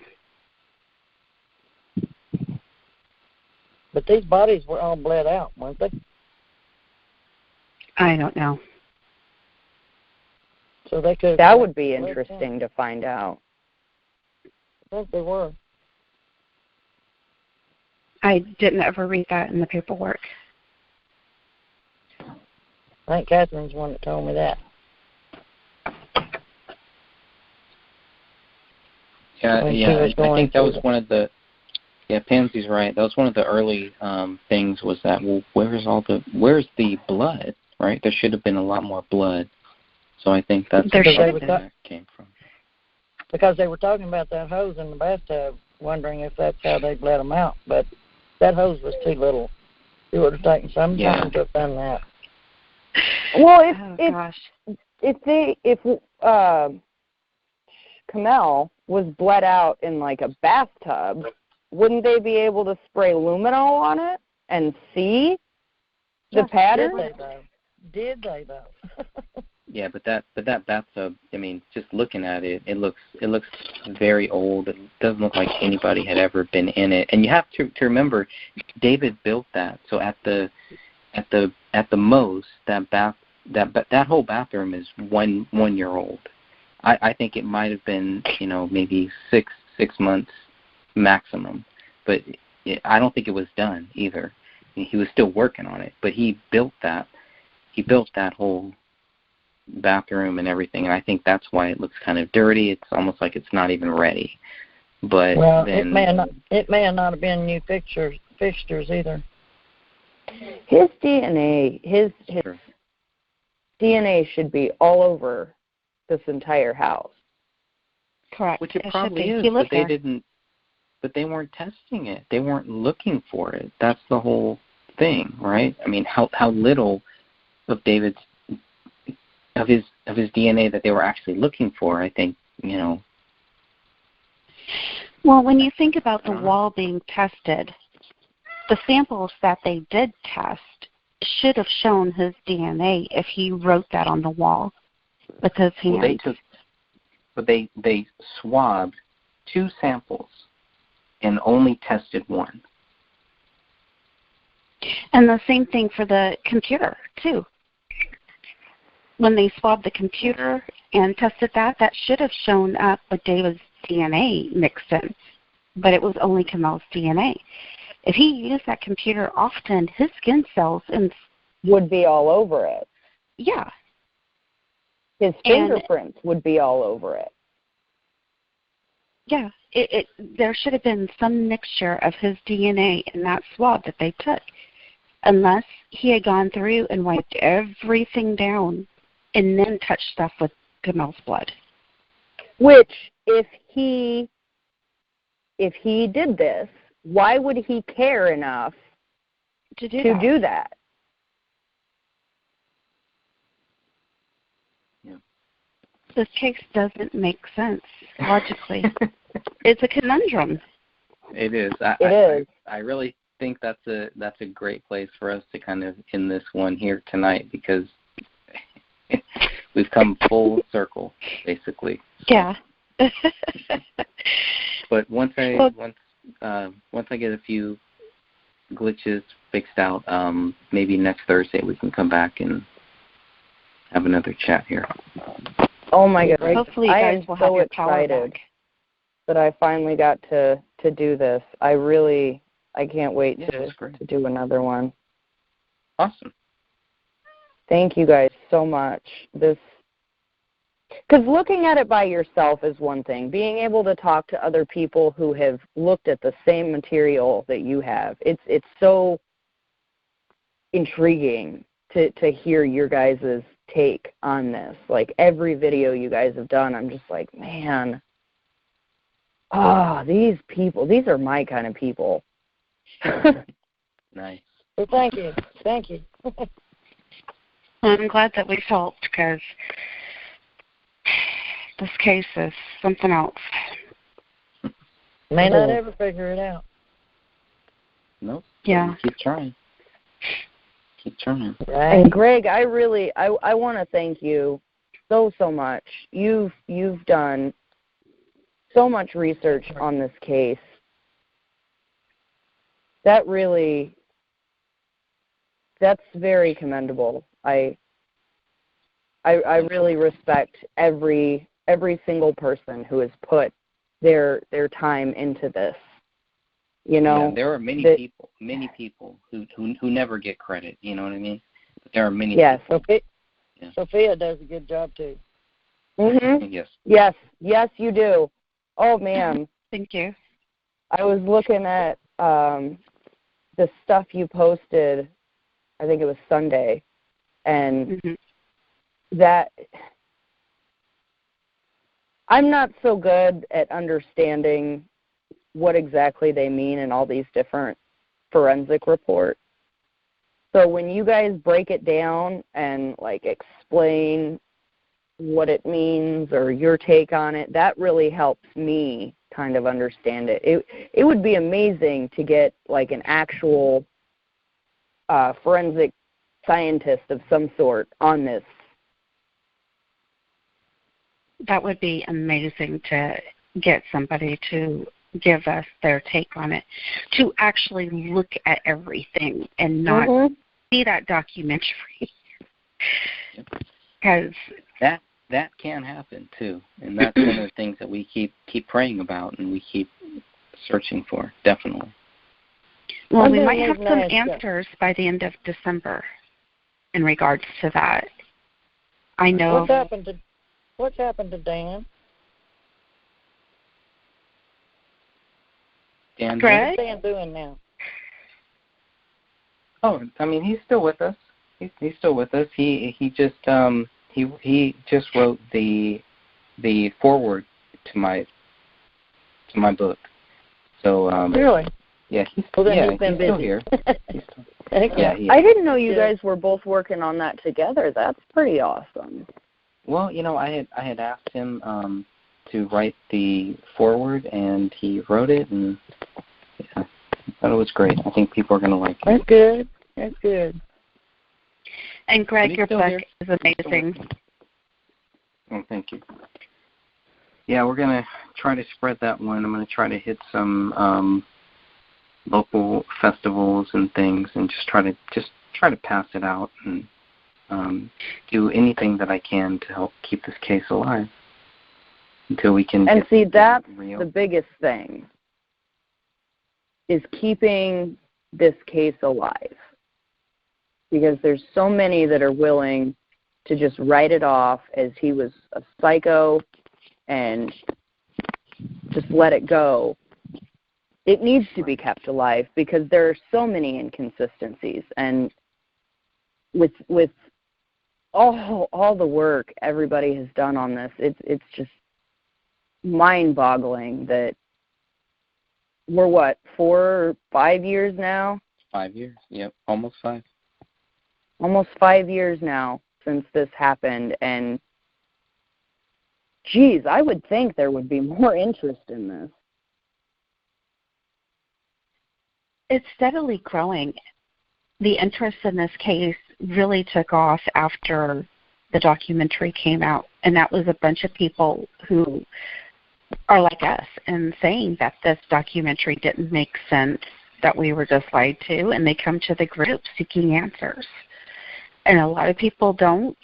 But these bodies were all bled out, weren't they? I don't know. So they could. That would be interesting to find out. I think they were. I didn't ever read that in the paperwork. I think Catherine's the one that told me that. Yeah, I think that was one of the. Yeah, Pansy's right. That was one of the early things. Was that where's the blood? Right, there should have been a lot more blood. So I think that's where that came from. Because they were talking about that hose in the bathtub, wondering if that's how they bled them out. But that hose was too little. It would have taken some time to have done that. Well, if Kamel was bled out in like a bathtub, wouldn't they be able to spray luminol on it and see the pattern? Did they though? Yeah, but that bathtub, I mean, just looking at it, it looks very old. It doesn't look like anybody had ever been in it. And you have to remember, David built that. So at the most, that whole bathroom is one year old. I think it might have been, maybe six months maximum, but I don't think it was done either. He was still working on it, but he built that whole bathroom and everything, and I think that's why it looks kind of dirty. It's almost like it's not even ready. But it may not have been new fixtures either. His DNA, his DNA should be all over this entire house. Correct. Which it probably is, but they didn't. But they weren't testing it. They weren't looking for it. That's the whole thing, right? I mean, how little of his DNA that they were actually looking for. I think, you know. Well, when you think about the wall being tested, the samples that they did test should have shown his DNA if he wrote that on the wall with his hands. Well, they swabbed 2 samples and only tested 1. And the same thing for the computer, too. When they swabbed the computer and tested that should have shown up with David's DNA mixed in, but it was only Kamel's DNA. If he used that computer often, his skin cells would be all over it. Yeah. His fingerprints would be all over it. Yeah. There should have been some mixture of his DNA in that swab that they took, unless he had gone through and wiped everything down and then touched stuff with Kamel's blood. Which, if he did this, why would he care enough to do that? Yeah. This case doesn't make sense logically. It's a conundrum. It is. I really think that's a great place for us to kind of end this one here tonight, because we've come full circle, basically. Yeah. But once I get a few glitches fixed out, maybe next Thursday we can come back and have another chat here. Oh my goodness! Hopefully, you guys will have your power back. That I finally got to do this. I can't wait to do another one. Awesome. Thank you guys so much. Because looking at it by yourself is one thing. Being able to talk to other people who have looked at the same material that you have, it's so intriguing to hear your guys' take on this. Like every video you guys have done, I'm just like, man, these people, these are my kind of people. Nice. Well, thank you. Thank you. I'm glad that we helped, because this case is something else. May not ever figure it out. Nope. Yeah. Keep trying. Right. And Greg, I want to thank you so much. You've done so much research on this case. That's very commendable. I really respect every single person who has put their time into this. You know, there are many people who never get credit. You know what I mean? But there are many. Yes. People. Sophia does a good job too. Mhm. Yes, you do. Oh man. Thank you. I was looking at the stuff you posted. I think it was Sunday, and that I'm not so good at understanding what exactly they mean in all these different forensic reports. So when you guys break it down and like explain what it means or your take on it, that really helps me kind of understand it. It would be amazing to get like an actual forensic scientist of some sort on this. That would be amazing to get somebody to give us their take on it, to actually look at everything and not see that documentary. Because that can happen too, and that's one of the things that we keep praying about and we keep searching for. Definitely. Well, we might have some answers by the end of December in regards to that. I know. What's happened to Dan? Dan, Greg? What's Dan doing now? Oh, I mean, he's still with us. He's still with us. He just wrote the foreword to my book. So Really? yeah, he's Well, then he's been busy. still here. Yeah. He I is. didn't know you guys were both working on that together. That's pretty awesome. Well, I had asked him to write the foreword, and he wrote it, and I thought it was great. I think people are going to like it. That's good. That's good. And Greg, He's your still book here. is amazing. Oh, thank you. Yeah, we're going to try to spread that one. I'm going to try to hit some local festivals and things, and just try to pass it out and do anything that I can to help keep this case alive until we can. And see, that's real. the biggest thing, is keeping this case alive. Because there's so many that are willing to just write it off as he was a psycho and just let it go. It needs to be kept alive because there are so many inconsistencies. And with all the work everybody has done on this, it's just mind-boggling that we're 4 or 5 years now? 5 years, yep, almost 5. Almost 5 years now since this happened, and geez, I would think there would be more interest in this. It's steadily growing. The interest in this case really took off after the documentary came out, and that was a bunch of people who are like us and saying that this documentary didn't make sense, that we were just lied to, and they come to the group seeking answers. And a lot of people don't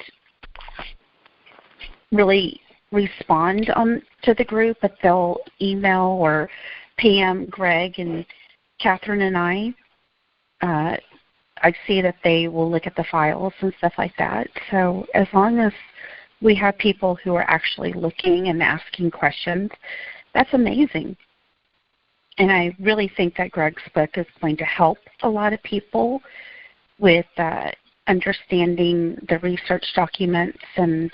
really respond to the group, but they'll email or PM Greg and Catherine and I see that they will look at the files and stuff like that. So as long as we have people who are actually looking and asking questions, that's amazing. And I really think that Greg's book is going to help a lot of people with understanding the research documents and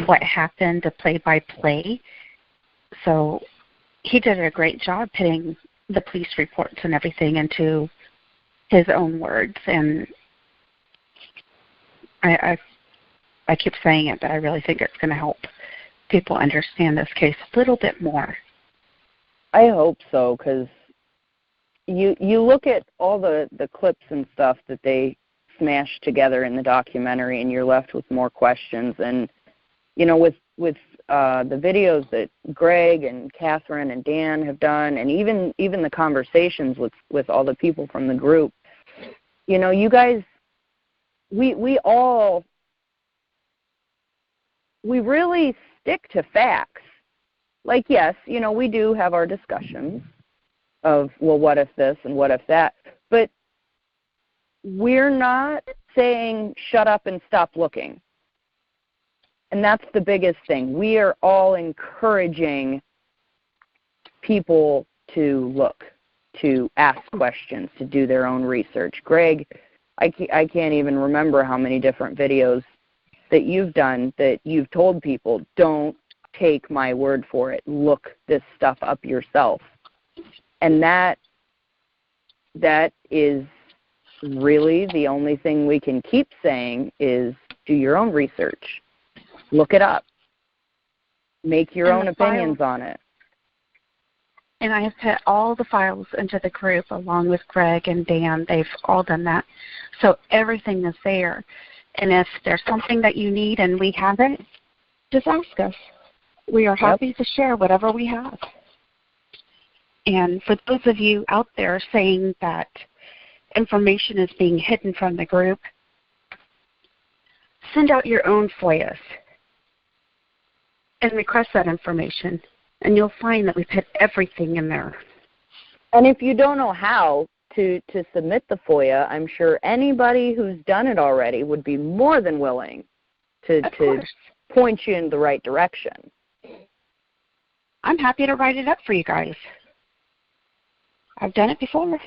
what happened, the play-by-play. So he did a great job putting the police reports and everything into his own words. And I keep saying it, but I really think it's going to help people understand this case a little bit more. I hope so, because you look at all the clips and stuff that they smashed together in the documentary, and you're left with more questions. And with the videos that Greg and Catherine and Dan have done, and even the conversations with all the people from the group, you guys, we really stick to facts. Like, yes, we do have our discussions of, well, what if this and what if that, but we're not saying shut up and stop looking. And that's the biggest thing. We are all encouraging people to look, to ask questions, to do their own research. Greg, I can't even remember how many different videos that you've done that you've told people, don't take my word for it. Look this stuff up yourself. And that is really the only thing we can keep saying is do your own research. Look it up. Make your own opinions on it. And I have put all the files into the group along with Greg and Dan. They've all done that. So everything is there. And if there's something that you need and we haven't, just ask us. We are happy to share whatever we have. And for those of you out there saying that information is being hidden from the group, send out your own FOIAs and request that information, and you'll find that we put everything in there. And if you don't know how to submit the FOIA, I'm sure anybody who's done it already would be more than willing to point you in the right direction. I'm happy to write it up for you guys. I've done it before.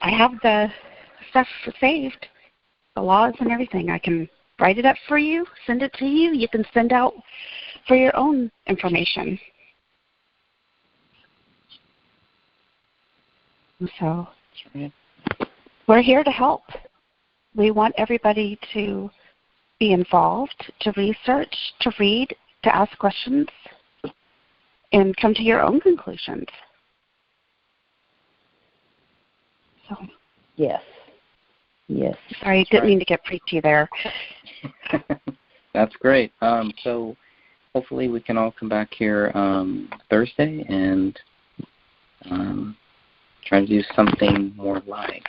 I have the stuff saved, the laws and everything. I can write it up for you, send it to you. You can send out for your own information. So we're here to help. We want everybody to be involved, to research, to read, to ask questions, and come to your own conclusions. So. Yes. Sorry, didn't mean to get preachy there. That's great. So hopefully we can all come back here Thursday and try to do something more live.